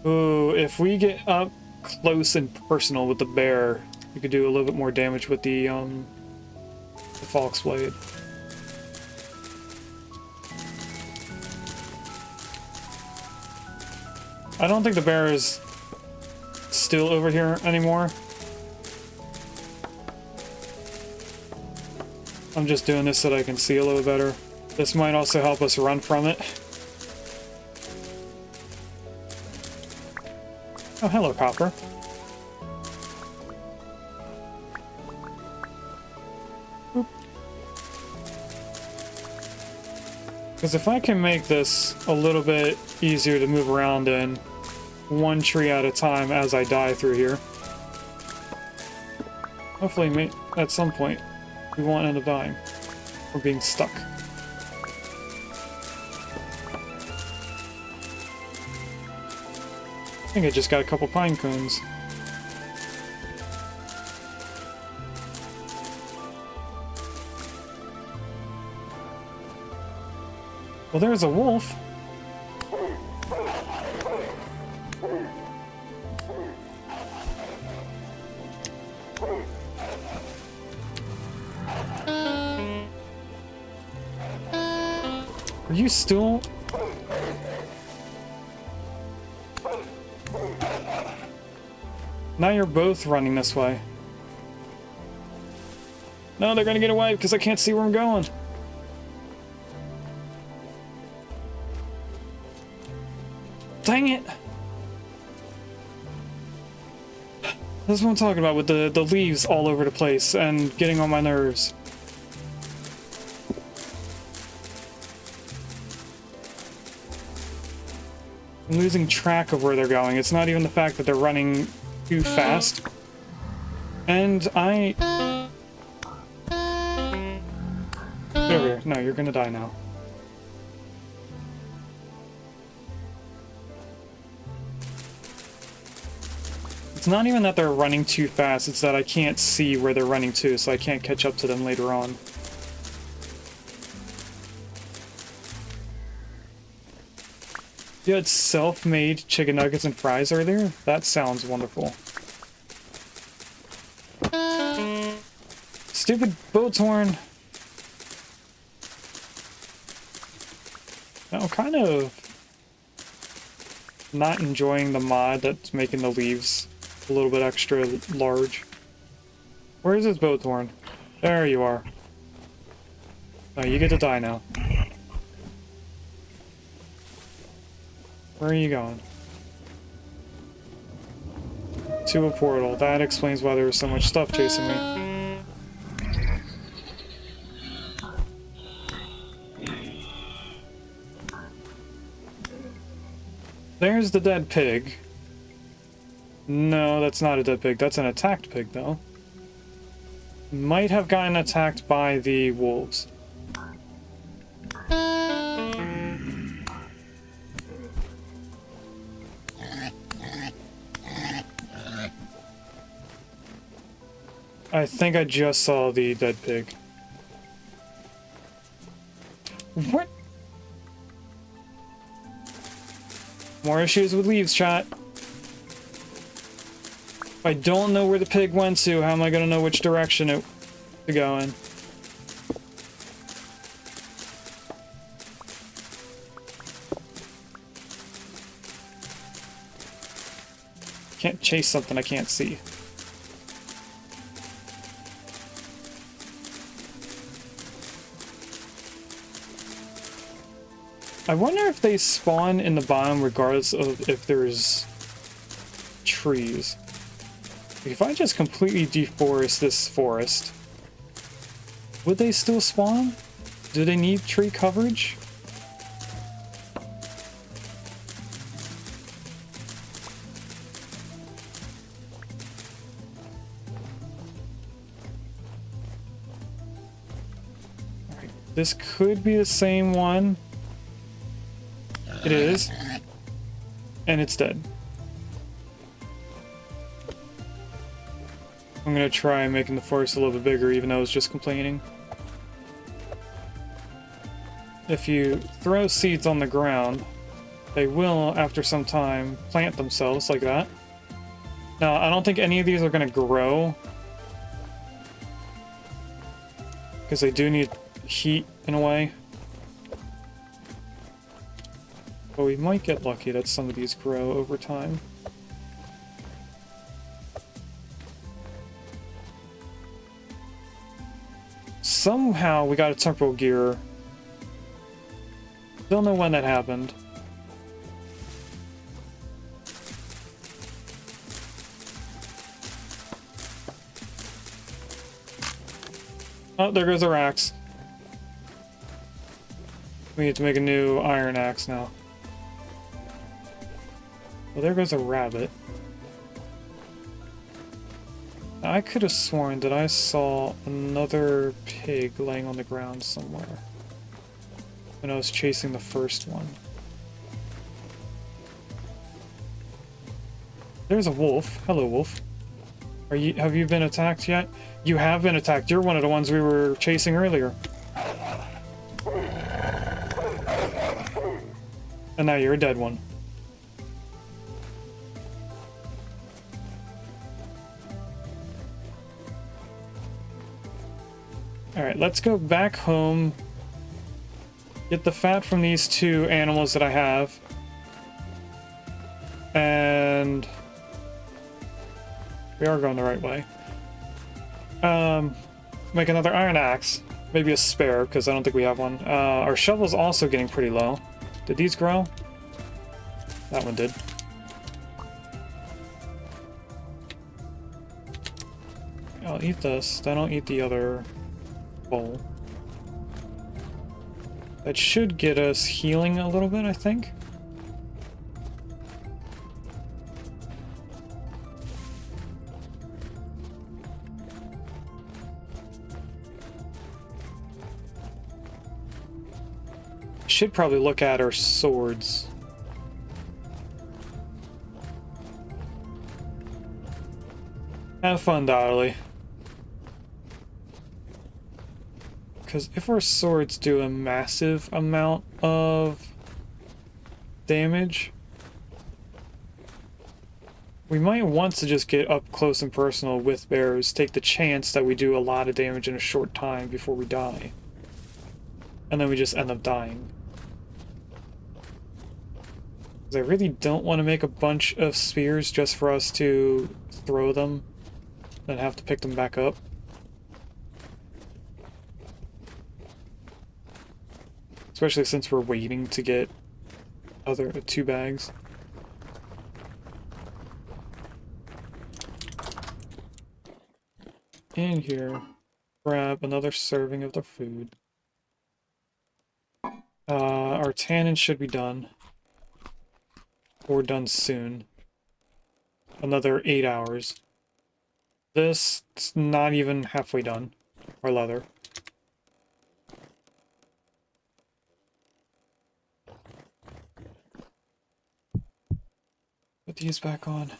Ooh, if we get up close and personal with the bear, we could do a little bit more damage with the Fox Blade. I don't think the bear is still over here anymore. I'm just doing this so that I can see a little better. This might also help us run from it. Oh, hello, Copper. Because if I can make this a little bit easier to move around in, one tree at a time as I die through here, hopefully at some point we won't end up dying or being stuck. I think I just got a couple pine cones. Well, there's a wolf. Are you still... Now you're both running this way. No, they're gonna get away because I can't see where I'm going. Dang it! That's what I'm talking about with the leaves all over the place and getting on my nerves. I'm losing track of where they're going. It's not even the fact that they're running too fast. And Get over here. No, you're gonna die now. It's not even that they're running too fast, it's that I can't see where they're running to, so I can't catch up to them later on. You had self-made chicken nuggets and fries earlier? That sounds wonderful. Stupid boat's horn. I'm kind of not enjoying the mod that's making the leaves a little bit extra large. Where is this boat horn? There you are. Oh, you get to die now. Where are you going? To a portal. That explains why there was so much stuff chasing me. There's the dead pig. No, that's not a dead pig. That's an attacked pig, though. Might have gotten attacked by the wolves. I think I just saw the dead pig. What? More issues with leaves, chat. If I don't know where the pig went to, how am I gonna know which direction it to go in? Can't chase something I can't see. I wonder if they spawn in the biome regardless of if there's trees. If I just completely deforest this forest, would they still spawn? Do they need tree coverage? Alright, this could be the same one. It is. And it's dead. I'm gonna try making the forest a little bit bigger, even though it's just complaining. If you throw seeds on the ground, they will, after some time, plant themselves like that. Now, I don't think any of these are gonna grow, because they do need heat in a way. But we might get lucky that some of these grow over time. Somehow we got a temporal gear. Don't know when that happened. Oh, there goes our axe. We need to make a new iron axe now. Well, there goes a rabbit. I could have sworn that I saw another pig laying on the ground somewhere when I was chasing the first one. There's a wolf. Hello, wolf. Have you been attacked yet? You have been attacked. You're one of the ones we were chasing earlier. And now you're a dead one. Alright, let's go back home. Get the fat from these two animals that I have. And we are going the right way. Make another iron axe. Maybe a spare, because I don't think we have one. Our shovel's also getting pretty low. Did these grow? That one did. I'll eat this, then I'll eat the other bowl. That should get us healing a little bit, I think. Should probably look at our swords. Have fun, Dotterly. Because if our swords do a massive amount of damage, we might want to just get up close and personal with bears, take the chance that we do a lot of damage in a short time before we die. And then we just end up dying. Because I really don't want to make a bunch of spears just for us to throw them and have to pick them back up. Especially since we're waiting to get other 2 bags. In here, grab another serving of the food. Our tannin should be done. Or done soon. Another 8 hours. This is not even halfway done. Our leather. Put these back on.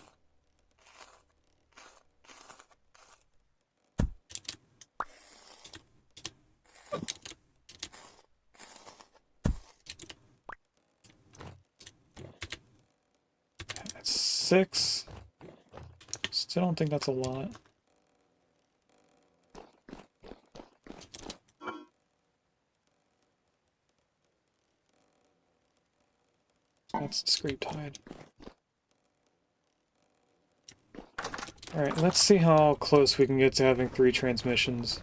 That's 6. Still don't think that's a lot. That's scraped hide. Alright, let's see how close we can get to having 3 transmissions.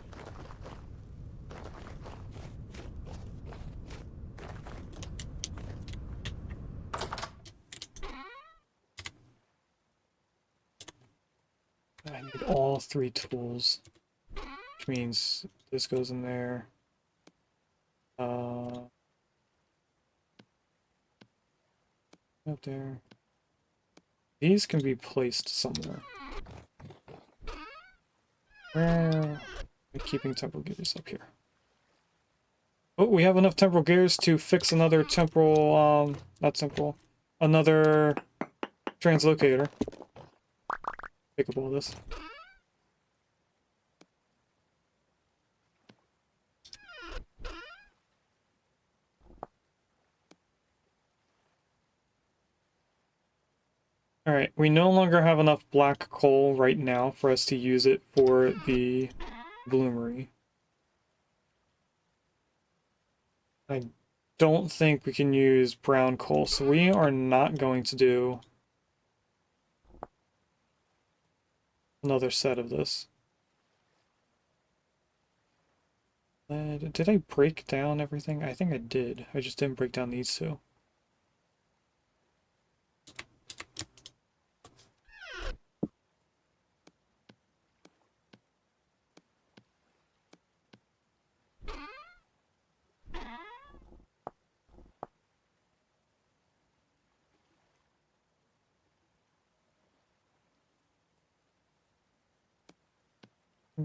I need all 3 tools, which means this goes in there. Up there. These can be placed somewhere. Where am I keeping temporal gears? Up here. Oh, we have enough temporal gears to fix another temporal, not temporal, another translocator. Pick up all this. Alright, we no longer have enough black coal right now for us to use it for the bloomery. I don't think we can use brown coal, so we are not going to do another set of this. Did I break down everything? I think I did. I just didn't break down these 2.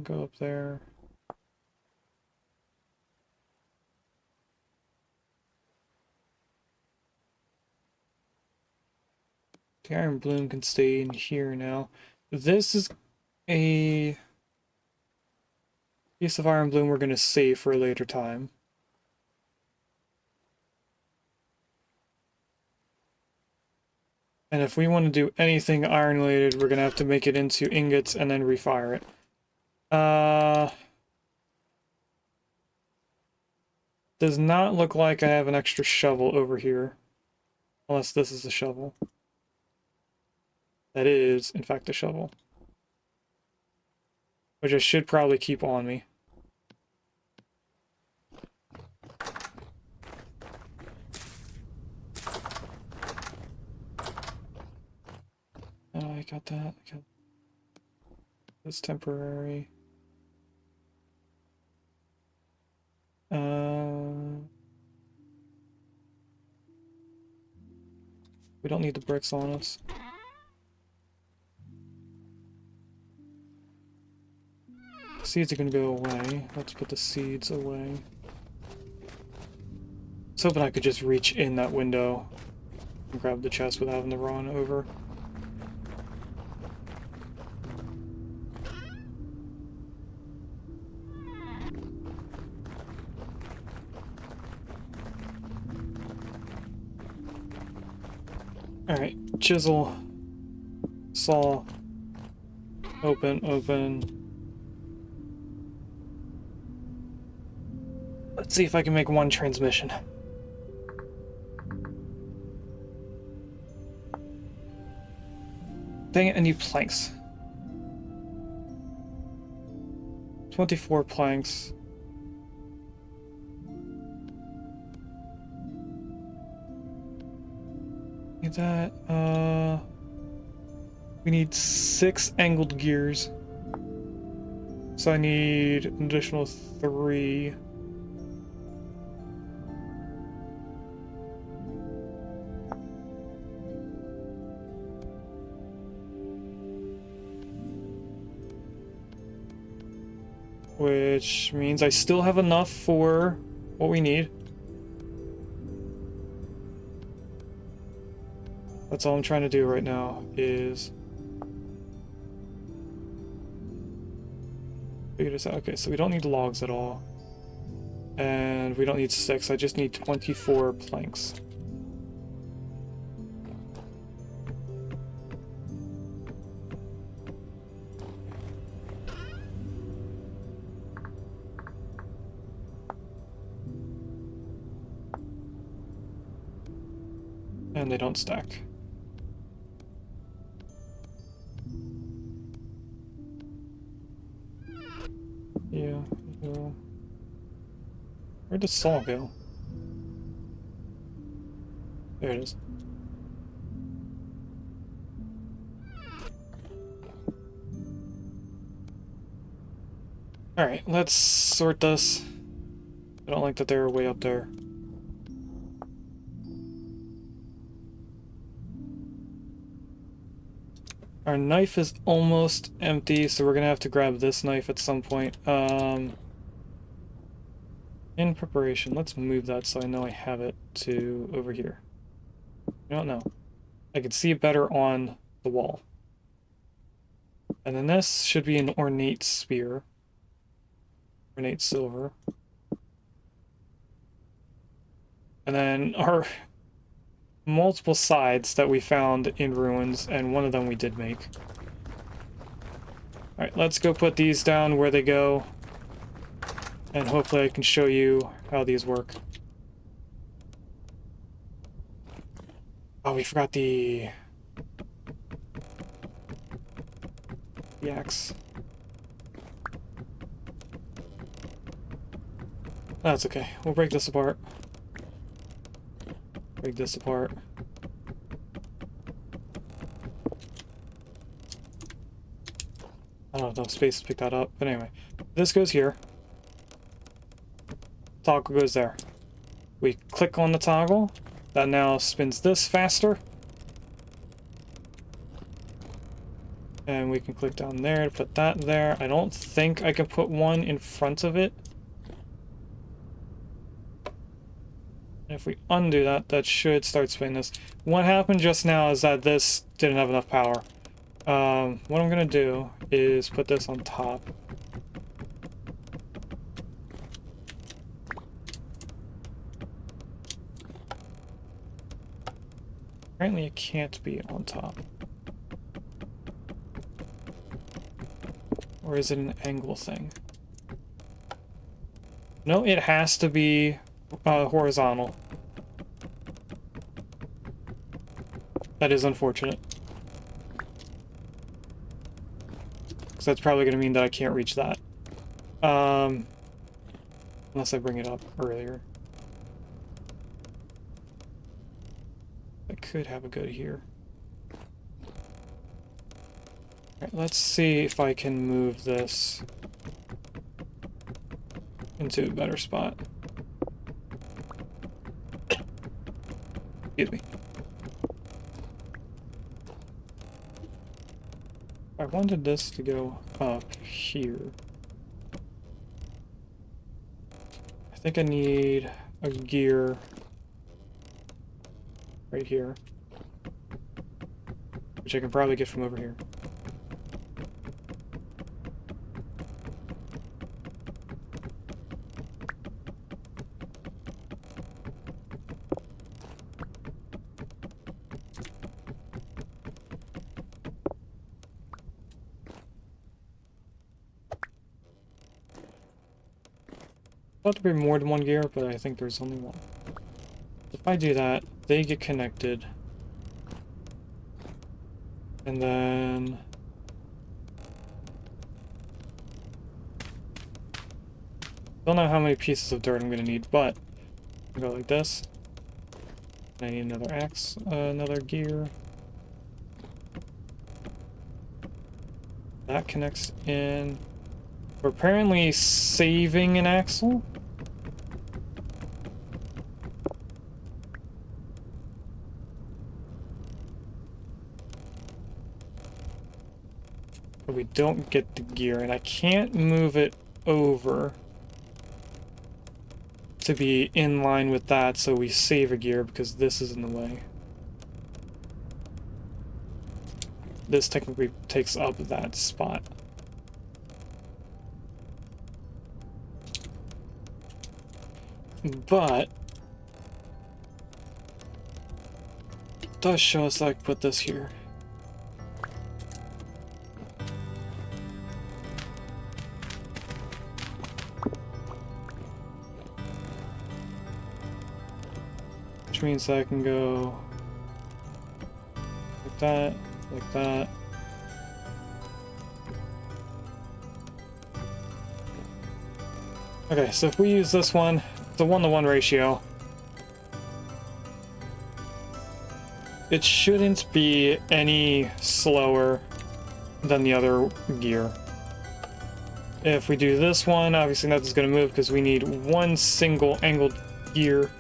Go up there. The iron bloom can stay in here now. This is a piece of iron bloom we're going to save for a later time. And if we want to do anything iron related, we're going to have to make it into ingots and then refire it. Does not look like I have an extra shovel over here. Unless this is a shovel. That is, in fact, a shovel. Which I should probably keep on me. Oh, I got that. That's temporary. We don't need the bricks on us. Seeds are going to go away. Let's put the seeds away. I was hoping I could just reach in that window and grab the chest without having to run over. Alright, chisel, saw, open. Let's see if I can make one transmission. Dang it, I need planks. 24 planks. Need that, we need 6 angled gears. So I need an additional 3. Which means I still have enough for what we need. That's all I'm trying to do right now is figure this out. Okay, so we don't need logs at all. And we don't need 6, I just need 24 planks. And they don't stack. Yeah. Where'd the saw go? There it is. Alright, let's sort this. I don't like that they're way up there. Our knife is almost empty, so we're gonna have to grab this knife at some point. In preparation, let's move that so I know I have it to over here. I don't know. I can see it better on the wall. And then this should be an ornate spear. Ornate silver. And then our multiple sides that we found in ruins, and one of them we did make. Alright, let's go put these down where they go, and hopefully I can show you how these work. Oh, we forgot the axe. That's okay, we'll break this apart. Break this apart. I don't have enough space to pick that up, but anyway. This goes here. Toggle goes there. We click on the toggle. That now spins this faster. And we can click down there to put that there. I don't think I can put one in front of it. If we undo that, that should start spinning this. What happened just now is that this didn't have enough power. What I'm gonna do is put this on top. Apparently it can't be on top. Or is it an angle thing? No, it has to be horizontal. That is unfortunate. Because that's probably going to mean that I can't reach that. Unless I bring it up earlier. I could have a good here. Alright, let's see if I can move this into a better spot. Excuse me. I wanted this to go up here. I think I need a gear right here, which I can probably get from over here. thought there'd be more than one gear, but I think there's only one. If I do that, they get connected. And then... don't know how many pieces of dirt I'm going to need, but I'll go like this. I need another axe, another gear. That connects in. We're apparently saving an axle. But we don't get the gear, and I can't move it over to be in line with that, so we save a gear because this is in the way. This technically takes up that spot. But it does show us that I can put this here. Which means I can go like that, like that. Okay, so if we use this one, it's a 1-to-1 ratio. It shouldn't be any slower than the other gear. If we do this one, obviously nothing's going to move because we need one single angled gear.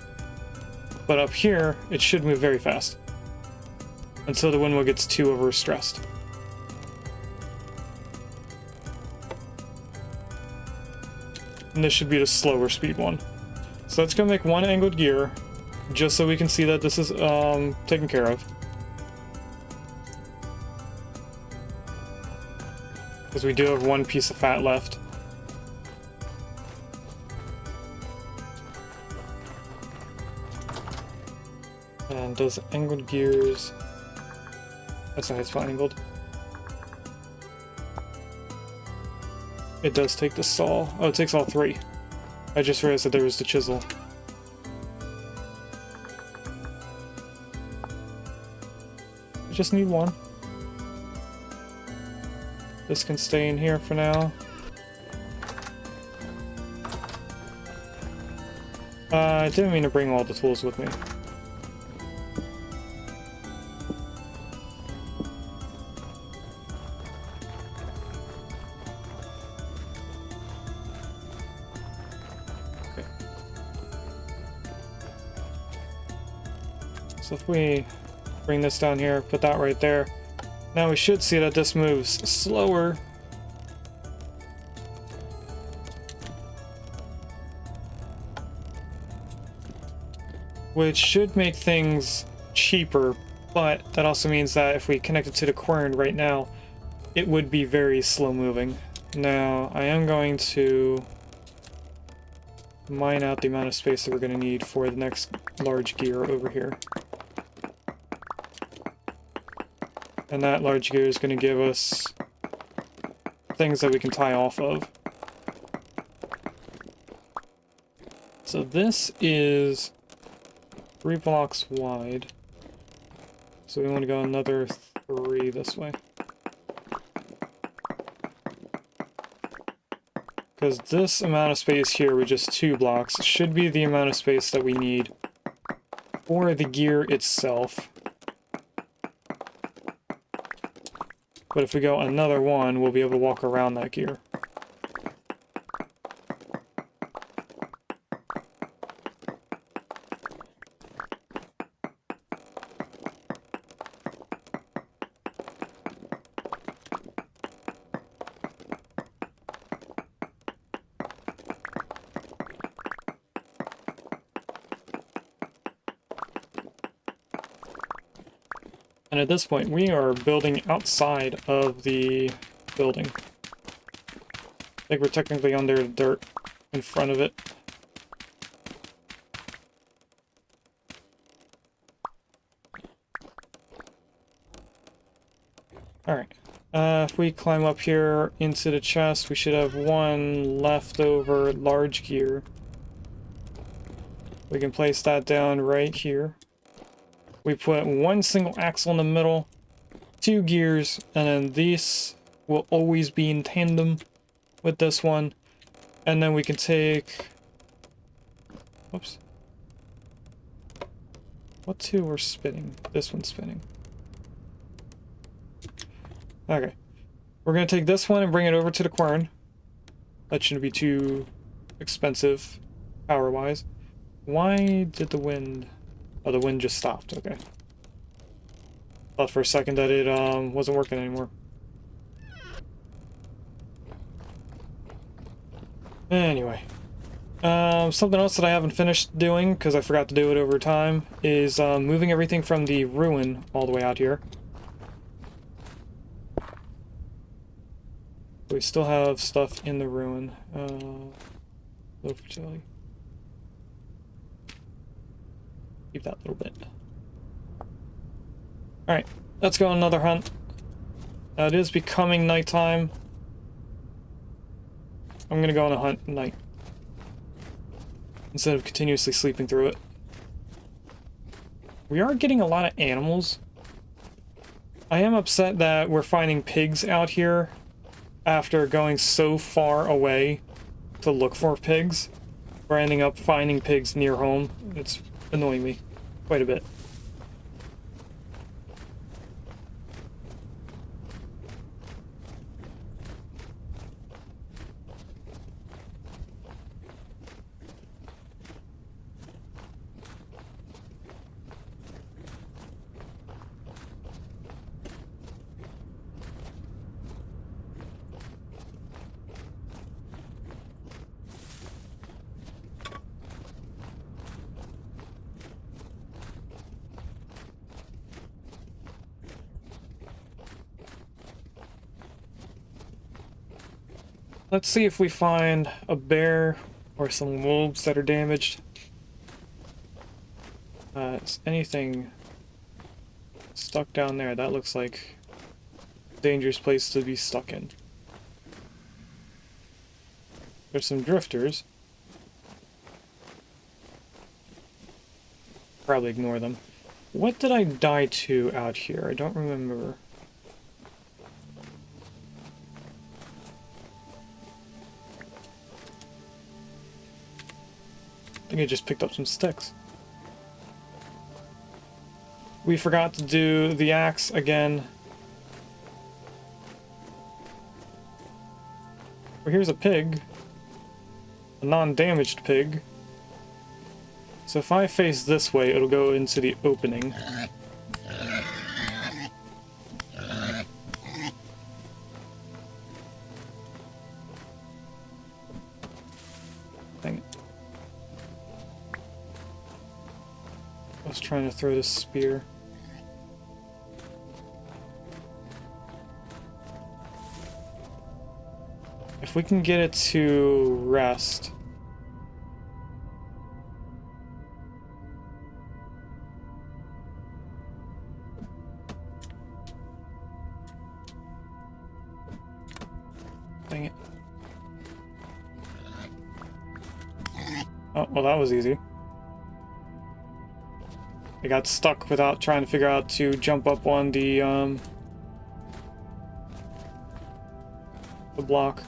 But up here, it should move very fast. Until the windmill gets too overstressed. And this should be the slower speed one. So let's go make one angled gear, just so we can see that this is taken care of. Because we do have one piece of fat left. And does angled gears... that's not, it's not angled. It does take the saw. Oh, it takes all three. I just realized that there was the chisel. I just need one. This can stay in here for now. I didn't mean to bring all the tools with me. So if we bring this down here, put that right there, now we should see that this moves slower. Which should make things cheaper, but that also means that if we connect it to the quern right now, it would be very slow moving. Now, I am going to mine out the amount of space that we're going to need for the next large gear over here. And that large gear is going to give us things that we can tie off of. So this is 3 blocks wide. So we want to go another 3 this way. Because this amount of space here with just 2 blocks should be the amount of space that we need for the gear itself. But if we go another 1, we'll be able to walk around that gear. And at this point, we are building outside of the building. I think we're technically under the dirt in front of it. Alright. If we climb up here into the chest, we should have 1 leftover large gear. We can place that down right here. We put one single axle in the middle, 2 gears, and then this will always be in tandem with this one. And then we can take... Whoops. What two are spinning? This one's spinning. Okay. We're going to take this one and bring it over to the quern. That shouldn't be too expensive power-wise. Why did the wind... Oh, the wind just stopped. Okay. Thought for a second that it wasn't working anymore. Anyway. Something else that I haven't finished doing, because I forgot to do it over time, is moving everything from the ruin all the way out here. We still have stuff in the ruin. Low fertility. Keep that little bit. Alright, let's go on another hunt. It is becoming nighttime. I'm gonna go on a hunt at night, instead of continuously sleeping through it. We are getting a lot of animals. I am upset that we're finding pigs out here after going so far away to look for pigs. We're ending up finding pigs near home. It's annoying me quite a bit. Let's see if we find a bear or some wolves that are damaged. Is anything stuck down there? That looks like a dangerous place to be stuck in. There's some drifters. Probably ignore them. What did I die to out here? I don't remember. I think I just picked up some sticks. We forgot to do the axe again. Well, here's a pig. A non-damaged pig. So if I face this way, it'll go into the opening. Dang it. I was trying to throw this spear. If we can get it to rest. Dang it. Oh, well, that was easy. I got stuck without trying to figure out to jump up on the block.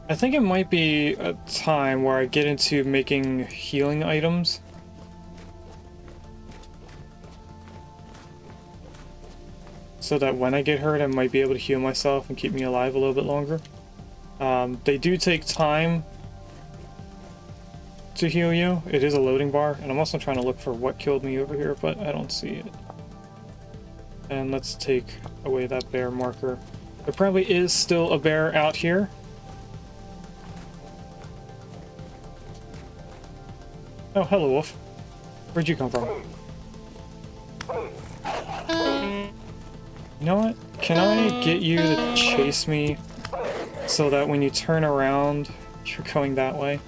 I think it might be a time where I get into making healing items. So that when I get hurt, I might be able to heal myself and keep me alive a little bit longer. They do take time to heal you. It is a loading bar, and I'm also trying to look for what killed me over here, but I don't see it. And let's take away that bear marker. There probably is still a bear out here. Oh, hello, wolf. Where'd you come from? You know what? Can I get you to chase me so that when you turn around, you're going that way?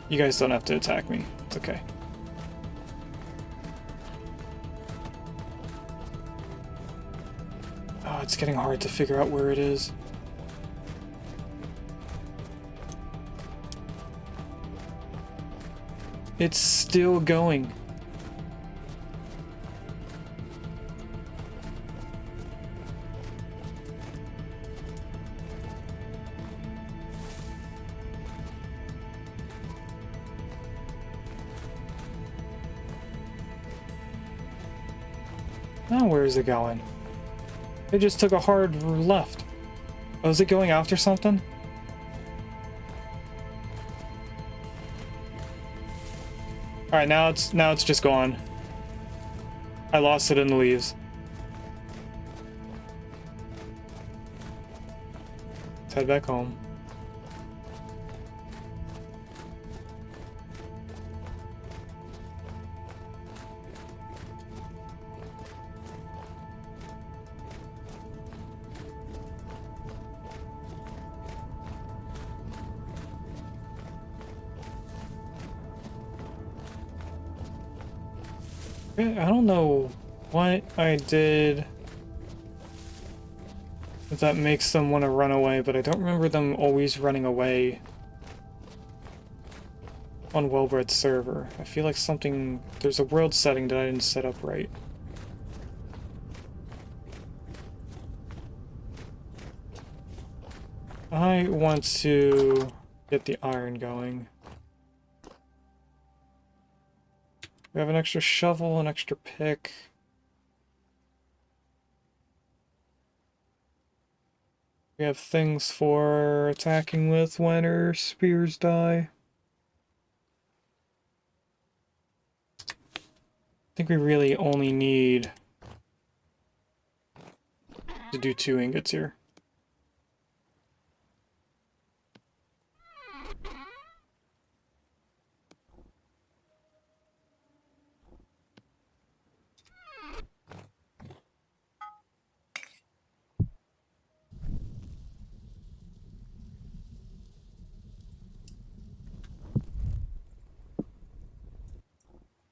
You guys don't have to attack me. It's okay. it's getting hard to figure out where it is. It's still going. Now where is it going? It just took a hard left. Oh, is it going after something? Alright, now it's just gone. I lost it in the leaves. Let's head back home. I don't know what I did that makes them want to run away, but I don't remember them always running away on Wellbred server. I feel like there's a world setting that I didn't set up right. I want to get the iron going. We have an extra shovel, an extra pick. We have things for attacking with when our spears die. I think we really only need to do 2 ingots here.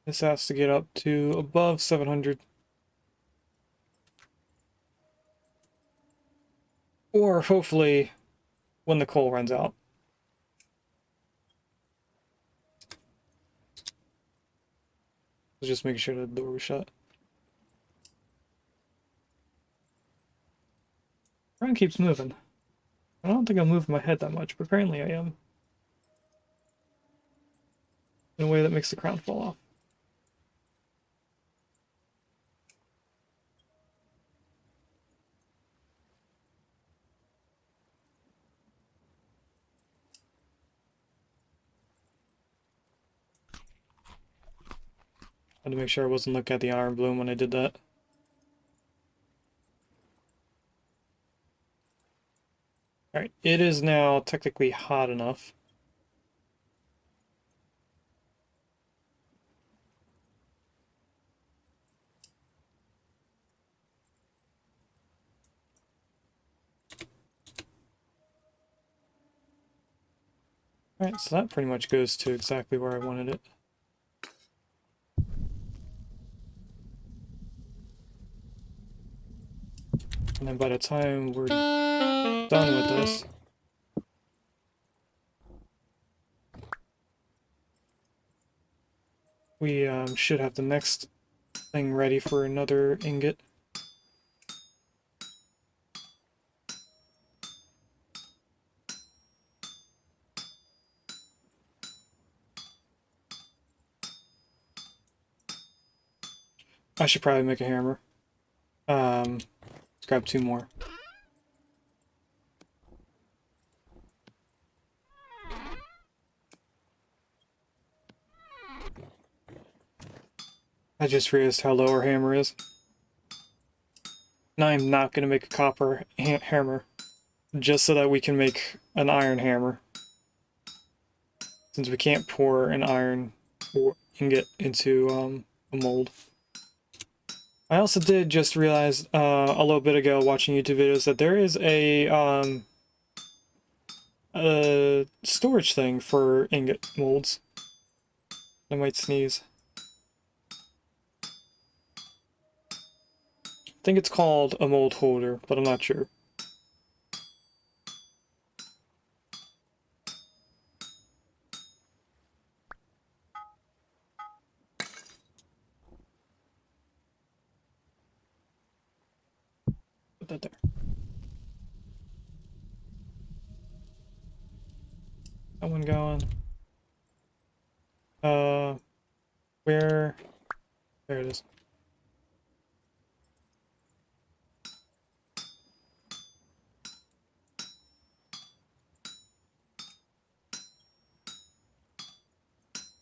This has to get up to above 700. Or hopefully when the coal runs out. Just making sure the door was shut. Crown keeps moving. I don't think I'm moving my head that much, but apparently I am. In a way that makes the crown fall off. I had to make sure I wasn't looking at the iron bloom when I did that. Alright, it is now technically hot enough. Alright, so that pretty much goes to exactly where I wanted it. And then by the time we're done with this, we should have the next thing ready for another ingot. I should probably make a hammer. Let's grab 2 more. I just realized how low our hammer is. Now I'm not going to make a copper hammer, just so that we can make an iron hammer. Since we can't pour an iron ingot into a mold. I also did just realize a little bit ago watching YouTube videos that there is a storage thing for ingot molds. I might sneeze. think it's called a mold holder, but I'm not sure. Put that there. That one going. Where? There it is.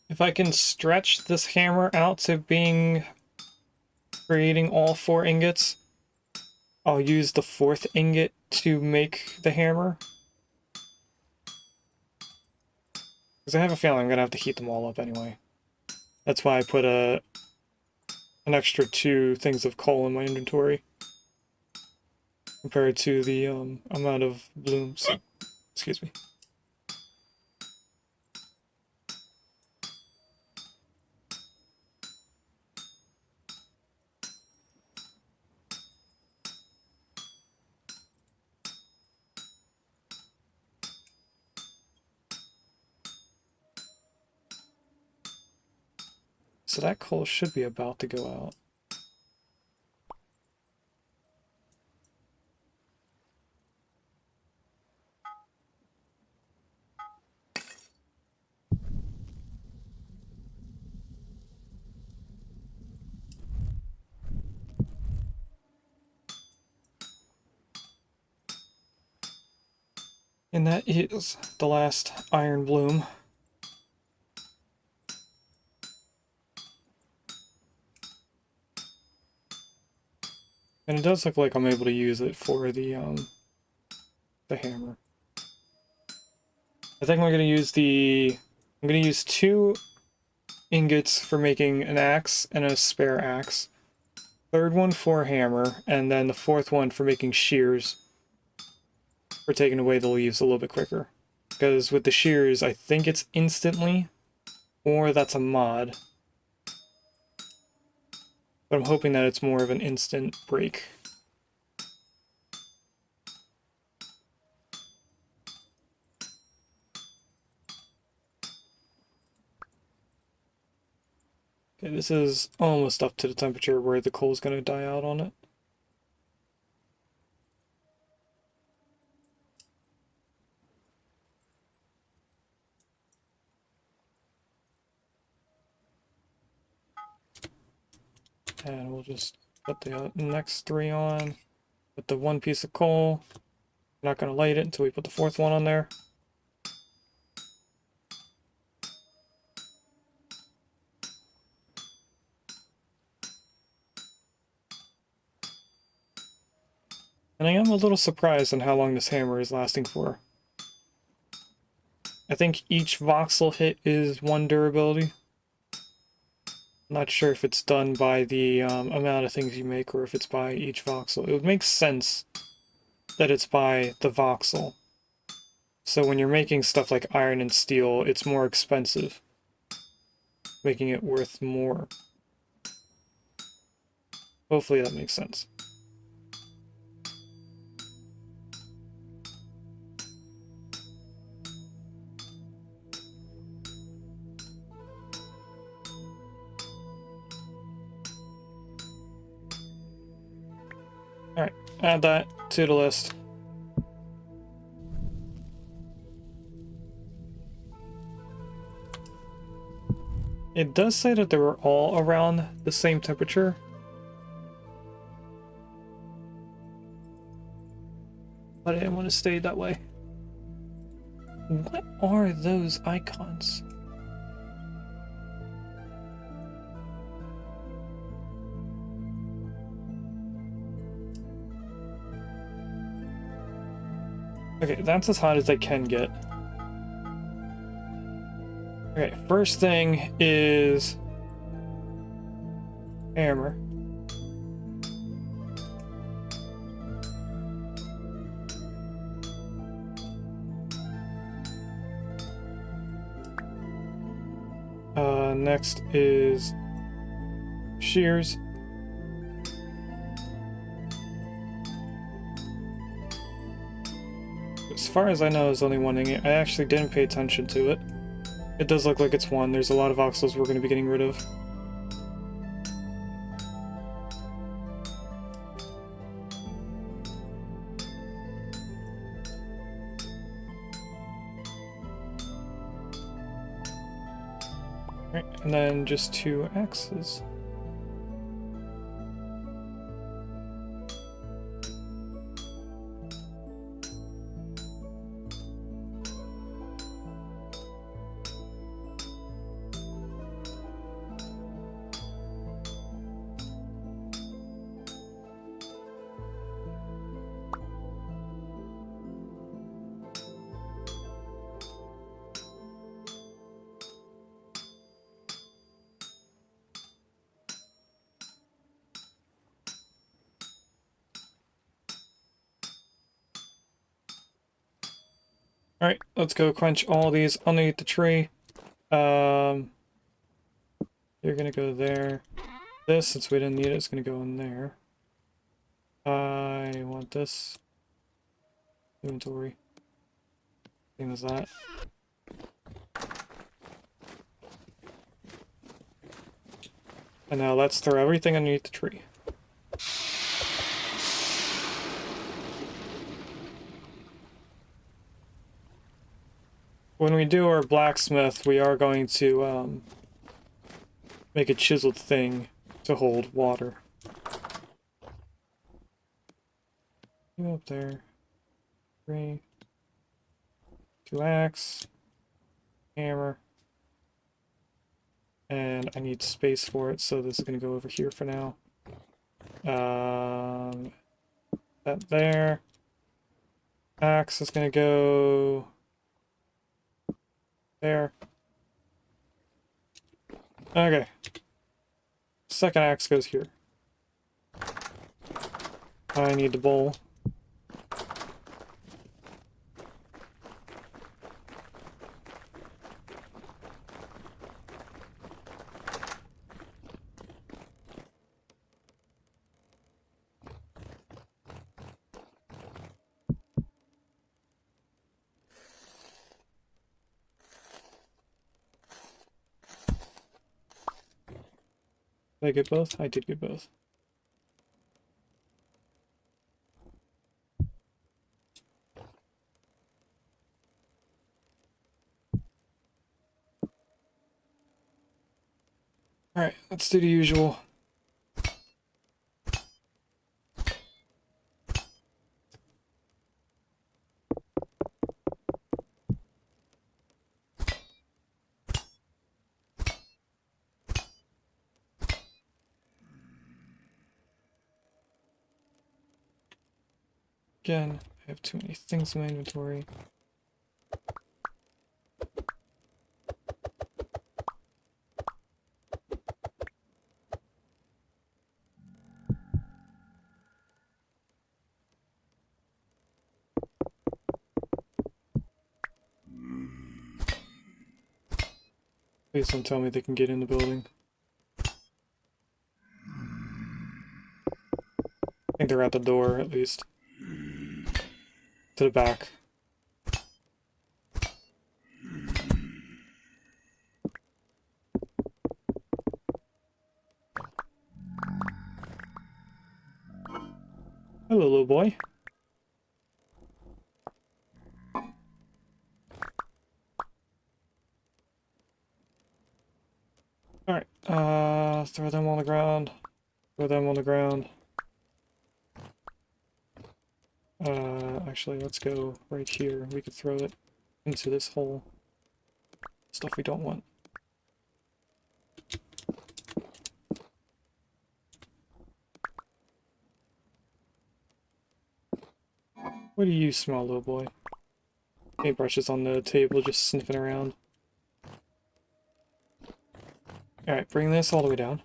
If I can stretch this hammer out to creating all 4 ingots, I'll use the 4th ingot to make the hammer. Because I have a feeling I'm gonna have to heat them all up anyway. That's why I put an extra 2 things of coal in my inventory. Compared to the amount of blooms. Excuse me. So that coal should be about to go out. And that is the last iron bloom. And it does look like I'm able to use it for the hammer. I think I'm gonna use I'm gonna use 2 ingots for making an axe and a spare axe. 3rd one for a hammer, and then the 4th one for making shears. For taking away the leaves a little bit quicker. Because with the shears, I think it's instantly, or that's a mod. But I'm hoping that it's more of an instant break. Okay, this is almost up to the temperature where the coal is going to die out on it. And we'll just put the next 3 on. Put the 1 piece of coal. We're not going to light it until we put the 4th one on there. And I am a little surprised on how long this hammer is lasting for. I think each voxel hit is 1 durability. Not sure if it's done by the amount of things you make or if it's by each voxel. It would make sense that it's by the voxel. So when you're making stuff like iron and steel, it's more expensive, making it worth more. Hopefully that makes sense. Alright, add that to the list. It does say that they were all around the same temperature. But I didn't want to stay that way. What are those icons? Okay, that's as hot as they can get. Okay, first thing is hammer. Next is shears. As far as I know, there's only one ingot. I actually didn't pay attention to it. It does look like it's one. There's a lot of voxels we're going to be getting rid of. Right, and then just 2 axes. Alright, let's go quench all these underneath the tree. You're gonna go there. This, since we didn't need it, is gonna go in there. I want this. Inventory. Same as that. And now let's throw everything underneath the tree. When we do our blacksmith, we are going to make a chiseled thing to hold water. Go up there. 3. 2 axe. Hammer. And I need space for it, so this is going to go over here for now. That there. Axe is going to go there. Okay. Second axe goes here. I need the bowl. Did I get both? I did get both. Alright, let's do the usual. Again, I have too many things in my inventory. Please don't tell me they can get in the building. I think they're at the door, at least. To the back. Hello, little boy. Alright, throw them on the ground. Throw them on the ground. Actually, let's go right here. We could throw it into this hole. Stuff we don't want. What do you smell, little boy? Paintbrushes on the table, just sniffing around. Alright, bring this all the way down.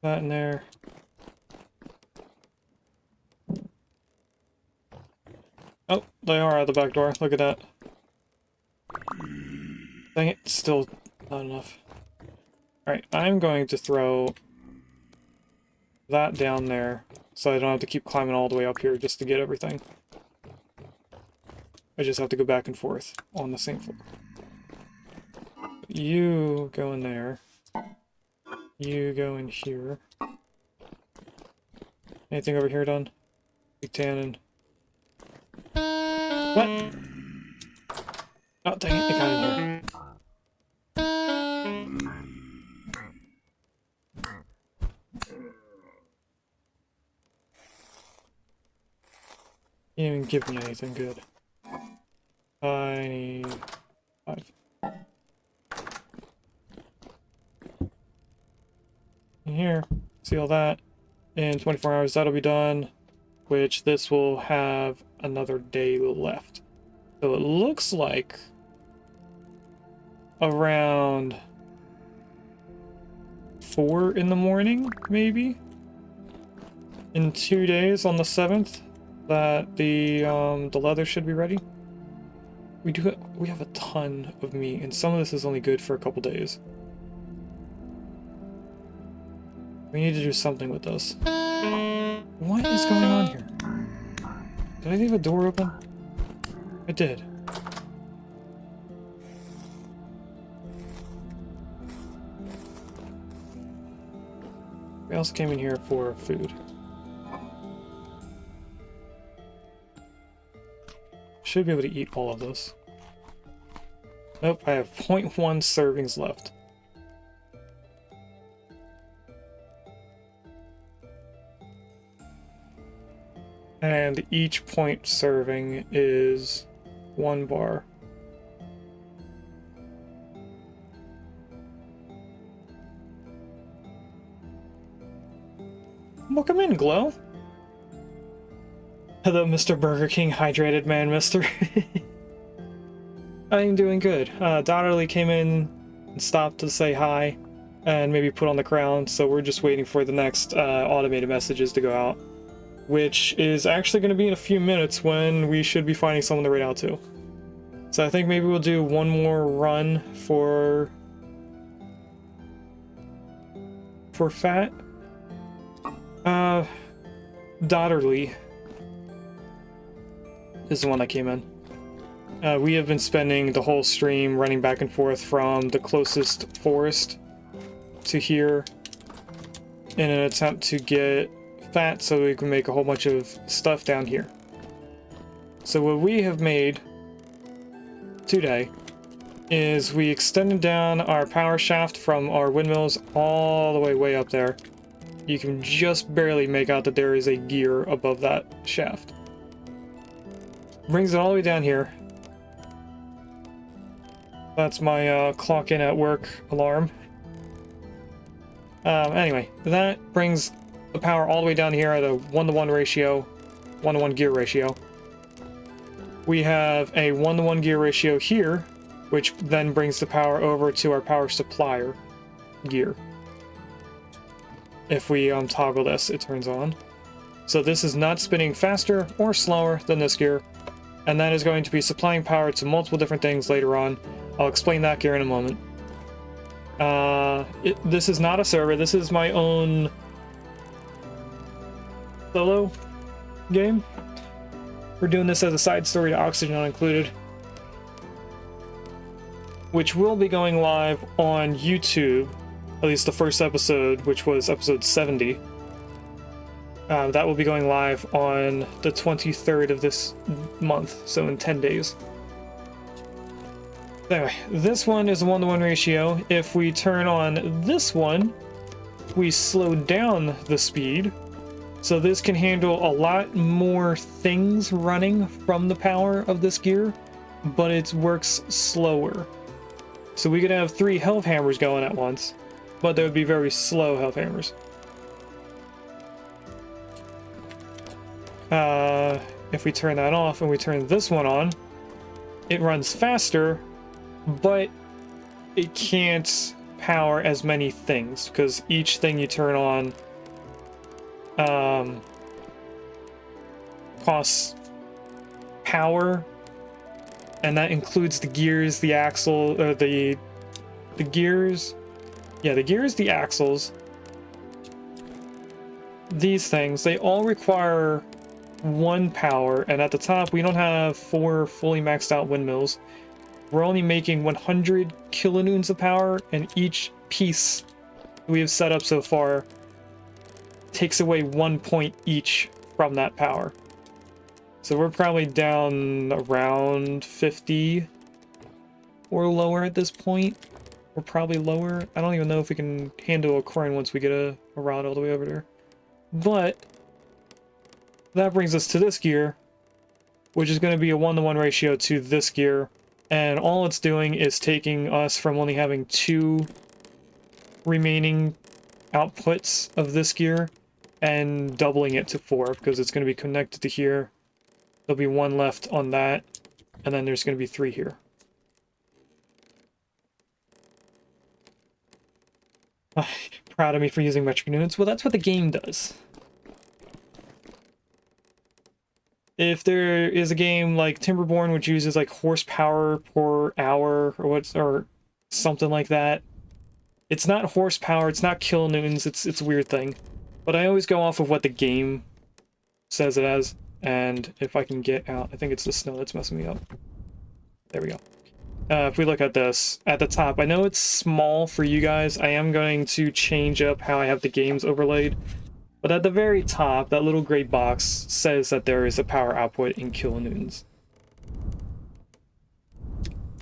That in there. Oh, they are at the back door. Look at that. Dang it, still not enough. Alright, I'm going to throw that down there, so I don't have to keep climbing all the way up here just to get everything. I just have to go back and forth on the same floor. You go in there. You go in here. Anything over here done? Big tannin. What? Oh, dang it, it got in here. You didn't even give me anything good. I need 5. In here, see all that. In 24 hours, that'll be done, which this will have another day left. So it looks like around 4 in the morning, maybe, in 2 days on the 7th, that the leather should be ready. We have a ton of meat, and some of this is only good for a couple days. We need to do something with this. What is going on here? Did I leave a door open? I did. We also came in here for food. Should be able to eat all of this. Nope, I have 0.1 servings left. And each point serving is 1 bar. Welcome in, Glow. Hello, Mr. Burger King hydrated man, mister. I'm doing good. Dotterly came in and stopped to say hi and maybe put on the crown, so we're just waiting for the next automated messages to go out, which is actually going to be in a few minutes when we should be finding someone to raid out to. So I think maybe we'll do one more run for Fat. Dotterly is the one that came in. We have been spending the whole stream running back and forth from the closest forest to here in an attempt to get fat so we can make a whole bunch of stuff down here. So what we have made today is we extended down our power shaft from our windmills all the way up there. You can just barely make out that there is a gear above that shaft. Brings it all the way down here. That's my clock in at work alarm. Anyway, that brings the power all the way down here at a 1-to-1 ratio, 1-to-1 gear ratio. We have a 1-to-1 gear ratio here, which then brings the power over to our power supplier gear. If we toggle this, it turns on. So this is not spinning faster or slower than this gear, and that is going to be supplying power to multiple different things later on. I'll explain that gear in a moment. This is not a server, this is my own solo game. We're doing this as a side story to Oxygen Not Included, which will be going live on YouTube, at least the first episode, which was episode 70. That will be going live on the 23rd of this month, so in 10 days. Anyway, this one is a 1-to-1 ratio. If we turn on this one, we slow down the speed. So this can handle a lot more things running from the power of this gear, but it works slower. So we could have 3 health hammers going at once, but they would be very slow health hammers. If we turn that off and we turn this one on, it runs faster, but it can't power as many things, because each thing you turn on costs power, and that includes the gears, the axle, the gears, yeah, the gears, the axles, these things, they all require 1 power, and at the top we don't have 4 fully maxed out windmills. We're only making 100 kilonewtons of power, and each piece we have set up so far takes away 1 point each from that power. So we're probably down around 50 or lower at this point. We're probably lower. I don't even know if we can handle a crane once we get a rod all the way over there. But that brings us to this gear, which is going to be a 1-to-1 ratio to this gear. And all it's doing is taking us from only having 2 remaining outputs of this gear and doubling it to 4, because it's going to be connected to here. There'll be 1 left on that, and then there's going to be 3 here. Proud of me for using metric units. Well, that's what the game does. If there is a game like Timberborn, which uses like horsepower per hour or something like that, it's not horsepower, it's not kilonewtons, it's a weird thing. But I always go off of what the game says it as, and if I can get out, I think it's the snow that's messing me up. There we go. If we look at this, at the top, I know it's small for you guys. I am going to change up how I have the games overlaid. But at the very top, that little gray box says that there is a power output in kilonewtons.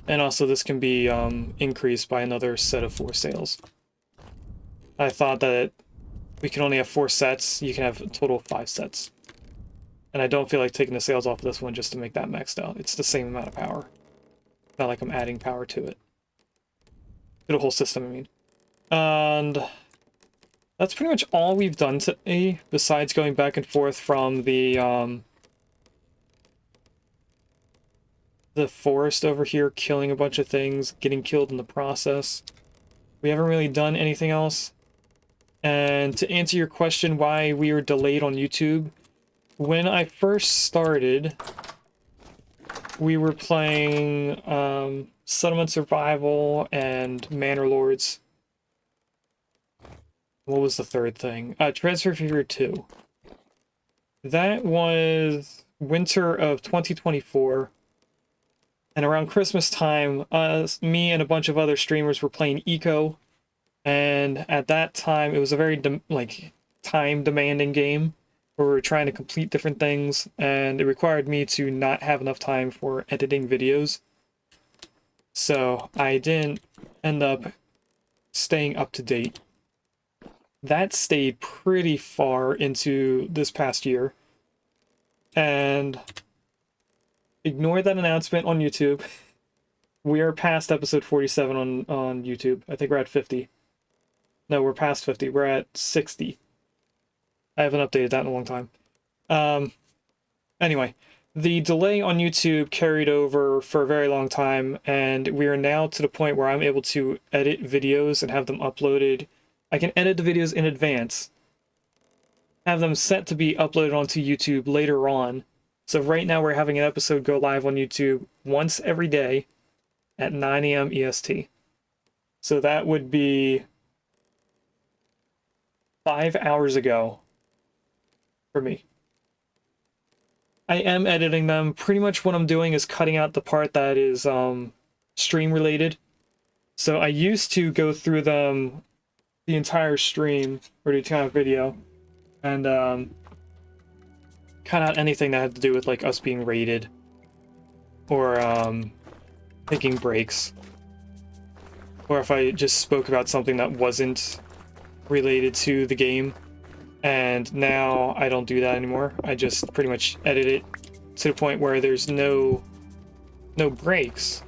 And also this can be increased by another set of 4 sails. I thought that we can only have 4 sets. You can have a total of 5 sets. And I don't feel like taking the sails off of this one just to make that maxed out. It's the same amount of power. Not like I'm adding power to it. To the whole system, I mean. And that's pretty much all we've done today, besides going back and forth from the forest over here, killing a bunch of things, getting killed in the process. We haven't really done anything else. And to answer your question why we were delayed on YouTube, when I first started, we were playing Settlement Survival and Manor Lords. What was the third thing? Transfer Fever 2. That was winter of 2024. And around Christmas time, me and a bunch of other streamers were playing Eco. And at that time, it was a very time-demanding game where we were trying to complete different things, and it required me to not have enough time for editing videos. So I didn't end up staying up to date. That stayed pretty far into this past year. And ignore that announcement on YouTube. We are past episode 47 on YouTube. I think we're at 50. No, we're past 50. We're at 60. I haven't updated that in a long time. Anyway, the delay on YouTube carried over for a very long time, and we are now to the point where I'm able to edit videos and have them uploaded. I can edit the videos in advance, have them set to be uploaded onto YouTube later on. So right now we're having an episode go live on YouTube once every day at 9 a.m. EST. So that would be 5 hours ago for me. I am editing them. Pretty much what I'm doing is cutting out the part that is stream related. So I used to go through them the entire stream or the entire video and cut out anything that had to do with like us being raided or taking breaks, or if I just spoke about something that wasn't related to the game. And now I don't do that anymore. I just pretty much edit it to the point where there's no breaks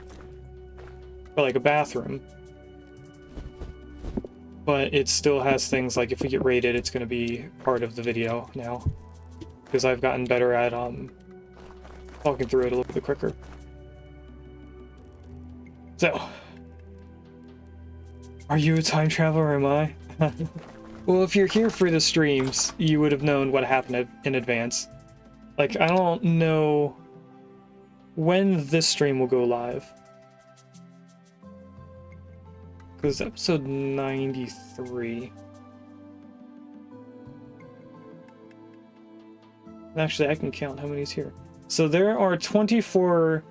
for like a bathroom, but it still has things like if we get raided, it's going to be part of the video now, because I've gotten better at talking through it a little bit quicker. So, are you a time traveler or am I? Well, if you're here for the streams, you would have known what happened in advance. Like, I don't know when this stream will go live. Because episode 93. Actually, I can count how many's here. So there are 24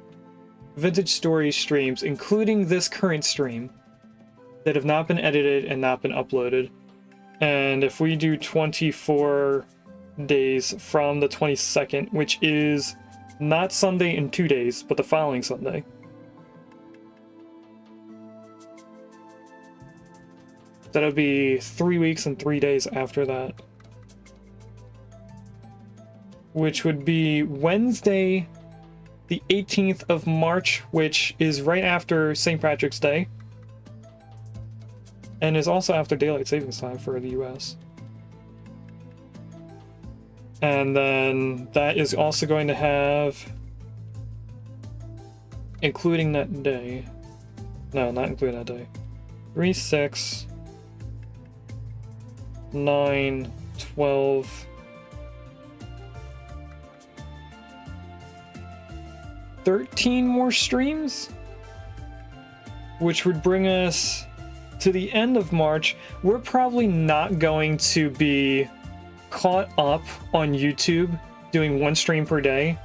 Vintage Stories streams, including this current stream, that have not been edited and not been uploaded. And if we do 24 days from the 22nd, which is not Sunday in 2 days, but the following Sunday. That'll be 3 weeks and 3 days after that. Which would be Wednesday, the 18th of March, which is right after St. Patrick's Day. And is also after Daylight Savings Time for the US. And then that is also going to have, including that day. No, not including that day. 3, 6, 9, 12, 13 more streams, which would bring us to the end of March. We're probably not going to be caught up on YouTube doing 1 stream per day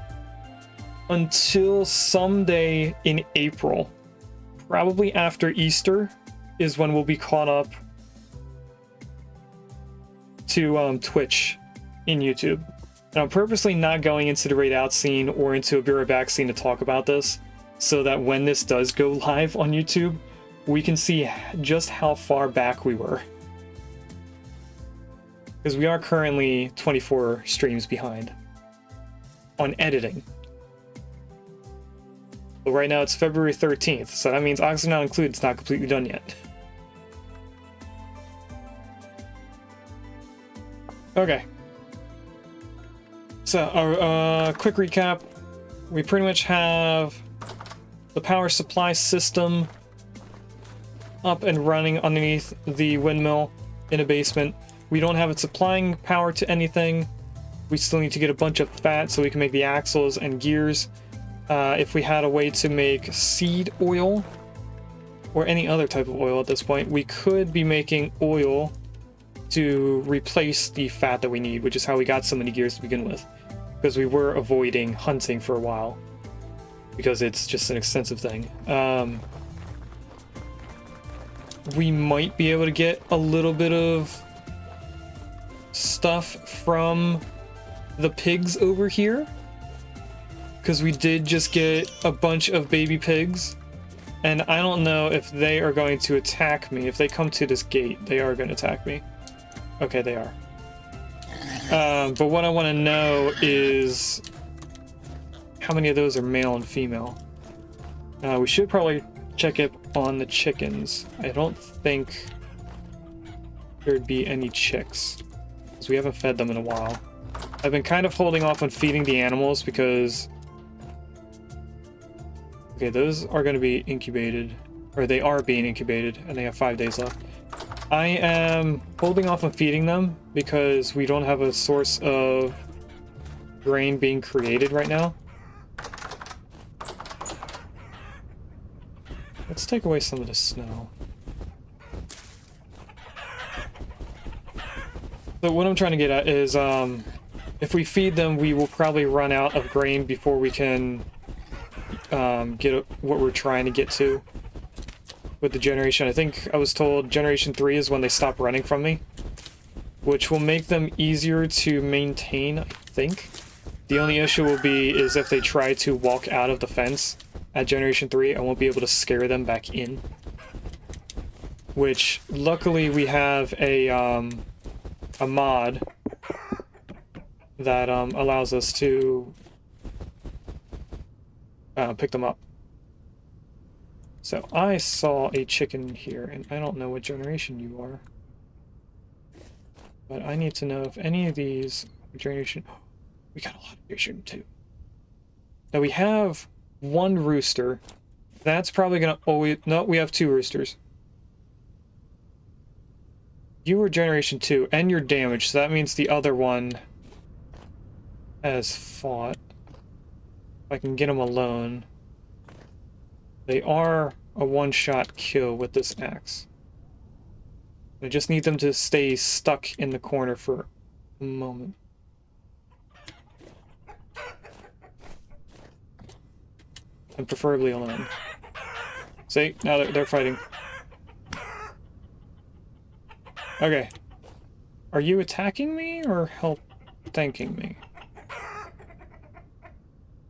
until someday in April. Probably after Easter is when we'll be caught up to Twitch in YouTube. And I'm purposely not going into the raid out scene or into a be right back scene to talk about this, so that when this does go live on YouTube, we can see just how far back we were. Because we are currently 24 streams behind on editing. But right now it's February 13th, so that means Oxygen Not Included is not completely done yet. Okay. So, quick recap. We pretty much have the power supply system up and running underneath the windmill in a basement. We don't have it supplying power to anything. We still need to get a bunch of fat so we can make the axles and gears. If we had a way to make seed oil or any other type of oil at this point, we could be making oil to replace the fat that we need, which is how we got so many gears to begin with. Because we were avoiding hunting for a while, because it's just an expensive thing. We might be able to get a little bit of stuff from the pigs over here, because we did just get a bunch of baby pigs, and I don't know if they are going to attack me. If they come to this gate, they are going to attack me. Okay, they are. But what I want to know is how many of those are male and female. We should probably check it on the chickens. I don't think there'd be any chicks, because we haven't fed them in a while. I've been kind of holding off on feeding the animals because... Okay, those are going to be incubated, or they are being incubated, and they have 5 days left. I am holding off on feeding them because we don't have a source of grain being created right now. Let's take away some of the snow. So what I'm trying to get at is, if we feed them, we will probably run out of grain before we can get what we're trying to get to with the generation. I think I was told generation 3 is when they stop running from me, which will make them easier to maintain, I think. The only issue will be is if they try to walk out of the fence at generation 3, I won't be able to scare them back in. Which, luckily, we have a mod that allows us to pick them up. So I saw a chicken here, and I don't know what generation you are. But I need to know if any of these are generation... We got a lot of generation 2. Now we have one rooster. That's probably gonna always... No, we have 2 roosters. You were generation 2, and you're damaged, so that means the other one has fought. If I can get them alone. They are a one-shot kill with this axe. I just need them to stay stuck in the corner for a moment. and preferably alone. See, now they're fighting. Okay. Are you attacking me or thanking me?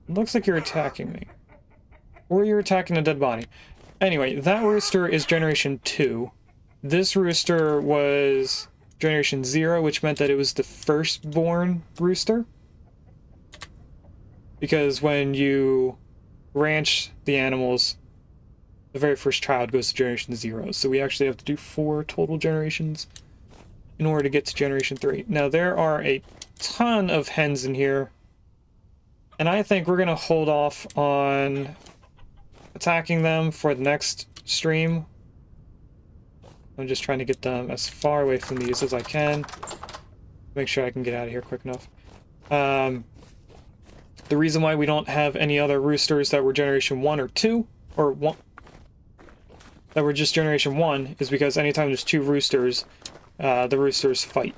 It looks like you're attacking me. Or you're attacking a dead body. Anyway, that rooster is generation 2. This rooster was generation 0, which meant that it was the firstborn rooster. Because when you ranch the animals, the very first child goes to generation 0. So we actually have to do 4 total generations in order to get to generation 3. Now, there are a ton of hens in here. And I think we're going to hold off on attacking them for the next stream. I'm just trying to get them as far away from these as I can. Make sure I can get out of here quick enough. The reason why we don't have any other roosters that were generation 1 or 2, or 1, that were just generation 1, is because anytime there's 2 roosters, the roosters fight.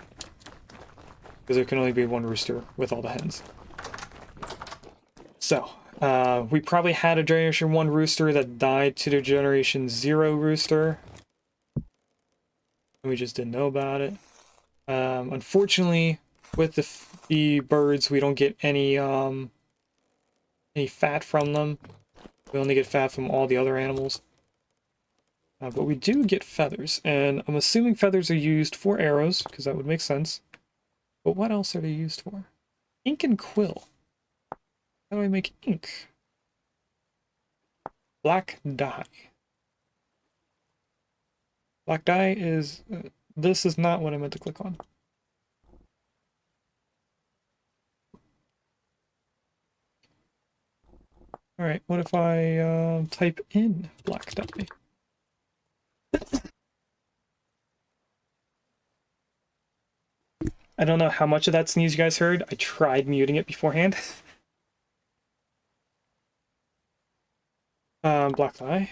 Because there can only be 1 rooster with all the hens. So, we probably had a generation 1 rooster that died to the generation 0 rooster. And we just didn't know about it. Unfortunately, with the birds, we don't get any fat from them. We only get fat from all the other animals. But we do get feathers, and I'm assuming feathers are used for arrows, because that would make sense. But what else are they used for? Ink and quill. How do I make ink? Black dye. Black dye is... this is not what I meant to click on. Alright, what if I type in black dye? I don't know how much of that sneeze you guys heard. I tried muting it beforehand. Black dye.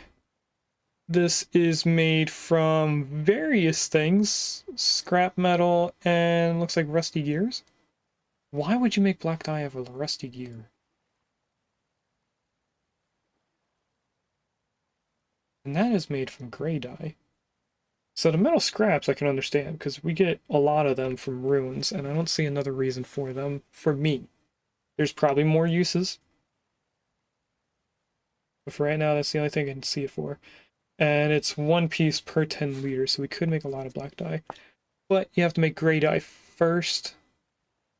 This is made from various things. Scrap metal and looks like rusty gears. Why would you make black dye of a rusty gear? And that is made from gray dye. So the metal scraps I can understand, because we get a lot of them from ruins, and I don't see another reason for them, for me. There's probably more uses. But for right now, that's the only thing I can see it for. And it's 1 piece per 10 liters, so we could make a lot of black dye. But you have to make gray dye first,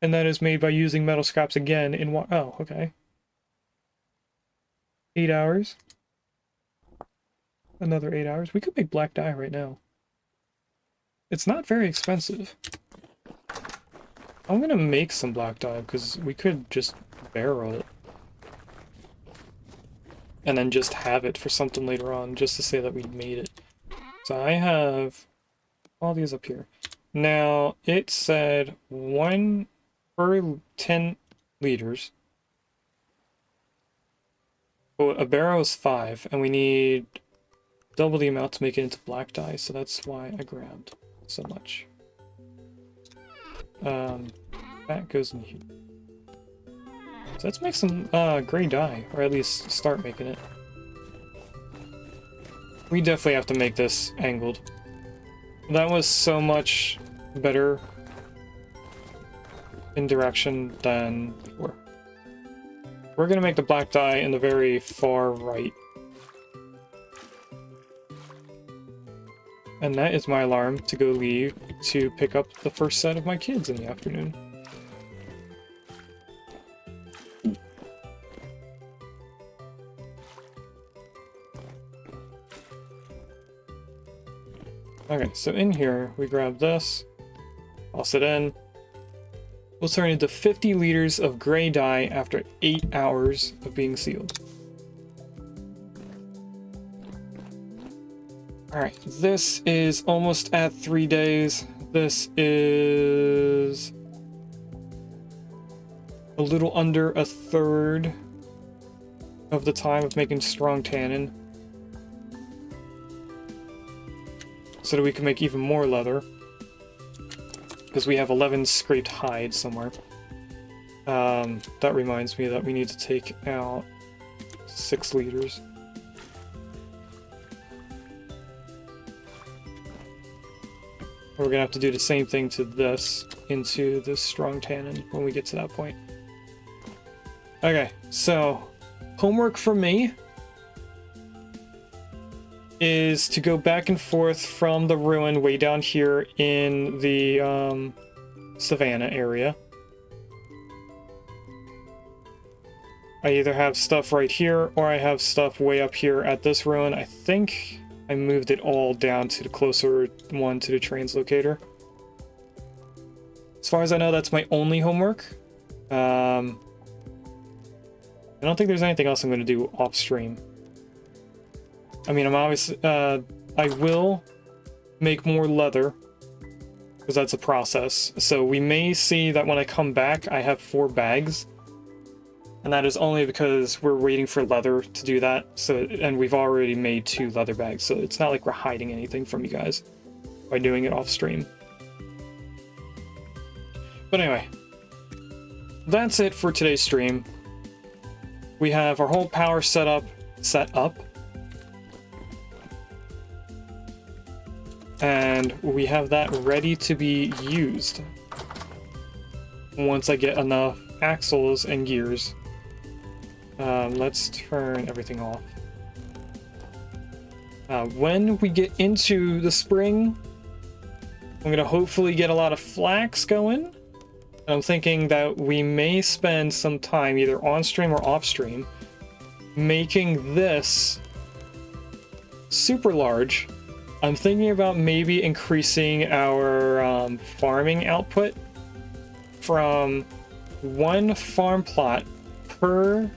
and that is made by using metal scraps again in one... oh, okay. 8 hours. Another 8 hours. We could make black dye right now. It's not very expensive. I'm gonna make some black dye, because we could just barrel it. And then just have it for something later on, just to say that we made it. So I have all these up here. Now, it said 1 per 10 liters. But a barrel is 5, and we need double the amount to make it into black dye, so that's why I grabbed so much. That goes in here. So let's make some gray dye, or at least start making it. We definitely have to make this angled. That was so much better in direction than before. We're gonna make the black dye in the very far right. And that is my alarm to go leave to pick up the first set of my kids in the afternoon. Okay, so in here, we grab this, toss it in. We'll turn into 50 liters of gray dye after 8 hours of being sealed. Alright, this is almost at 3 days. This is a little under a third of the time of making strong tannin, so that we can make even more leather, because we have 11 scraped hides somewhere. That reminds me that we need to take out 6 liters. We're gonna have to do the same thing to this into this strong tannin when we get to that point. Okay, so homework for me is to go back and forth from the ruin way down here in the savannah area. I either have stuff right here or I have stuff way up here at this ruin. I think I moved it all down to the closer one to the translocator. As far as I know, that's my only homework. I don't think there's anything else I'm going to do off stream. I mean, I'm obviously, I will make more leather because that's a process. So we may see that when I come back, I have 4 bags. And that is only because we're waiting for leather to do that. So, and we've already made 2 leather bags, so it's not like we're hiding anything from you guys by doing it off stream. But anyway, that's it for today's stream. We have our whole power set up. And we have that ready to be used once I get enough axles and gears. Let's turn everything off. When we get into the spring, I'm going to hopefully get a lot of flax going. I'm thinking that we may spend some time either on stream or off stream making this super large. I'm thinking about maybe increasing our farming output from 1 farm plot per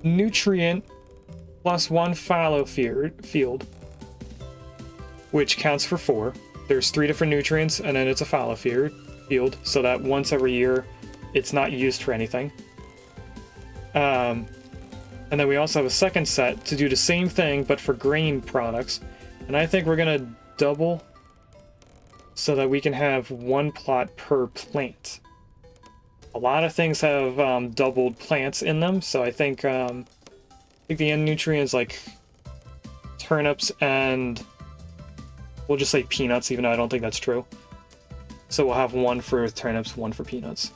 nutrient plus 1 fallow field, which counts for 4. There's 3 different nutrients, and then it's a fallow field, so that once every year it's not used for anything. And then we also have a second set to do the same thing, but for grain products. And I think we're gonna double so that we can have 1 plot per plant. A lot of things have doubled plants in them, so I think the end nutrients like turnips and we'll just say peanuts, even though I don't think that's true. So we'll have 1 for turnips, 1 for peanuts.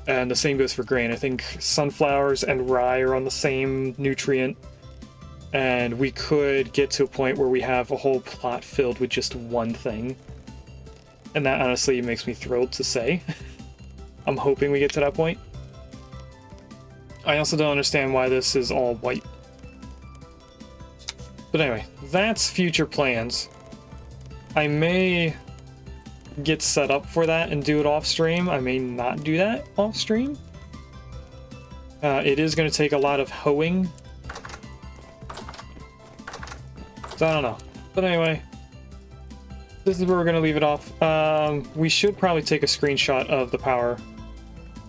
And the same goes for grain. I think sunflowers and rye are on the same nutrient. And we could get to a point where we have a whole plot filled with just 1 thing. And that honestly makes me thrilled to say. I'm hoping we get to that point. I also don't understand why this is all white. But anyway, that's future plans. I may get set up for that and do it off stream. I may not do that off stream. It is going to take a lot of hoeing. So I don't know. But anyway, this is where we're going to leave it off. We should probably take a screenshot of the power,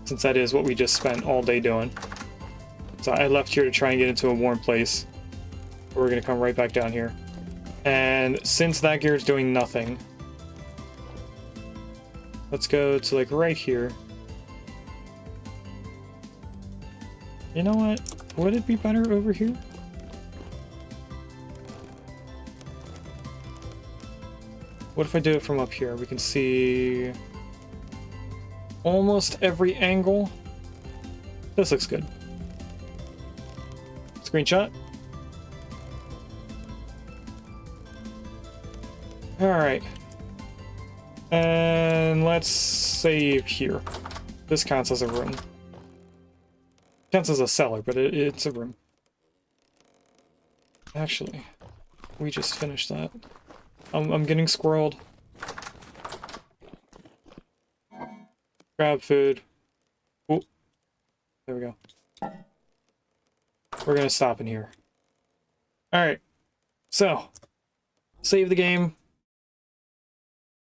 since that is what we just spent all day doing. So I left here to try and get into a warm place. We're going to come right back down here. And since that gear is doing nothing, let's go to like right here. You know what? Would it be better over here? What if I do it from up here? We can see almost every angle. This looks good. Screenshot. Alright. And let's save here. This counts as a room. Counts as a cellar, but it's a room. Actually, we just finished that. I'm getting squirreled. Grab food. Oh, there we go. We're gonna stop in here. Alright. So, save the game.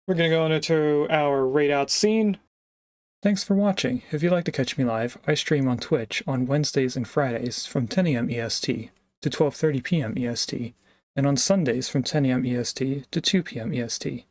We're going to go into our raid out scene. Thanks for watching. If you'd like to catch me live, I stream on Twitch on Wednesdays and Fridays from 10 AM EST to 12:30 PM EST, and on Sundays from 10 AM EST to 2 PM EST.